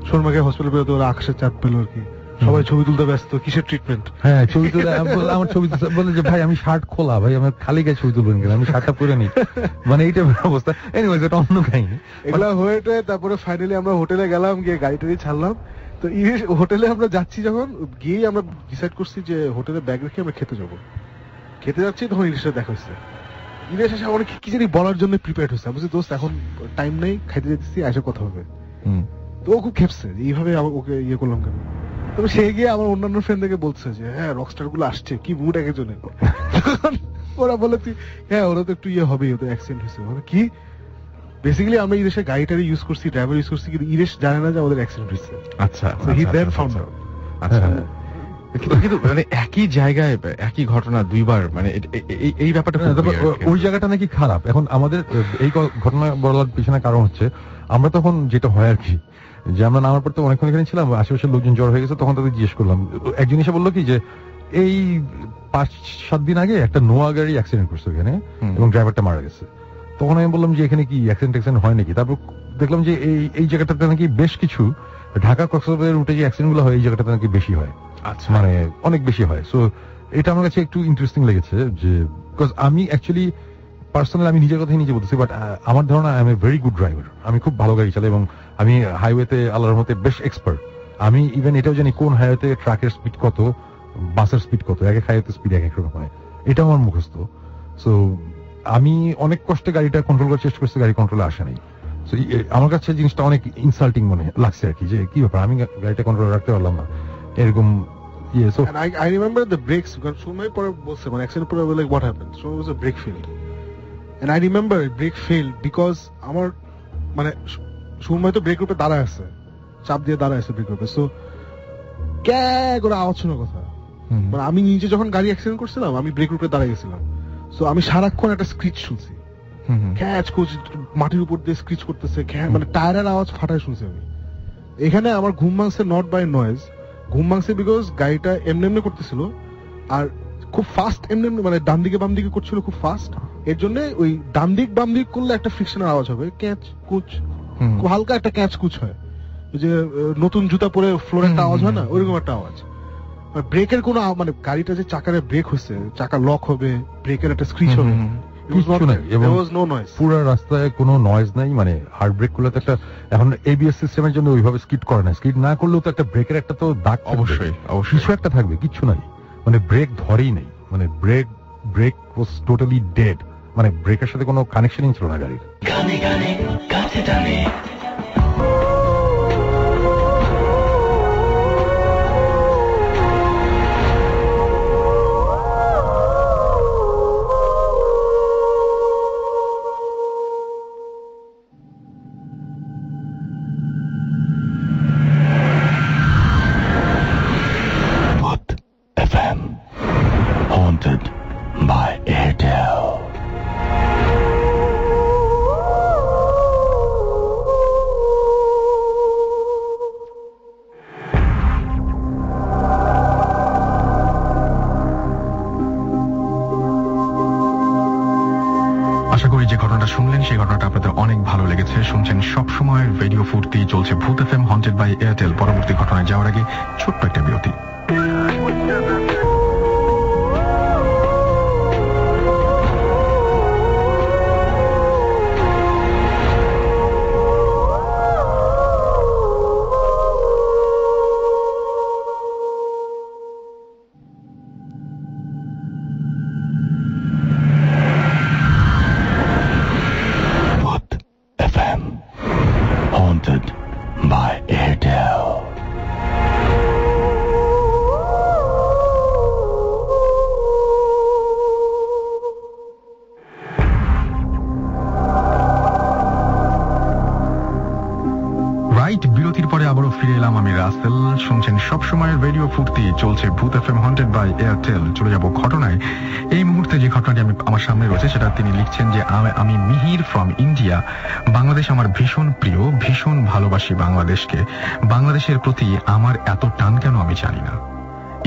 সুমন ভাইকে হসপিটাল পেলে তো ওরা আকাশের চাঁদ পেল আর কি, সবাই ছবি তুলতে ব্যস্ত। কিসের ট্রিটমেন্ট? হ্যাঁ, ছবি তুলে আমার ছবি বলে যে ভাই আমি শার্ট খোলা, ভাই আমার খালি গায়ে ছবি তুলবেন কেন, আমি শার্টটা পরে নি, মানে এইটা অবস্থা। এনিওয়েজ এটা অন্য কাহিনী। এগুলা হয়ে তারপরে ফাইনালি আমরা হোটেলে গেলাম, গিয়ে গাড়িটা ছাড়লাম। তো হোটেলে আমরা যাচ্ছি, যখন গিয়ে আমরা ডিসাইড করছি যে হোটেলে ব্যাগ রেখে আমরা খেতে যাচ্ছি, তখন ইলিশের দেখা হচ্ছে। ইলিশ এসে আমার কি জানি বলার জন্য প্রিপেয়ার হচ্ছে। আমি বলছি দোস্ত এখন টাইম নেই, খাইতে যেতেছি, আসে কথা হবে। তো ও খুব খেপছে, এইভাবে ওকে ইয়ে করলাম কেন। তবে সে গিয়ে আমার অন্যান্য ফ্রেন্ডদেরকে বলছে যে হ্যাঁ রকস্টার গুলো আসছে, কি মুড একজনের। ওরা বলে হ্যাঁ ওরা তো একটু ইয়ে হবে, ওদের অ্যাক্সিডেন্ট হয়েছে। কি বেসিক্যালি আমরা ইরেশের গাড়িটারে ইউজ করছি, ড্রাইভার ইউজ করছি, কিন্তু ইরেশ জানে না যে আমাদের অ্যাক্সিডেন্ট হয়েছে। আচ্ছা, হি দেন ফাউন্ড আউট। আচ্ছা, কিন্তু মানে একই জায়গায় একই ঘটনা দুইবার, মানে এই ব্যাপারটা ওই জায়গাটা নাকি খারাপ। এখন আমাদের এই ঘটনা বলার পিছনে কারণ হচ্ছে আমরা তখন যেটা হয় আর কি, যে আমরা নামার পর তো অনেকক্ষণ এখানে ছিলাম, আশেপাশের লোকজন জ্বর হয়ে গেছে, তখন তাদের জিজ্ঞেস করলাম। একজন এসে বললো কি যে এই 5-7 দিন আগে একটা নোয়া গাড়ি অ্যাক্সিডেন্ট করছে এখানে, এবং ড্রাইভারটা মারা গেছে। তখন আমি বললাম যে এখানে কি অ্যাক্সিডেন্ট হয় নাকি। তারপর দেখলাম যে এই জায়গাটাতে নাকি বেশ কিছু ঢাকা কক্সবাজার রুটে যে অ্যাক্সিডেন্ট গুলো হয়, এই জায়গাটাতে নাকি বেশি হয়। আচ্ছা, মানে অনেক বেশি হয়। সো এটা আমার কাছে একটু ইন্টারেস্টিং লেগেছে, যে বিকজ আমি অ্যাকচুয়ালি পার্সোনালি আমি নিজের কথাই নিজে বলতেছি, বাট আমার ধারণা I M a very good driver. আমি খুব ভালো গাড়ি চালাই, এবং আমি হাইওয়েতে আল্লাহর মতে বেশ এক্সপার্ট। আমি ইভেন এটাও জানি কোন হাইওয়েতে ট্রাকের স্পিড কত, বাসের স্পিড কত, এক এক হাইওয়েতে স্পিড এক এক রকম হয়, এটা আমার মুখস্থ। সো আমি অনেক কষ্টে গাড়িটা কন্ট্রোল করার চেষ্টা করছি, গাড়ি কন্ট্রোলে আসে নাই। সো আমার কাছে জিনিসটা অনেক ইনসাল্টিং মনে লাগছে আর কি, যে কি ব্যাপার আমি গাড়িটা কন্ট্রোল রাখতে পারলাম না, এরকম। So I remember the brakes, because Sumay pore bolche মানে accident pore like what happened, so it was a brake failed, and I remember brake failed because আমার মানে Sumay তো ব্রেক রূপে দাঁড়ায় আছে, চাপ দিয়ে দাঁড়ায় আছে ব্রেক রূপে। সো কে করে আওয়াজ শোনার কথা, মানে আমি নিজে যখন গাড়ি অ্যাক্সিডেন্ট করছিলাম আমি ব্রেক রূপে দাঁড়ায় গেছিলাম। সো আমি সারাক্ষণ একটা স্ক্রিচ শুনছি, ক্যাচ করছে, মাটির উপর দিয়ে স্ক্রিচ করতেছে, মানে টায়ারের আওয়াজ ফাটায় শুনছি আমি। এখানে আমার ঘুম ভাঙছে নট বাই নয়েজ, ঘুম ভাঙছে বিকজ গাড়িটা এমনি করতেছিল, আর খুব ফাস্ট এমনি, মানে ডান দিকে বাম দিকে করছিল খুব ফাস্ট। এর জন্য ওই ডান দিক বাম দিক করলে একটা ফ্রিকশনের আওয়াজ হবে, ক্যাচ কুচ, খুব হালকা একটা ক্যাচ কুচ হয়, যে নতুন জুতা পরে ফ্লোরে একটা আওয়াজ হয় না, ওইরকম একটা আওয়াজ। ব্রেকের কোনো মানে গাড়িটা যে চাকারে ব্রেক হচ্ছে, চাকা লক হবে, ব্রেকের একটা স্ক্রিচ হবে, কিছু নাই, এবং পুরো রাস্তায় কোনো নয়েজ নাই। মানে হার্ড ব্রেক গুলো তো একটা এখন এবিএস সিস্টেমের জন্য ওইভাবে স্কিড করে না, স্কিড না করলেও তো একটা ব্রেকের একটা তো দাগ অবশ্যই কিছু একটা থাকবে, কিচ্ছু নাই, মানে ব্রেক ধরেই নেই, মানে ব্রেক ওয়াজ টোটালি ডেড, মানে ব্রেকের সাথে কোনো কানেকশনই ছিল না গাড়ির। গানে গানে কাছে টানে শুনছেন সবসময় রেডিও ফুর্তি, চলছে ভূত এফএম হন্টেড বাই এয়ারটেল। পরবর্তী ঘটনায় যাওয়ার আগে ছোট্ট একটা বিরতি। বিরতির পরে আবারও ফিরে এলাম, আমি রাসেল। শুনছেন সবসময় রেডিও ফুর্তি, চলছে ভূত এফএম হন্টেড বাই এয়ারটেল। চলে যাব ঘটনায়। এই মুহূর্তে যে ঘটনাটি আমার সামনে রয়েছে সেটা তিনি লিখছেন যে আমি মিহির ফ্রম ইন্ডিয়া। বাংলাদেশ আমার ভীষণ প্রিয়, ভীষণ ভালোবাসি বাংলাদেশকে। বাংলাদেশের প্রতি আমার এত টান কেন আমি জানি না।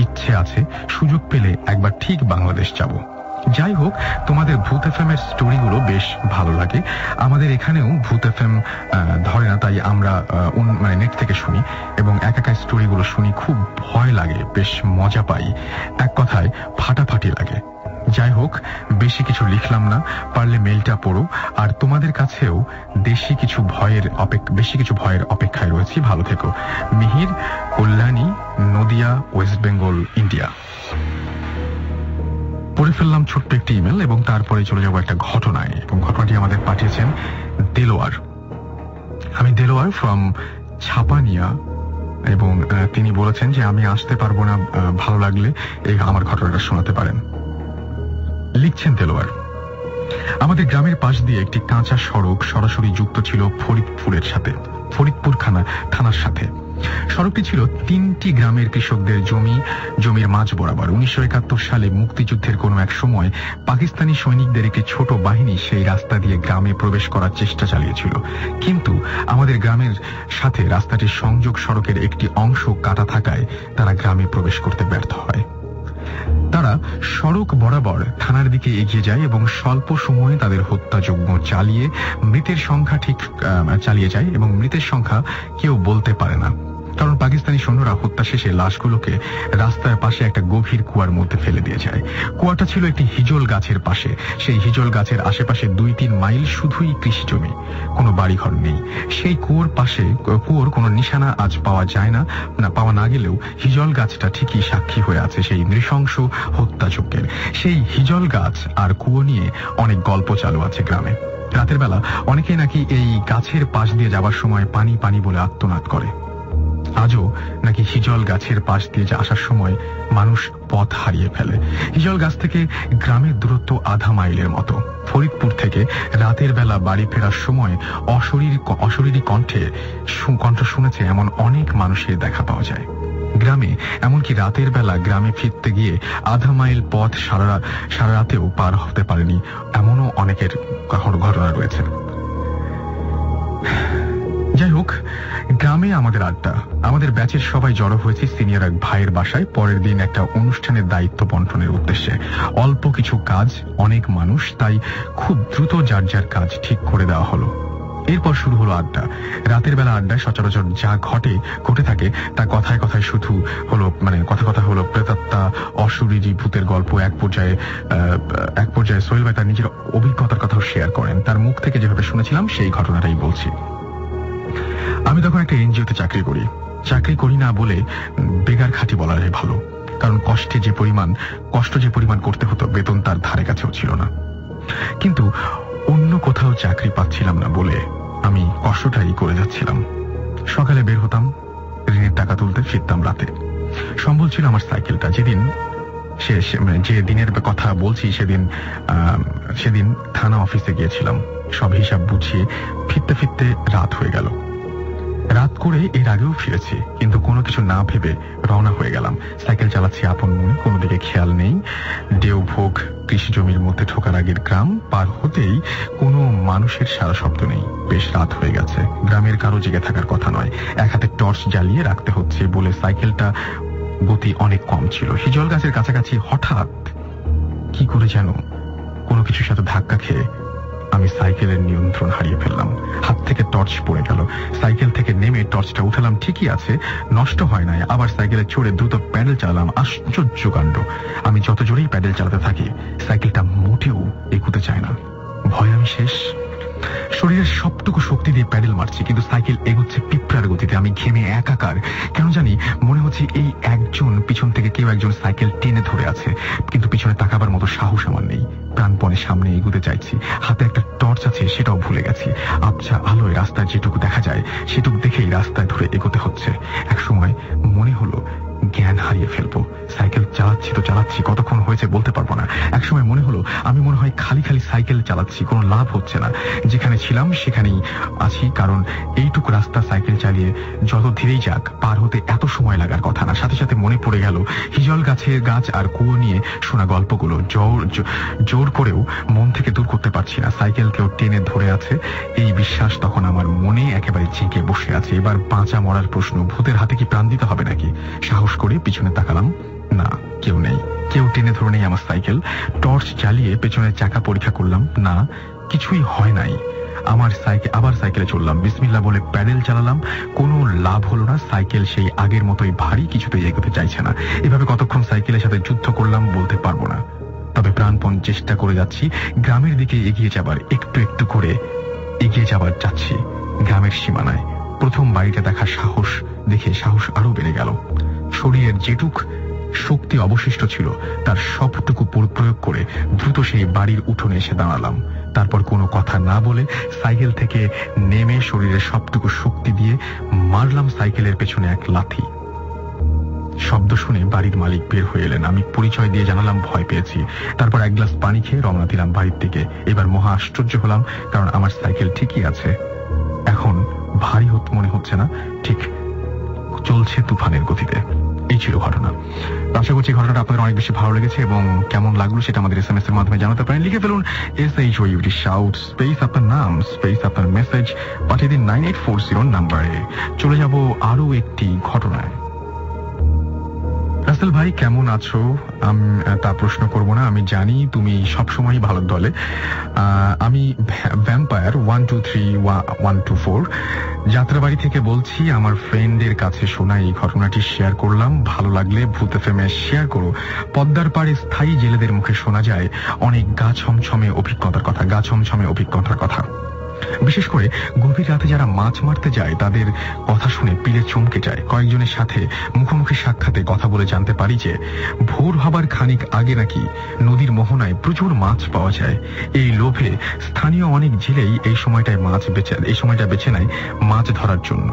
ইচ্ছে আছে সুযোগ পেলে একবার ঠিক বাংলাদেশ যাব। যাই হোক, তোমাদের ভূত এফএম এর স্টোরিগুলো বেশ ভালো লাগে। আমাদের এখানেও ভূত এফএম ধরে না, তাই আমরা মানে নেট থেকে শুনি এবং একা স্টোরিগুলো শুনি। খুব ভয় লাগে, বেশ মজা পাই, এক কথায় ফাটাফাটি লাগে। যাই হোক, বেশি কিছু লিখলাম না, পারলে মেইলটা পড়ো। আর তোমাদের কাছেও বেশি কিছু ভয়ের অপেক্ষায় রয়েছি। ভালো থেকো। Mihir, Kalyani, Nadia, West Bengal, India. পড়ে ফেললাম ছোট্ট একটি ইমেল এবং তারপরে চলে যাবো একটা ঘটনায়, এবং ঘটনাটি আমাদের পাঠিয়েছেন দেলোয়ার। আমি দেলোয়ার ফ্রম ছাপানিয়া, এবং তিনি বলেছেন যে আমি আসতে পারবো না, ভালো লাগলে এই আমার ঘটনাটা শোনাতে পারেন। লিখছেন দেলোয়ার, আমাদের গ্রামের পাশ দিয়ে একটি কাঁচা সড়ক সরাসরি যুক্ত ছিল ফরিদপুর থানার সাথে। সড়কটি ছিল 3টি গ্রামের কৃষকদের জমির মাঝ বরাবর। 1971 সালে মুক্তিযুদ্ধের কোনো এক সময় পাকিস্তানি সৈনিকদের একটি ছোট বাহিনী সেই রাস্তা দিয়ে গ্রামে প্রবেশ করার চেষ্টা চালিয়েছিল, কিন্তু আমাদের গ্রামের সাথে রাস্তাটির সংযোগ সড়কের একটি অংশ কাটা থাকায় তারা গ্রামে প্রবেশ করতে ব্যর্থ হয়। তারা সড়ক বরাবর থানার দিকে এগিয়ে যায় এবং স্বল্প সময়ে তাদের হত্যাযজ্ঞ চালিয়ে মৃতের সংখ্যা কেউ বলতে পারে না, কারণ পাকিস্তানি সৈন্যরা হত্যা শেষে লাশগুলোকে রাস্তার পাশে একটা গভীর কুয়ার মধ্যে ফেলে দিয়ে যায়। কুয়াটা ছিল একটি হিজল গাছের পাশে। সেই হিজল গাছের আশেপাশে 2-3 মাইল শুধুই কৃষি জমি, কোনো বাড়িঘর নেই। সেই কুয়োর কোনো নিশানা আজ পাওয়া না গেলেও হিজল গাছটা ঠিকই সাক্ষী হয়ে আছে সেই নৃশংস হত্যাযজ্ঞের। সেই হিজল গাছ আর কুয়ো নিয়ে অনেক গল্প চালু আছে গ্রামে। রাতের বেলা অনেকেই নাকি এই গাছের পাশ দিয়ে যাবার সময় পানি পানি বলে আর্তনাদ করে। আজও নাকি হিজল গাছের পাশ দিয়ে আসার সময় মানুষ পথ হারিয়ে ফেলে। হিজল গাছ থেকে গ্রামের দূরত্ব আধা মাইলের মতো। ফরিদপুর থেকে রাতের বেলা বাড়ি ফেরার সময় অশরীরী কণ্ঠ শুনেছে এমন অনেক মানুষের দেখা পাওয়া যায় গ্রামে। এমনকি রাতের বেলা গ্রামে ফিরতে গিয়ে আধা মাইল পথ সারা রাতেও পার হতে পারেনি, এমনও অনেকের ঘটনা রয়েছে। যাই হোক, গ্রামে আমাদের আড্ডা। আমাদের ব্যাচের সবাই জড়ো হয়েছে সিনিয়র এক ভাইয়ের বাসায় পরের দিন একটা অনুষ্ঠানের দায়িত্ব বন্টনের উদ্দেশ্যে। অল্প কিছু কাজ, অনেক মানুষ, তাই খুব দ্রুত যার কাজ ঠিক করে দেওয়া হলো। এরপর শুরু হলো আড্ডা। রাতের বেলা আড্ডায় সচরাচর যা ঘটে থাকে তা কথায় কথায় শুধু হলো কথা হলো প্রেতাত্মা, অশরীরী, ভূতের গল্প। এক পর্যায়ে সোহেল ভাই তার নিজের অভিজ্ঞতার কথাও শেয়ার করেন। তার মুখ থেকে যেভাবে শুনেছিলাম সেই ঘটনাটাই বলছি। আমি তখন একটা এনজিওতে চাকরি করি না বলে বেগার খাঁটি বলা যায় ভালো, কারণ কষ্ট যে পরিমাণ করতে হতো বেতন তার ধারে কাছেও ছিল না। কিন্তু অন্য কোথাও চাকরি পাচ্ছিলাম না বলে আমি কষ্টটাই করে যাচ্ছিলাম। সকালে বের হতাম ঋণের টাকা তুলতে, ফিরতাম রাতে। সম্বল ছিল আমার সাইকেলটা। যে দিনের কথা বলছি সেদিন থানা অফিসে গিয়েছিলাম। সব হিসাব বুঝিয়ে ফিরতে রাত হয়ে গেল। রাত করে এর আগেও ফিরেছি, কিন্তু কোনো কিছু না ভেবে রওনা হয়ে গেলাম। সাইকেল চালাচ্ছি আপন মনে, কোনো দিকে খেয়াল নেই। দেওভোগ কৃষি জমির মধ্যে ঢোকার আগের গ্রাম পার হতেই কোনো মানুষের সারা শব্দ নেই। বেশ রাত হয়ে গেছে। গ্রামের কারো জেগে থাকার কথা নয়। এক হাতে টর্চ জ্বালিয়ে রাখতে হচ্ছে বলে সাইকেলটা গতি অনেক কম ছিল। হিজল গাছের কাছাকাছি হঠাৎ কি করে যেন কোনো কিছুর সাথে ধাক্কা খেয়ে আমি সাইকেলের নিয়ন্ত্রণ হারিয়ে ফেললাম। হাত থেকে টর্চ পড়ে গেল। সাইকেল থেকে নেমে টর্চটা উঠালাম, ঠিকই আছে, নষ্ট হয় নাই। আবার সাইকেলে চড়ে দ্রুত প্যাডেল চালালাম। আশ্চর্য কাণ্ড, আমি যত জোরেই প্যাডেল চালাতে থাকি সাইকেলটা মোটেও এগুতে চায় না। ভয় আমি শেষ। শরীরের সবটুকু শক্তি দিয়ে প্যাডেল মারছি, কিন্তু সাইকেল এগোচ্ছে পিঁপড়ার গতিতে। আমি ঘেমে একাকার। কেন জানি মনে হচ্ছে এই পিছন থেকে কেউ একজন সাইকেল টেনে ধরে আছে, কিন্তু পিছনে তাকাবার মতো সাহস আমার নেই। প্রাণপণে সামনে এগোতে চাইছি। হাতে একটা টর্চ আছে, সেটাও ভুলে গেছি। আবছা আলোয় রাস্তায় যেটুকু দেখা যায় সেটুকু দেখেই রাস্তায় ধরে এগোতে হচ্ছে। এক সময় মনে হলো জ্ঞান হারিয়ে ফেলবো। সাইকেল চালাচ্ছি, কতক্ষণ হয়েছে বলতে পারবো না। একসময় মনে হলো আমি মনে হয় খালি সাইকেল চালাচ্ছি, কোনো লাভ হচ্ছে না। যেখানে ছিলাম সেখানেই আছি, কারণ এইটুকু রাস্তা সাইকেল চালিয়ে যত ধীরেই যাক পার হতে এত সময় লাগার কথা না। সাথে সাথে মনে পড়ে গেল হিজল গাছ আর কুয়ো নিয়ে শোনা গল্পগুলো। জোর করেও মন থেকে দূর করতে পারছি না। সাইকেল কেউ টেনে ধরে আছে এই বিশ্বাস তখন আমার মনে একেবারে জেঁকে বসে আছে। এবার বাঁচা মরার প্রশ্ন, ভূতের হাতে কি প্রাণ দিতে হবে নাকি? সাহস করে পিছনে তাকালাম, না, কেউ নেই। কেউ টেনে ধরে নেই আমার সাইকেল। টর্চ জ্বালিয়ে পেছনের চাকা পরীক্ষা করলাম, না, কিছুই হয় নাই। আবার সাইকেলে চললাম। বিসমিল্লাহ বলে প্যাডেল চালালাম, কোনো লাভ হলো না। সাইকেল সেই আগের মতোই ভারী, কিছুতেই এগোতে চাইছে না। এভাবে কতক্ষণ সাইকেলের সাথে যুদ্ধ করলাম বলতে পারবো না, তবে প্রাণপণ চেষ্টা করে যাচ্ছি। গ্রামের দিকে একটু করে এগিয়ে যাবার যাচ্ছি। গ্রামের সীমানায় প্রথম বাড়িটা দেখার সাহস আরো বেড়ে গেল। শরীরের যেটুক শক্তি অবশিষ্ট ছিল তার সবটুকু প্রয়োগ করে দ্রুত সেই বাড়ির উঠোনে এসে দাঁড়ালাম। তারপর কোনো কথা না বলে সাইকেল থেকে নেমে শরীরের সবটুকু শক্তি দিয়ে মারলাম সাইকেলের পেছনে এক লাথি। শব্দ শুনে বাড়ির মালিক বের হয়ে এলেন। আমি পরিচয় দিয়ে জানালাম ভয় পেয়েছি। তারপর এক গ্লাস পানি খেয়ে রওনা দিলাম বাড়ির দিকে। এবার মহা আশ্চর্য হলাম, কারণ আমার সাইকেল ঠিকই আছে। এখন ভারী মনে হচ্ছে না, ঠিক চলছে তুফানের গতিতে। এই ছিল ঘটনা। আশা করছি ঘটনাটা আপনাদের অনেক বেশি ভালো লেগেছে, এবং কেমন লাগলো সেটা আমাদের SMS এর মাধ্যমে জানাতে পারেন। লিখে ফেলুন SHOUT শাউট স্পেস আপনার নাম স্পেস আপনার মেসেজ পাঠিয়ে দিন 9840 নাম্বারে। চলে যাব আরো একটি ঘটনায়। রাসেল ভাই কেমন আছো? তা প্রশ্ন করব না, আমি জানি তুমি সবসময় ভালো দলে। আমি ভ্যাম্পায়ার 123-124 যাত্রাবাড়ি থেকে বলছি। আমার ফ্রেন্ডের কাছে শোনা এই ঘটনাটি শেয়ার করলাম। ভালো লাগলে ভূত FM শেয়ার করো। পদ্মার পাড়ে স্থায়ী জেলেদের মুখে শোনা যায় অনেক গা ছমছমে অভিজ্ঞতার কথা। বিশেষ করে গভীর রাতে যারা মাছ মারতে যায় তাদের কথা শুনে পিলে চমকে যায়। কয়েকজনের সাথে মুখোমুখি সাক্ষাতে কথা বলে জানতে পারি যে ভোর হবার খানিক আগে নাকি নদীর মোহনায় প্রচুর মাছ পাওয়া যায়। এই লোভে স্থানীয় অনেক জেলেই এই সময়টা বেছে নেয় মাছ ধরার জন্য।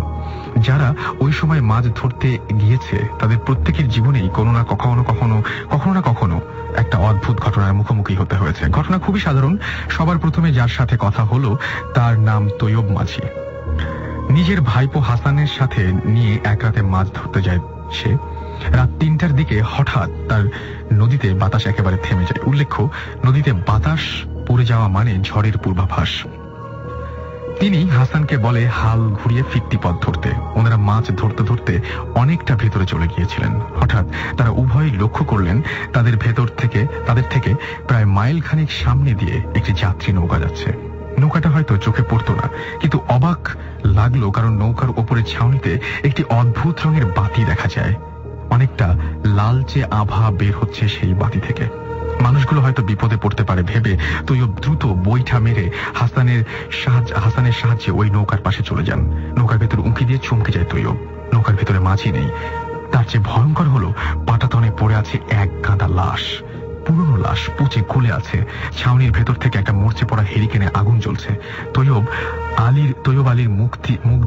যারা ওই সময় মাছ ধরতে গিয়েছে তাদের প্রত্যেকের জীবনেই কোনো না কখনো একটা অদ্ভুত ঘটনার মুখোমুখি হতে হয়েছে। ঘটনা খুবই সাধারণ। সবার প্রথমে যার সাথে কথা হলো তার নাম তৈয়ব মাঝি। নিজের ভাইপো হাসানের সাথে নিয়ে এক রাতে মাছ ধরতে যায় সে। রাত 3টার দিকে হঠাৎ তার নদীতে বাতাস একেবারে থেমে যায়। উল্লেখ্য, নদীতে বাতাস পড়ে যাওয়া মানে ঝড়ের পূর্বাভাস। তিনি হাসানকে বলে হাল ঘুরিয়ে ফিরতি পথ ধরতে। ওনারা মাছ ধরতে ধরতে অনেকটা ভেতরে চলে গিয়েছিলেন। হঠাৎ তারা উভয়ই লক্ষ্য করলেন তাদের থেকে প্রায় মাইল খানিক সামনে দিয়ে একটি যাত্রী নৌকা যাচ্ছে। নৌকাটা হয়তো চোখে পড়তো না, কিন্তু অবাক লাগলো কারণ নৌকার ওপরে ছাউনিতে একটি অদ্ভুত রঙের বাতি দেখা যায়। অনেকটা লালচে আভা বের হচ্ছে সেই বাতি থেকে। মানুষগুলো হয়তো বিপদে পড়তে পারে ভেবে তৈয়ব দ্রুত বৈঠা মেরে হাসানের সাহায্যে ওই নৌকার পাশে চলে যান। নৌকার ভেতর উঁকি দিয়ে চমকে যায় তৈয়ব। নৌকার ভেতরে মাঝি নেই। তার চেয়ে ভয়ঙ্কর হলো পাটাতনে পড়ে আছে এক গাদা লাশ, পুরনো লাশ, পচে গলে আছে। ছাউনির ভেতর থেকে একটা মরচে পড়া হেরিকেনে আগুন জ্বলছে। তৈয়ব আলীর মুখ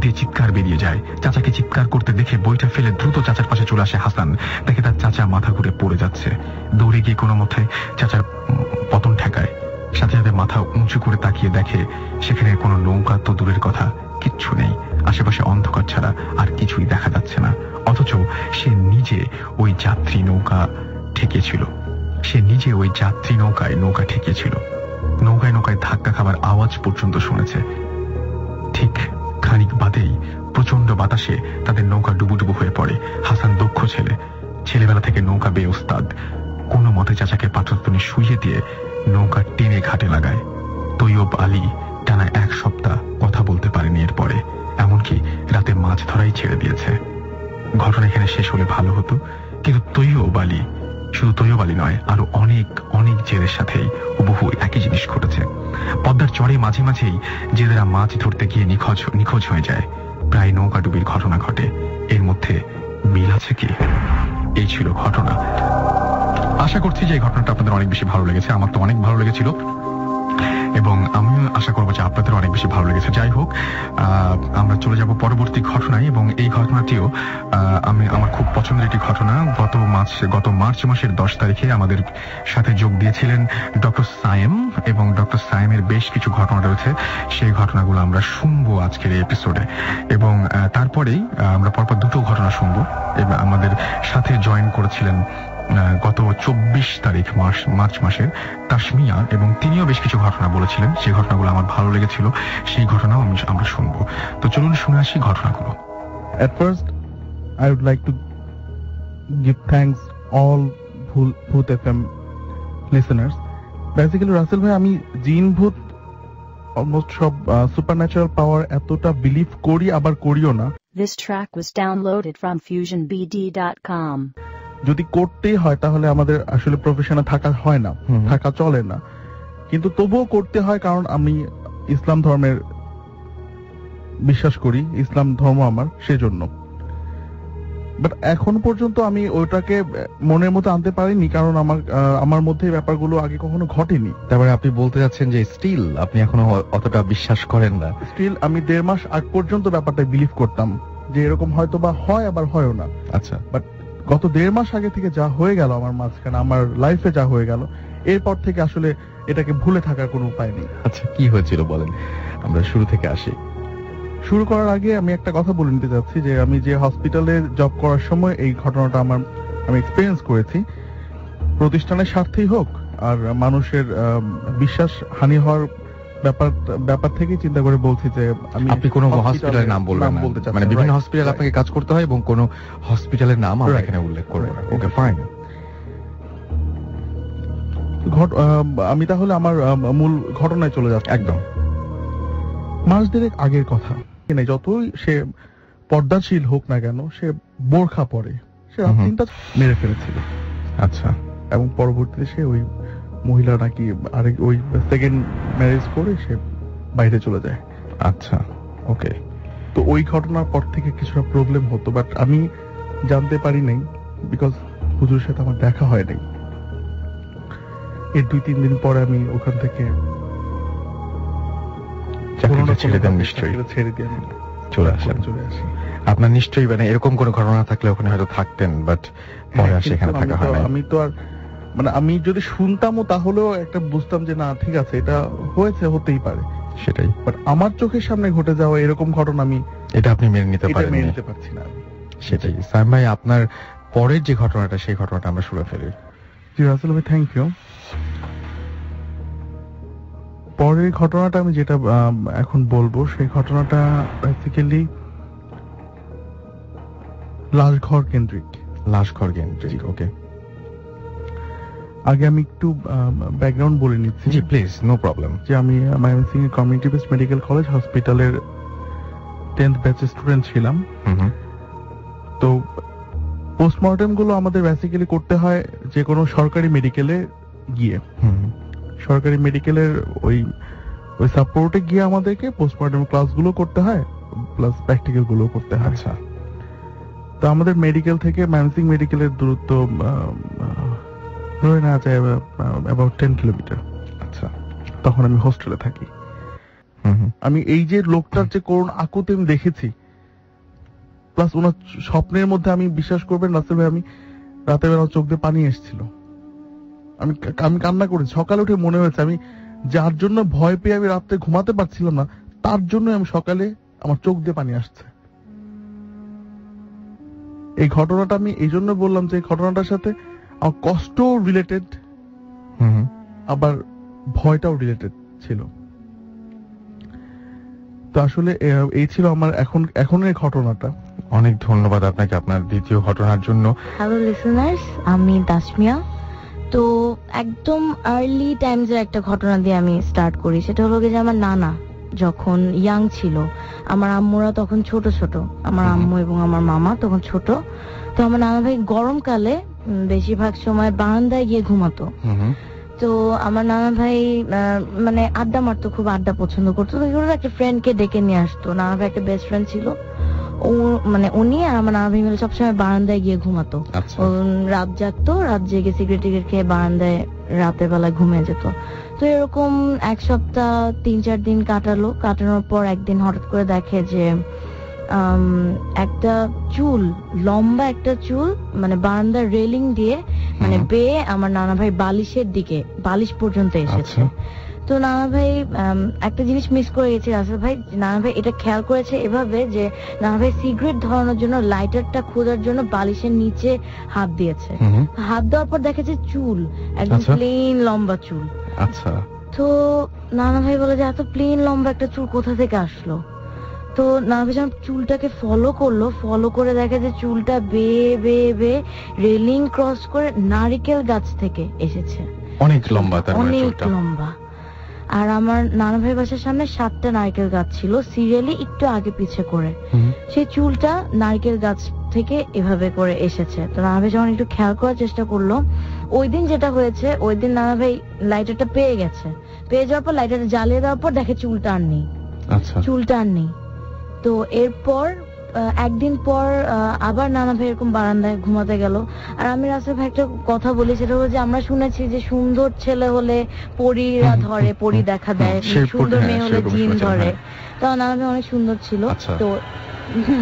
দিয়ে চিৎকার বেরিয়ে যায়। চাচাকে চিৎকার করতে দেখে বইটা ফেলে দ্রুত চাচার পাশে চলে আসে হাসান। দেখে তার চাচা মাথা ঘুরে পড়ে যাচ্ছে। দৌড়ে গিয়ে কোনো মতে চাচার পতন ঠেকায়। সাথে সাথে মাথা উঁচু করে তাকিয়ে দেখে সেখানে কোনো নৌকা তো দূরের কথা, কিচ্ছু নেই। আশেপাশে অন্ধকার ছাড়া আর কিছুই দেখা যাচ্ছে না। অথচ সে নিজে ওই যাত্রী নৌকা ঠেকেছিল। নৌকায় ধাক্কা খাবার আওয়াজ পর্যন্ত শুনেছে। ঠিক খানিক বাদেই প্রচন্ড বাতাসে তাদের নৌকা ডুবুডুবু হয়ে পড়ে। হাসান দক্ষ ছেলে, ছেলেবেলা থেকে নৌকা বেয়ে ওস্তাদ। কোনো মতে চাচাকে পাথরতনে শুইয়ে দিয়ে নৌকা টেনে ঘাটে লাগায়। তৈয়ব আলী টানা 1 সপ্তাহ কথা বলতে পারেনি এরপরে, এমনকি রাতে মাছ ধরাই ছেড়ে দিয়েছে। ঘটনা এখানে শেষ হলে ভালো হতো, কিন্তু শুধু তৈয়ব আলী নয়, আরো অনেক জেদের সাথেই বহু একই জিনিস ঘটেছে। পদ্মার চরে মাঝে মাঝেই জেদেরা মাছ ধরতে গিয়ে নিখোঁজ হয়ে যায়। প্রায় নৌকা ডুবির ঘটনা ঘটে। এর মধ্যে মিল আছে কি? এই ছিল ঘটনা। আশা করছি যে এই ঘটনাটা আপনাদের অনেক বেশি ভালো লেগেছে। আমার তো অনেক ভালো লেগেছিল এবং আমিও আশা করবো যে আপনাদের অনেক বেশি ভালো লেগেছে। যাই হোক, আমরা চলে যাব পরবর্তী ঘটনায়। এবং এই ঘটনাটিও আমার খুব পছন্দের একটি ঘটনা। গত মার্চ মাসের 10 তারিখে আমাদের সাথে যোগ দিয়েছিলেন ডক্টর সায়েম, এবং ডক্টর সায়েমের বেশ কিছু ঘটনা রয়েছে। সেই ঘটনাগুলো আমরা শুনবো আজকের এই এপিসোডে। এবং তারপরেই আমরা পরপর 2টো ঘটনা শুনবো। এবং আমাদের সাথে জয়েন করেছিলেন গত 24 তারিখ মার্চ মাসের তাসমিয়া, এবং তিনিও বেশ কিছু ঘটনা বলেছিলেন। সেই ঘটনাগুলো আমার ভালো লেগেছিল, সেই ঘটনাও আমরা শুনবো। তো চলুন শুনে আসি ঘটনাগুলো। At first, I would like to give thanks all Bhoot FM listeners. Basically, Rasel ভাই, আমি জিন ভূত অলমোস্ট সব সুপারন্যাচারাল পাওয়ার এতটা বিলিভ করি, আবার করিও না। This track was downloaded from FusionBD.com. যদি করতেই হয় তাহলে আমাদের আসলে প্রফেশনে থাকা হয় না, থাকা চলে না, কিন্তু তবুও করতে হয় কারণ আমি ইসলাম ধর্মের বিশ্বাস করি, ইসলাম ধর্ম আমার, সেজন্য। বাট এখন পর্যন্ত আমি ওইটাকে মনের মতো আনতে পারিনি, কারণ আমার মধ্যে এই ব্যাপারগুলো আগে কখনো ঘটেনি। তারপরে আপনি বলতে যাচ্ছেন যে স্টিল আপনি এখনো অতটা বিশ্বাস করেন না? স্টিল আমি 1.5 মাস আগ পর্যন্ত ব্যাপারটা বিলিভ করতাম যে এরকম হয়তো বা হয়, আবার হয়ও না। আচ্ছা, বাট গত 1.5 মাস আগে থেকে যা হয়ে গেল আমার মাঝখানে, আমার লাইফে যা হয়ে গেল, এরপর থেকে আসলে এটাকে ভুলে থাকার কোনো উপায় নেই। আচ্ছা, কি হয়েছিল বলেন, আমরা শুরু থেকে আসি। শুরু করার আগে আমি একটা কথা বলে নিতে চাচ্ছি যে আমি যে হসপিটালে জব করার সময় এই ঘটনাটা আমি এক্সপেরিয়েন্স করেছি। প্রতিষ্ঠানের স্বার্থেই হোক আর মানুষের বিশ্বাস হানি হওয়ার ব্যাপার থেকে চিন্তা করে বলছি যে আপনি কোনো হসপিটালের নাম বলবেন না, মানে বিভিন্ন হসপিটাল আপনাকে কাজ করতে হয় এবং কোনো হসপিটালের নাম আমরা এখানে উল্লেখ করব না। ওকে, ফাইন। আমি তাহলে আমার মূল ঘটনায় চলে যাচ্ছি। একদম মাস 2 আগের কথা। যতই সে পর্দাশীল হোক না কেন, সে বোরখা পরে, সে রাত 3টা মেরে ফেলেছিল। আচ্ছা, এবং পরবর্তীতে সে ওই মহিলা নাকি আরেক ওই সেকেন্ড ম্যারেজ করে সে বাইরে চলে যায়। আচ্ছা, ওকে। তো ওই ঘটনার পর থেকে কিছুটা প্রবলেম হতো, বাট আমি জানতে পারি নাই, বিকজ হুজুরের সাথে আমার দেখা হয় নাই। এর 2-3 দিন পরে আমি ওখান থেকে ছেড়ে দিয়ে চলে আসি। আপনার নিশ্চয়ই মানে এরকম কোন ঘটনা থাকলে ওখানে হয়তো থাকতেন, বাট পরে আর সেখানে থাকা হয় না। আমি তো আর মানে আমি যদি শুনতামও তাহলেও একটা বুঝতাম যে না, ঠিক আছে, এটা হতেই পারে, সেটাই। বাট আমার চোখের সামনে ঘটে যাওয়া এরকম ঘটনা এটা আপনি মেনে নিতে পারছি না। সেটাই। সাইম ভাই, আপনার পরের যে ঘটনাটা, সেই ঘটনাটা আমরা শুনে ফেলি। জি রাসেল ভাই, থ্যাংক ইউ। পরের ঘটনাটা আমি যেটা এখন বলবো, সেই ঘটনাটা বেসিক্যালি লাশঘর কেন্দ্রিক। ওকে। আগে আমি একটু ব্যাকগ্রাউন্ড বলে নিচ্ছি। জি প্লিজ, নো প্রবলেম। যে আমি Mymensingh community based medical college হসপিটালের 10th ব্যাচের স্টুডেন্ট ছিলাম। তো পোস্টমর্টেম গুলো আমাদের বেসিক্যালি করতে হয় যে কোনো সরকারি মেডিকেলে গিয়ে। সরকারি মেডিকেলের ওই সাপোর্টে গিয়ে আমাদেরকে পোস্টমর্টেম ক্লাসগুলো করতে হয়, প্লাস প্র্যাকটিক্যাল গুলো করতে হয়। আচ্ছা। তো আমাদের মেডিকেল থেকে ময়মনসিংহ মেডিকেলের দূরত্ব ধরে নেওয়া যায় অ্যাবাউট 10 কিলোমিটার। আচ্ছা। তখন আমি হোস্টেলে থাকি। আমি এই যে লোকটার যে করুণ আকুতি আমি দেখেছি, প্লাস ওনার স্বপ্নের মধ্যে আমি বিশ্বাস করবেন রাসেল ভাই, আমি রাতের বেলা চোখ দিয়ে পানি এসেছিল, আমি কান্না করেছি। সকালে উঠে মনে হয়েছে আমি যার জন্য ভয় পেয়ে আমি রাত্রে ঘুমাতে পারছিলাম না, তার জন্য আমি সকালে আমার চোখ দিয়ে পানি আসছে। এই ঘটনাটা আমি এই জন্য বললাম যে এই ঘটনাটার সাথে আমার কষ্ট রিলেটেড, আবার ভয়টাও রিলেটেড ছিল। তো আসলে এই ছিল আমার এখনের ঘটনাটা। অনেক ধন্যবাদ আপনাকে আপনার দ্বিতীয় ঘটনার জন্য। হ্যালো লিসেনার্স, আমি তাসমিয়া। তো একদম আর্লি টাইমসের একটা ঘটনা দিয়ে আমি স্টার্ট করি। সেটা হলো যে আমার নানা যখন ইয়াং ছিল, আমার আম্মুরা তখন ছোট ছোট, আমার আম্মু এবং আমার মামা তখন ছোট। তো আমার নানা ভাই গরমকালে বেশিরভাগ সময় বারান্দায় গিয়ে ঘুমাতো। তো আমার নানা ভাই মানে আড্ডা মারতো, খুব আড্ডা পছন্দ করতো। তো একটা ফ্রেন্ডকে ডেকে নিয়ে আসতো। নানা ভাই একটা বেস্ট ফ্রেন্ড ছিল, ও মানে উনি আর আমার নানা ভাই মিলে সবসময় বারান্দায় গিয়ে ঘুমাতো। রাত জাগতো, রাত জেগে সিগারেট টিগারেট খেয়ে বারান্দায় রাতের বেলায় ঘুমিয়ে যেত। তো এরকম এক সপ্তাহ 3-4 দিন কাটালো। কাটানোর পর একদিন হঠাৎ করে দেখে যে একটা চুল, লম্বা একটা চুল, মানে বারান্দার রেলিং দিয়ে মানে বেয়ে আমার নানা ভাই বালিশের দিকে, বালিশ পর্যন্ত এসেছে। তো নানা ভাই একটা জিনিস মিস করে গেছে রাসেল ভাই। নানা ভাই এটা খেয়াল করেছে এভাবে যে নানা ভাই সিগারেট ধরানোর জন্য লাইটারটা খোঁজার জন্য বালিশের নিচে হাত দিয়েছে। হাত দেওয়ার পর দেখেছে চুল, একদম প্লেন লম্বা চুল। আচ্ছা। তো নানা ভাই বলে যে এত প্লেন লম্বা একটা চুল কোথা থেকে আসলো। তো নানা ভাই যখন চুলটাকে ফলো করলো, ফলো করে দেখে যে চুলটা বেয়ে বেয়ে বেয়ে রেলিং ক্রস করে নারিকেল গাছ থেকে এসেছে। অনেক লম্বা, অনেক লম্বা। আর আমার নানা ভাই বাসার সামনে 7টা নারকেল গাছ ছিল, সিরিয়ালি একটু আগে পিছে করে। সেই চুলটা নারকেল গাছ থেকে এভাবে করে এসেছে। তো নানা ভাই যখন একটু খেয়াল করার চেষ্টা করলো, ওই দিন যেটা হয়েছে, ওই দিন নানা ভাই লাইটারটা পেয়ে গেছে। পেয়ে যাওয়ার পর লাইটারটা জ্বালিয়ে দেওয়ার পর দেখে চুলটা আর নেই। চুলটা আর নেই। তো এরপর একদিন পর আবার নানা ভাই এরকম বারান্দায় ঘুমাতে গেল। আর আমি রাসেল ভাই একটা কথা বলি, সেটা হলো যে আমরা শুনেছি যে সুন্দর ছেলে হলে পরীরা ধরে, পরী দেখা দেয়, সুন্দর মেয়ে হলে জিন ধরে। তো নানা ভাই অনেক সুন্দর ছিল, তো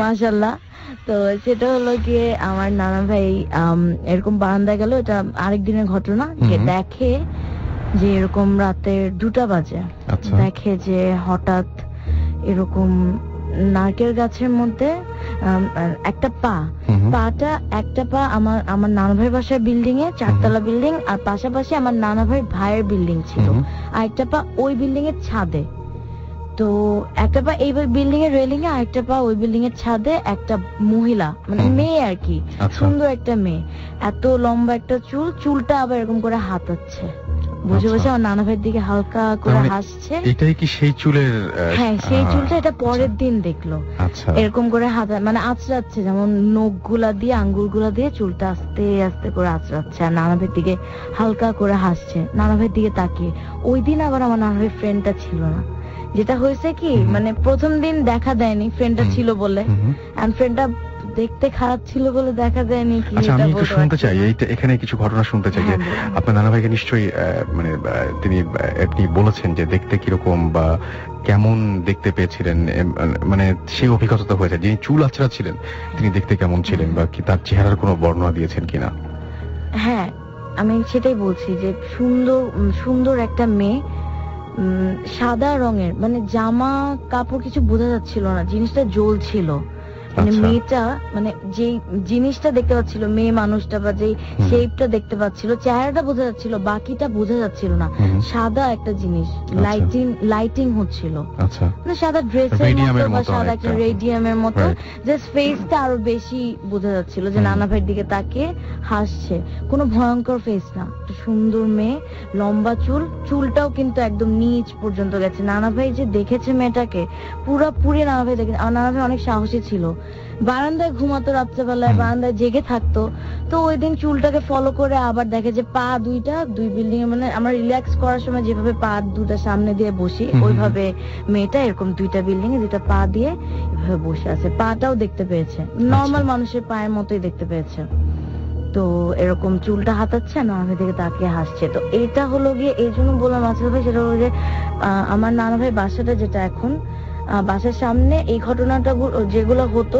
মাশাআল্লাহ। তো সেটা হলো গিয়ে আমার নানা ভাই এরকম বারান্দায় গেল, এটা আরেক দিনের ঘটনা। দেখে যে এরকম রাতের 2টা বাজে, দেখে যে হঠাৎ এরকম নারকেল গাছের মধ্যে একটা পাটা একটা পা আমার নানা ভাইয়ের বাসার বিল্ডিং এ, 4তলা বিল্ডিং, আর পাশাপাশি আমার নানা ভাইয়ের বিল্ডিং ছিল, আর একটা পা ওই বিল্ডিং এর ছাদে। তো একটা পা এই বিল্ডিং এর রেলিং এ, আর একটা পা ওই বিল্ডিং এর ছাদে। একটা মহিলা, মানে মেয়ে আর কি, সুন্দর একটা মেয়ে, এত লম্বা একটা চুল, চুলটা আবার এরকম করে হাতাচ্ছে, বসে বসে আমার নানা ভাইয়ের দিকে হালকা করে হাসছে। এটাই কি সেই চুলের? হ্যাঁ, সেই চুলটা। এটা পরের দিন দেখলো এরকম করে হাতা, মানে আঁচড়াচ্ছে, যেমন নখ গুলা দিয়ে, আঙ্গুল গুলা দিয়ে চুলটা আস্তে আস্তে করে আঁচড়াচ্ছে, আর নানা ভাইয়ের দিকে হালকা করে হাসছে, নানা ভাইয়ের দিকে তাকিয়ে। ওই দিন আবার আমার নানা ভাইয়ের ফ্রেন্ডটা ছিল না। যেটা হয়েছে কি, মানে প্রথম দিন দেখা দেয়নি ফ্রেন্ডটা ছিল বলে, আর ফ্রেন্ডটা দেখতে খারাপ ছিল বলে দেখা দেয়নি। কি আচ্ছা, আমি একটু শুনতে চাই, এখানে কিছু ঘটনা শুনতে চাই। যে আপনার নানা ভাইকে নিশ্চয়ই মানে তিনি আপনি বলেছেন যে দেখতে কিরকম বা কেমন দেখতে পেয়েছিলেন, মানে সেই অভিজ্ঞতা হয়েছে। যিনি চুল আঁচড়া ছিলেন তিনি দেখতে কেমন ছিলেন, বা কি তার চেহারার কোনো বর্ণনা দিয়েছেন কিনা? হ্যাঁ, আমি সেটাই বলছি যে সুন্দর সুন্দর একটা মেয়ে, সাদা রঙের, মানে জামা কাপড় কিছু বোঝা যাচ্ছিল না, জিনিসটা জ্বলছিল, মানে আচ্ছা। মেয়েটা মানে যে জিনিসটা দেখতে পাচ্ছিল, মেয়ে মানুষটা বা যে শেপটা দেখতে পাচ্ছিল, চেহারাটা বোঝা যাচ্ছিল, বাকিটা বোঝা যাচ্ছিল না। সাদা একটা জিনিস, লাইটিং হচ্ছিল, আচ্ছা, মানে সাদা ড্রেসের রেডিয়ামের মতো বা মতো সাদা একটা অনেকটা। রেডিয়ামের মতো, Right. জাস্ট ফেসটা আরো বেশি বোঝা যাচ্ছিল যে নানা ভাইয়ের দিকে তাকিয়ে হাসছে। কোনো ভয়ঙ্কর ফেস না, একটা সুন্দর মেয়ে, লম্বা চুলটাও কিন্তু একদম নিচ পর্যন্ত গেছে। নানা ভাই যে দেখেছে মেয়েটাকে পুরোপুরি, নানা ভাই দেখে, নানা ভাই অনেক সাহসী ছিল, বারান্দায় ঘুমাতো রাত্রেবেলায়, বারান্দায় জেগে থাকতো। তো ওই দিন চুলটাকে ফলো করে আবার দেখে যে পা দুইটা দুই বিল্ডিং এ, মানে আমরা রিল্যাক্স করার সময় যেভাবে পা দুটা সামনে দিয়ে বসি, ওইভাবে মেয়েটা এরকম দুইটা বিল্ডিং এ দুইটা পা দিয়ে এভাবে বসে আছে। পাটাও দেখতে পেয়েছে, নর্মাল মানুষের পায়ের মতোই দেখতে পেয়েছে। তো এরকম চুলটা হাতাচ্ছে, নানা ভাই থেকে তাকিয়ে হাসছে। তো এটা হলো গিয়ে, এই জন্য বললাম আসল ভাই, সেটা হলো যে আমার নানা ভাই বাসাটা যেটা এখন, বাসার সামনে এই ঘটনাটা যেগুলো হতো,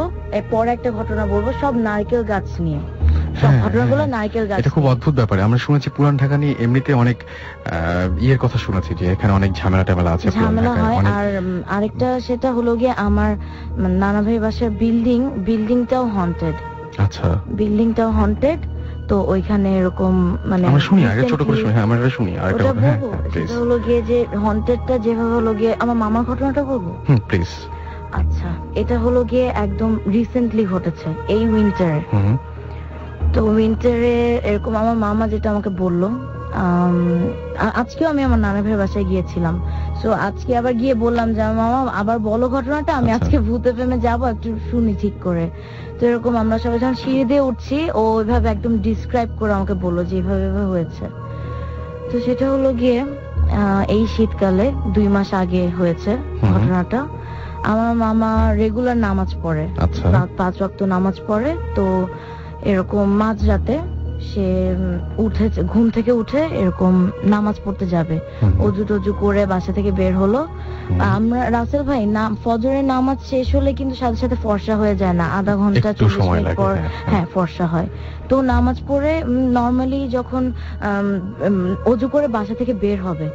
পরে একটা ঘটনা বলবো, সব নারকেল গাছ নিয়ে, সব ঘটনাগুলো নারকেল গাছ। এটা খুব অদ্ভুত ব্যাপার। আমরা শুনেছি পুরান ঢাকা নিয়ে এমনিতে অনেক ইয়ের কথা শুনেছি যে এখানে অনেক ঝামেলা টামেলা আছে, ঝামেলা হয়। আর আরেকটা সেটা হলো গিয়ে আমার নানা ভাই বাসার বিল্ডিংটাও হন্টেড। আচ্ছা, বিল্ডিংটাও হন্টেড। তো ওইখানে এরকম মানে আমরা শুনি, আগে ছোট করে শুনি। হ্যাঁ, আমরা এটা শুনি। আর ওটা বলবো, সেটা হলো গিয়ে যে হন্টেডটা যেভাবে হলো গিয়ে, আমার মামার ঘটনাটা বলবো। প্লিজ। আচ্ছা, এটা হলো গিয়ে একদম রিসেন্টলি ঘটেছে, এই উইন্টারে। তো উইন্টারে এরকম আমার মামা যেটা আমাকে বললো, আজকেও আমি আমার নানা ভাইয়ের বাসায় গিয়েছিলাম। সো আজকে আবার গিয়ে বললাম যে আমার মামা আবার বলো ঘটনাটা, আমি আজকে ভূত এফএমে যাবো, একটু শুনি ঠিক করে। তো এরকম আমরা সবাই যখন সিঁড়ি দিয়ে উঠছি, ও ওইভাবে একদম ডিসক্রাইব করে আমাকে বললো যে এইভাবে হয়েছে। তো সেটা হলো গিয়ে এই শীতকালে 2 মাস আগে হয়েছে ঘটনাটা। আমার মামা রেগুলার নামাজ পড়ে, 5 ওয়াক্ত নামাজ পড়ে। তো এরকম মাঝরাতে সে উঠেছে, ঘুম থেকে উঠে এরকম নামাজ পড়তে যাবে, অজু টজু করে বাসা থেকে বের হলো। আমরা রাসেল ভাই ফজরের নামাজ শেষ হলে কিন্তু সাথে সাথে ফর্সা হয়ে যায় না, আধা ঘন্টা 40 মিনিট পর হ্যাঁ ফর্সা হয়। তো নামাজ পড়ে নর্মালি যখন অজু করে বাসা থেকে বের হবে,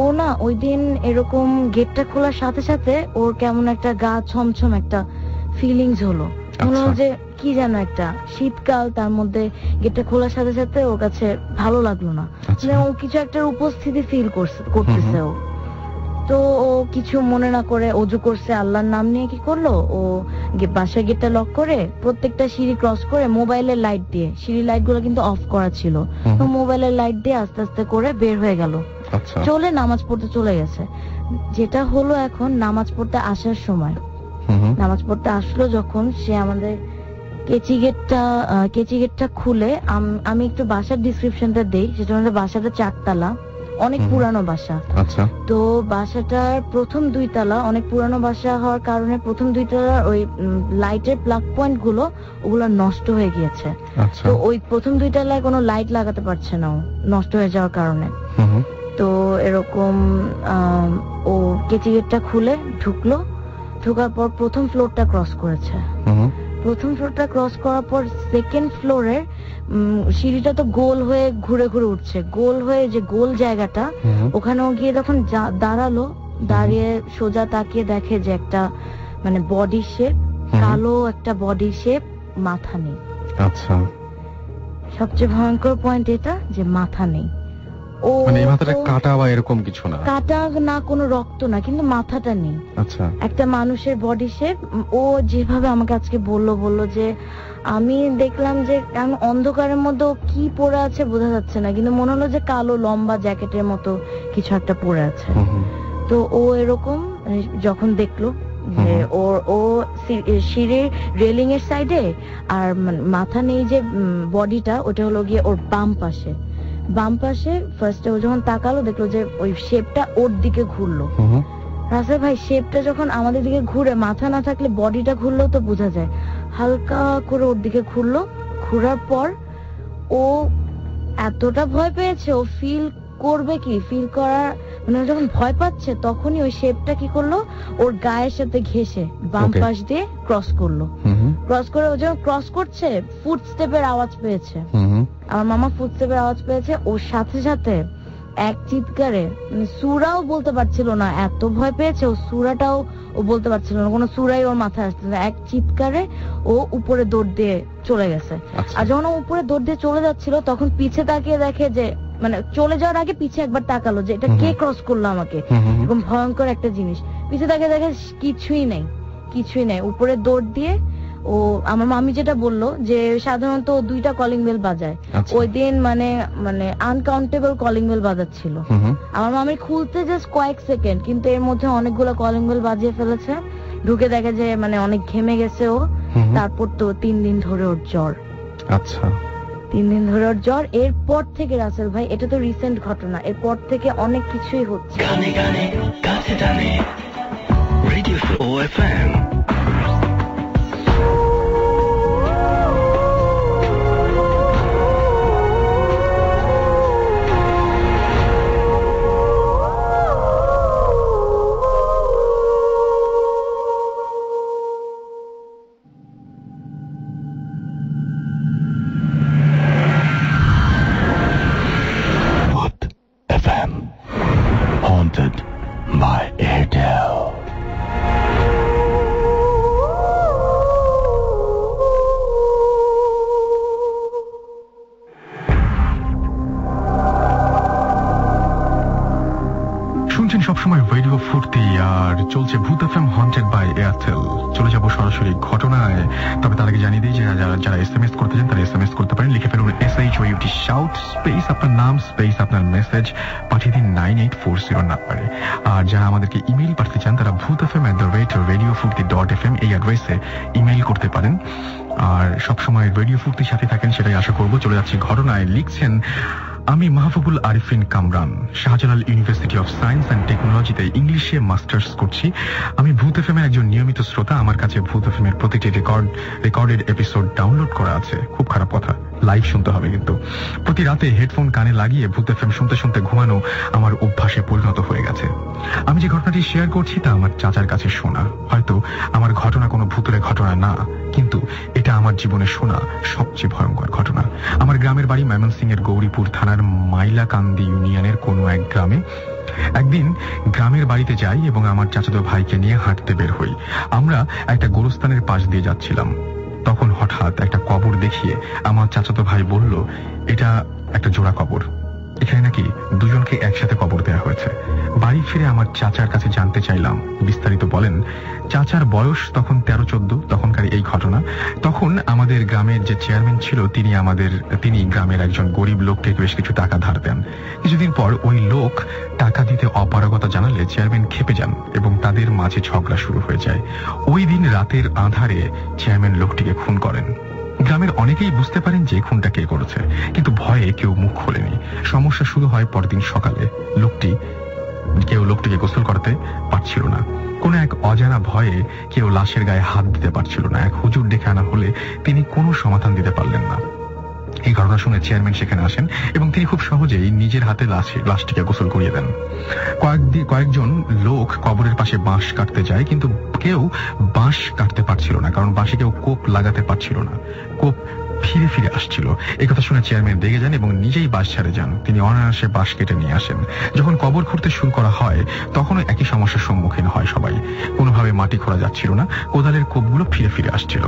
ও না ওই দিন এরকম গেটটা খোলার সাথে সাথে ওর কেমন একটা গা ছমছম একটা ফিলিংস হলো, মনে হলো যে কি যেন একটা শীতকাল, তার মধ্যে গেটটা খোলার সাথে সাথে ওর কাছে ভালো লাগলো না, ও কিছু একটা উপস্থিতি ফিল করতেছে ও। তো ও কিছু মনে না করে অজু করছে, আল্লাহর নাম নিয়ে কি করলো, ও বাসায় গেটটা লক করে প্রত্যেকটা সিঁড়ি ক্রস করে মোবাইলের লাইট দিয়ে, সিঁড়ি লাইট গুলো কিন্তু অফ করা ছিল, তো মোবাইলের লাইট দিয়ে আস্তে আস্তে করে বের হয়ে গেল, চলে নামাজ পড়তে চলে গেছে। যেটা হলো এখন নামাজ পড়তে আসার সময়, নামাজ পড়তে আসলো যখন, সে আমাদের কেচি গেটটা খুলে, আমি একটু বাসার ডিসক্রিপশনটা দেই, সেটা আমাদের বাসাটা 4 তালা, অনেক পুরানো বাসা। তো বাসাটার প্রথম 2 তালা, অনেক পুরানো বাসা হওয়ার কারণে প্রথম 2 তালার ওই লাইটের প্লাগ পয়েন্ট গুলো ওগুলো নষ্ট হয়ে গিয়েছে। তো ওই প্রথম 2 তালায় কোনো লাইট লাগাতে পারছে না, নষ্ট হয়ে যাওয়ার কারণে। তো এরকম ও কেচি গেটটা খুলে ঢুকার পর প্রথম ফ্লোরটা ক্রস করেছে। প্রথম ফ্লোরটা ক্রস করার পর সেকেন্ড ফ্লোরের সিঁড়িটা তো গোল হয়ে ঘুরে ঘুরে উঠছে, গোল হয়ে যে গোল জায়গাটা, ওখানেও গিয়ে যখন দাঁড়ালো, দাঁড়িয়ে সোজা তাকিয়ে দেখে যে একটা মানে বডি শেপ, কালো একটা বডি শেপ, মাথা নেই। আচ্ছা, সবচেয়ে ভয়ঙ্কর পয়েন্ট এটা যে মাথা নেই। ও মানে মাথাটা কাটা বা এরকম কিছু না, কাটা না, কোনো রক্ত না, কিন্তু মাথাটা নেই। আচ্ছা, একটা মানুষের বডি শেপ। ও যেভাবে আমাকে আজকে বললো যে আমি দেখলাম যে আমি অন্ধকারের মধ্যে কি পরে আছে বোঝা যাচ্ছে না, কিন্তু মনে হলো যে কালো লম্বা জ্যাকেটের মতো কিছু একটা পরে আছে। তো ও এরকম যখন দেখলো যে ও সিঁড়ির রেলিং এর সাইডে, আর মাথা নেই যে বডিটা, ওটা হলো গিয়ে ওর বাম পাশে ফার্স্টে ও যখন তাকালো দেখলো যে ওই শেপটা ওর দিকে ঘুরলো। রাসেল ভাই, শেপটা যখন আমাদের দিকে ঘুরে, মাথা না থাকলে বডিটা ঘুরলেও তো বোঝা যায়, হালকা করে ওর দিকে ঘুরার পর ও এতটা ভয় পেয়েছে, ও ফিল করার মানে যখন ভয় পাচ্ছে তখনই ওই শেপটা কি করলো, ওর গায়ের সাথে ঘেঁষে বাম পাশ দিয়ে ক্রস করলো। ক্রস করে ও যখন ক্রস করছে, ফুটস্টেপের আওয়াজ পেয়েছে, আমার মামা ফুটস্টেপের আওয়াজ পেয়েছে, ওর সাথে সাথে এক চিৎকারে মানে সূরাও বলতে পারছিল না, এত ভয় পেয়েছে ও সূরাটাও ও বলতে পারছিল না, কোনো সূরাই ওর মাথায় আসছে না। এক চিৎকারে ও উপরে দৌড় দিয়ে চলে গেছে। আর যখন ও উপরে দৌড় দিয়ে চলে যাচ্ছিল তখন পিছে তাকিয়ে দেখে যে মানে চলে যাওয়ার আগে পিছে একবার তাকালো যে এটা কে ক্রস করলো আমাকে, এরকম ভয়ঙ্কর একটা জিনিস। পিছে তাকিয়ে দেখে কিছুই নেই, উপরে দৌড় দিয়ে ও আমার মামি যেটা বললো যে সাধারণত 2টা কলিং বেল বাজায়, ওই দিন মানে আনকাউন্টেবল কলিং বেল বাজাচ্ছিল। আমার মামির খুলতে জাস্ট কয়েক সেকেন্ড, কিন্তু এর মধ্যে অনেকগুলো কলিং বেল বাজিয়ে ফেলেছে। ঢুকে দেখে যে মানে অনেক ঘেমে গেছে ও। তারপর তো 3 দিন ধরে ওর জ্বর। আচ্ছা, 3 দিন ধরে ওর জ্বর। এরপর থেকে রাসেল ভাই, এটা তো রিসেন্ট ঘটনা, এরপর থেকে অনেক কিছুই হচ্ছে। গানে গানে কাছে টানে radio OFM। Haunted by Airtel. শুনছেন সবসময় রেডিও ফুর্তি, আর চলছে ভূত এফএম হন্টেড বাই এয়ারটেল। চলে যাবো সরাসরি ঘটনায়, তবে তার আগে জানিয়ে দিই যে যারা SMS করতে চান তারা SMS করতে পারেন। লিখে ফেলুন SHOUT শাউট স্পেস আপনার নাম স্পেস আপনার মেসেজ, পাঠিয়ে দিন 9840 নাম্বারে। আর যারা আমাদেরকে ইমেল পাঠাতে চান তারা bhutfm@radiofurti.fm এই অ্যাড্রেসে ইমেল করতে পারেন। আর সবসময় রেডিও ফুর্তির সাথে থাকেন সেটাই আশা করব। চলে যাচ্ছি ঘটনায়। লিখছেন, আমি Mahbubul Arifin Kamran, Shahjalal university of science and টেকনোলজিতে ইংলিশে মাস্টার্স করছি। আমি ভূত এফএম এর একজন নিয়মিত শ্রোতা। আমার কাছে ভূত এফএম এর প্রতিটি রেকর্ডেড এপিসোড ডাউনলোড করা আছে। খুব খারাপ কথা, লাইভ শুনতে হবে কিন্তু। প্রতি রাতে হেডফোন কানে লাগিয়ে ভূত এফএম শুনতে শুনতে ঘুমানো আমার অভ্যাসে পরিণত হয়ে গেছে। আমি যে ঘটনাটি শেয়ার করছি তা আমার চাচার কাছে শোনা। হয়তো আমার ঘটনা কোনো ভূতুরে ঘটনা না, কিন্তু এটা আমার জীবনে শোনা সবচেয়ে ভয়ঙ্কর ঘটনা। আমার গ্রামের বাড়ি ময়মনসিং এর গৌরীপুর থানার মাইলাকান্দি ইউনিয়নের কোনো এক গ্রামে। একদিন গ্রামের বাড়িতে যাই এবং আমার চাচাতো ভাইকে নিয়ে হাঁটতে বের হই। আমরা একটা গোরস্থানের পাশ দিয়ে যাচ্ছিলাম। তখন হঠাৎ একটা কবর দেখিয়ে আমার চাচাতো ভাই বলল, এটা একটা জোড়া কবর, এখানে নাকি দুজনকে একসাথে কবর দেওয়া হয়েছে। বাড়ি ফিরে আমার চাচার কাছে জানতে চাইলাম, বিস্তারিত বলেন। চাচার বয়স তখন 13-14, তখনকার এই ঘটনা। তখন আমাদের গ্রামের যে চেয়ারম্যান ছিল তিনি গ্রামের একজন গরিব লোককে বেশ কিছু টাকা ধার দেন। কিছুদিন পর ওই লোক টাকা দিতে অপারগতা জানালে চেয়ারম্যান ক্ষেপে যান এবং তাদের মাঝে ঝগড়া শুরু হয়ে যায়। ওই দিন রাতের আঁধারে চেয়ারম্যান লোকটিকে খুন করেন। গ্রামের অনেকেই বুঝতে পারেন যে খুনটা কে করেছে, কিন্তু ভয়ে কেউ মুখ খোলেনি। সমস্যা শুরু হয় পরদিন সকালে। লোকটিকে গোসল করতে পারছিল না। কোন এক অজানা ভয়ে কেউ লাশের গায়ে হাত দিতে পারছিল না। এক হুজুর ডেকে আনা হলে তিনি কোনো সমাধান দিতে পারলেন না। এই ঘটনা শুনে চেয়ারম্যান সেখানে আসেন এবং তিনি খুব সহজেই নিজের হাতে লাশটিকে গোসল করিয়ে দেন। কয়েকজন লোক কবরের পাশে বাঁশ কাটতে যায়, কিন্তু কেউ বাঁশ কাটতে পারছিল না, কারণ বাঁশে কেউ কোপ লাগাতে পারছিল না। কোপ ফিরে ফিরে আসছিল। এই কথা শুনে চেয়ারম্যান রেগে যান এবং নিজেই বাঁশ ছাড়ে যান। তিনি অনায়াসে বাঁশ কেটে নিয়ে আসেন। যখন কবর খুঁড়তে শুরু করা হয় তখনও একই সমস্যার সম্মুখীন হয় সবাই। কোনোভাবে মাটি খোঁড়া যাচ্ছিল না, কোদালের কোপগুলো ফিরে ফিরে আসছিল।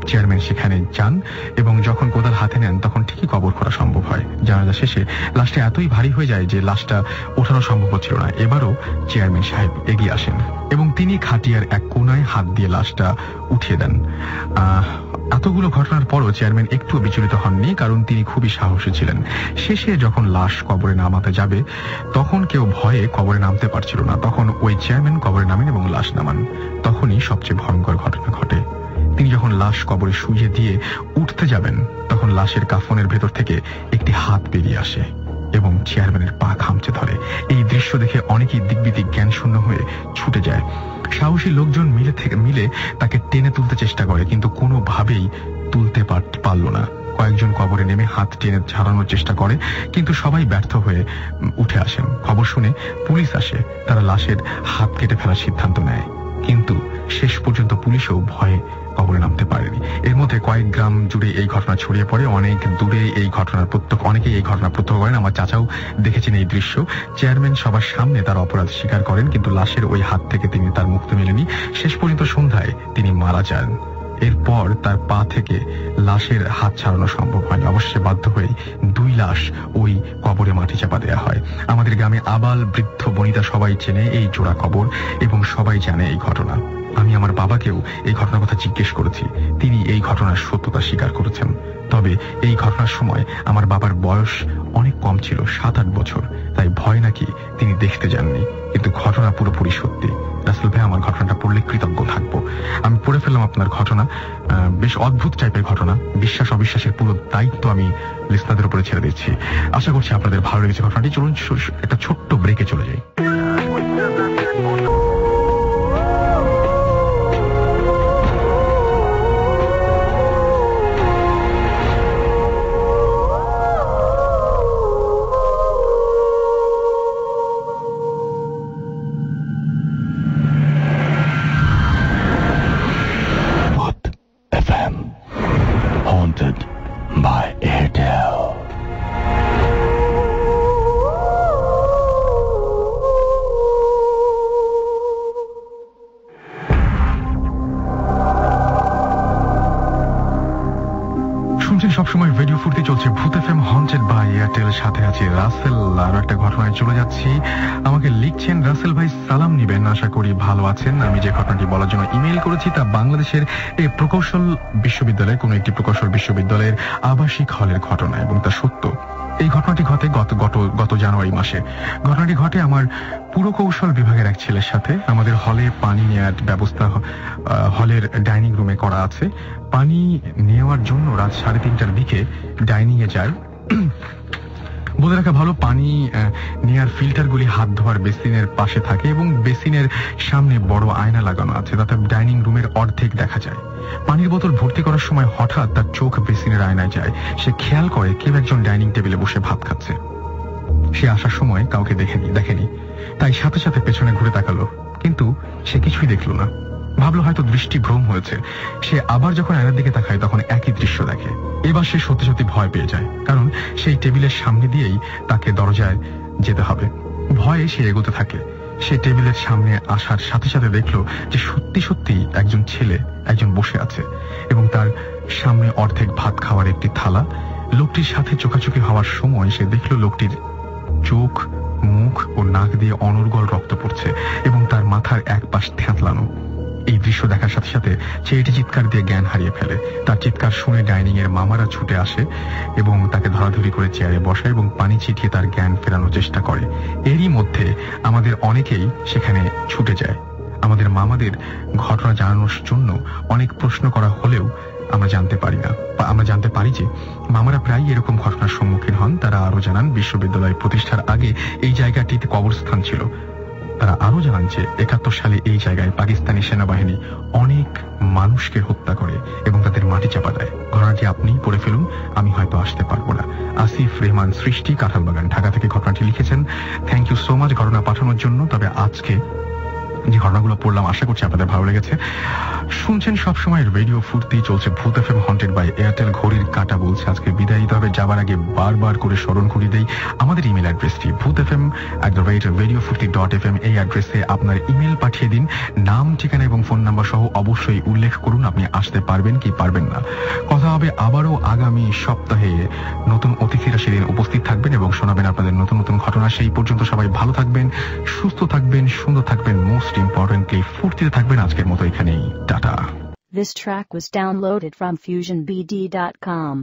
চেয়ারম্যান সেখানে যান এবং যখন কোদাল হাতে নেন তখন ঠিকই কবর খোঁড়া সম্ভব হয়। জানাজা শেষে লাশটা এতই ভারী হয়ে যায় যে লাশটা ওঠানো সম্ভব হচ্ছিল না। এবারও চেয়ারম্যান সাহেব এগিয়ে আসেন এবং তিনি খাটিয়ার এক কোনায় হাত দিয়ে লাশটা উঠিয়ে দেন। এতগুলো ঘটনার পরও চেয়ারম্যান একটু বিচলিত হননি, কারণ তিনি খুবই সাহসী ছিলেন। শেষে যখন লাশ কবরে নামাতে যাবে তখন কেউ ভয়ে কবরে নামতে পারছিল না। তখন ওই চেয়ারম্যান কবরে নামেন এবং লাশ নামান। তখনই সবচেয়ে ভয়ঙ্কর ঘটনা ঘটে। তিনি যখন লাশ কবরে শুইয়ে দিয়ে উঠতে যাবেন তখন লাশের কাফনের ভেতর থেকে একটি হাত বেরিয়ে আসে এবং চেয়ারম্যানের পা খামচে ধরে। এই দৃশ্য দেখে অনেকেই দিগ্বিদিক জ্ঞান শূন্য হয়ে ছুটে যায়। সাহসী লোকজন মিলে তাকে টেনে তুলতে চেষ্টা করে, কিন্তু কোনোভাবেই তুলতে পারল না। কয়েকজন কবরে নেমে হাত টেনে ঝাড়ানোর চেষ্টা করে, কিন্তু সবাই ব্যর্থ হয়ে উঠে আসেন। খবর শুনে পুলিশ আসে। তারা লাশের হাত কেটে ফেলার সিদ্ধান্ত নেয়, কিন্তু শেষ পর্যন্ত পুলিশও ভয়ে কবরে নামতে পারেনি। এর মধ্যে কয়েক গ্রাম জুড়ে এই ঘটনা ছড়িয়ে পড়ে। অনেক দূরে এই ঘটনার অনেকেই এই ঘটনা প্রত্যক্ষ করেন। আমার চাচাও দেখেছেন এই দৃশ্য। চেয়ারম্যান সবার সামনে তার অপরাধ স্বীকার করেন, কিন্তু লাশের ওই হাত থেকে তার মুক্তি মেলেনি। শেষ পর্যন্ত সন্ধ্যায় তিনি মারা যান। এরপর তার পা থেকে লাশের হাত ছাড়ানো সম্ভব হয়নি। অবশেষে বাধ্য হয়ে 2 লাশ ওই কবরে মাটি চাপা দেওয়া হয়। আমাদের গ্রামে আবাল বৃদ্ধ বনিতা সবাই চেনে এই জোড়া কবর এবং সবাই জানে এই ঘটনা। আমি আমার বাবাকেও এই ঘটনার কথা জিজ্ঞেস করেছি, তিনি এই ঘটনার সত্যতা স্বীকার করেছেন। তবে এই ঘটনার সময় আমার বাবার বয়স অনেক কম ছিল, 7-8 বছর, তাই ভয় নাকি তিনি দেখতে যাননি। কিন্তু ঘটনা পুরোপুরি সত্যি। রাসেল ভাই, আমার ঘটনাটা পড়লে কৃতজ্ঞ থাকবো। আমি পড়ে ফেললাম আপনার ঘটনা, বেশ অদ্ভুত টাইপের ঘটনা। বিশ্বাস অবিশ্বাসের পুরো দায়িত্ব আমি লিসনারদের উপরে ছেড়ে দিচ্ছি। আশা করছি আপনাদের ভালো লেগেছে ঘটনাটি। চলুন একটা ছোট্ট ব্রেকে চলে যাই। Haunted by Airtel. শুনছেন সবসময় রেডিও ফুর্তি, চলছে ভূত এফএম হন্টেড বাই এয়ারটেল। সাথে আছে রাসেল। আরো একটা ঘটনায় চলে যাচ্ছি। আমাকে লিখছেন, রাসেল ভাই সালাম নিবেন, আশা করি ভালো আছেন। আমি যে ঘটনাটি বলার জন্য ইমেইল করেছি তা বাংলাদেশের এই প্রকৌশল বিশ্ববিদ্যালয়ের কোন একটি প্রকৌশল বিশ্ববিদ্যালয়ের আবাসিক হলের ঘটনা এবং তা সত্য। এই ঘটনাটি ঘটে গত জানুয়ারি মাসে। ঘটনাটি ঘটে আমার পুরকৌশল বিভাগের এক ছেলের সাথে। আমাদের হলে পানি নেওয়ার ব্যবস্থা হলের ডাইনিং রুমে করা আছে। পানি নেওয়ার জন্য রাত 3:30টার দিকে ডাইনিং এ যায়। বলে রাখা ভালো, পানি নেয়ার ফিল্টারগুলি হাত ধোয়ার বেসিনের পাশে থাকে এবং বেসিনের সামনে বড় আয়না লাগানো আছে, তাতে ডাইনিং রুমের অর্ধেক দেখা যায়। পানির বোতল ভর্তি করার সময় হঠাৎ তার চোখ বেসিনের আয়নায় যায়। সে খেয়াল করে কেউ একজন ডাইনিং টেবিলে বসে ভাত খাচ্ছে। সে আসার সময় কাউকে দেখেনি, তাই সাথে সাথে পেছনে ঘুরে তাকালো, কিন্তু সে কিছুই দেখল না। ভাবলো হয়তো দৃষ্টি ভ্রম হয়েছে। সে আবার যখন আয়নার দিকে তাকায় তখন একই দৃশ্য দেখে। এবার সে সত্যি সত্যি ভয় পেয়ে যায়, কারণ সেই টেবিলের সামনে দিয়েই তাকে দরজায় যেতে হবে। ভয়ে সে এগোতে থাকে। সে টেবিলের সামনে আসার সাথে সাথে দেখলো যে সত্যি সত্যি একজন বসে আছে এবং তার সামনে অর্ধেক ভাত খাওয়ার একটি থালা। লোকটির সাথে চোখাচোখি হওয়ার সময় সে দেখলো লোকটির চোখ, মুখ ও নাক দিয়ে অনর্গল রক্ত পড়ছে এবং তার মাথার এক পাশ থ্যাতলানো। এই দৃশ্য দেখার সাথে সাথে ছেলেটি চিৎকার দিয়ে জ্ঞান হারিয়ে ফেলে। তার চিৎকার শুনে ডাইনিং এর মামারা ছুটে আসে এবং তাকে ধরাধরি করে চেয়ারে বসায় এবং পানি ছিটিয়ে তার জ্ঞান ফেরানোর চেষ্টা করে। এরই মধ্যে আমাদের অনেকেই সেখানে ছুটে যায়। আমাদের মামাদের ঘটনা জানানোর জন্য অনেক প্রশ্ন করা হলেও আমরা জানতে পারি যে মামারা প্রায় এরকম ঘটনার সম্মুখীন হন। তারা আরো জানান, বিশ্ববিদ্যালয় প্রতিষ্ঠার আগে এই জায়গাটিতে কবরস্থান ছিল। তারা আরো জানান যে 71 সালে এই জায়গায় পাকিস্তানি সেনাবাহিনী অনেক মানুষকে হত্যা করে এবং তাদের মাটি চাপা দেয়। ঘটনাটি আপনি পড়ে ফেলুন, আমি হয়তো আসতে পারবো না। আসিফ রেহমান সৃষ্টি, কাঁঠালবাগান, ঢাকা থেকে ঘটনাটি লিখেছেন। থ্যাংক ইউ সো মাচ ঘটনা পাঠানোর জন্য। তবে আজকে যে ঘটনাগুলো পড়লাম আশা করছি আপনাদের ভালো লেগেছে। শুনছেন সবসময় রেডিও ফুর্তি, চলছে ভূত এফএম হন্টেড বাই এয়ারটেল। ঘড়ির কাঁটা বলছে আজকে বিদায় দিতে হবে। যাবার আগে বারবার করে স্মরণ করিয়ে দেই আমাদের ইমেল অ্যাড্রেসটি bhutfm@radiofurti.fm। এই অ্যাড্রেসে আপনার ইমেল পাঠিয়ে দিন, নাম, ঠিকানা এবং ফোন নাম্বার সহ অবশ্যই উল্লেখ করুন আপনি আসতে পারবেন কি পারবেন না। কথা হবে আবারও আগামী সপ্তাহে। নতুন অতিথিরা সেদিন উপস্থিত থাকবেন এবং শোনাবেন আপনাদের নতুন নতুন ঘটনা। সেই পর্যন্ত সবাই ভালো থাকবেন, সুস্থ থাকবেন, সুন্দর থাকবেন, মোস্ট ইম্পর্টেন্টলি ফুর্তিতে থাকবেন। আজকের মতো এখানেই tata. This track was downloaded from FusionBD.com.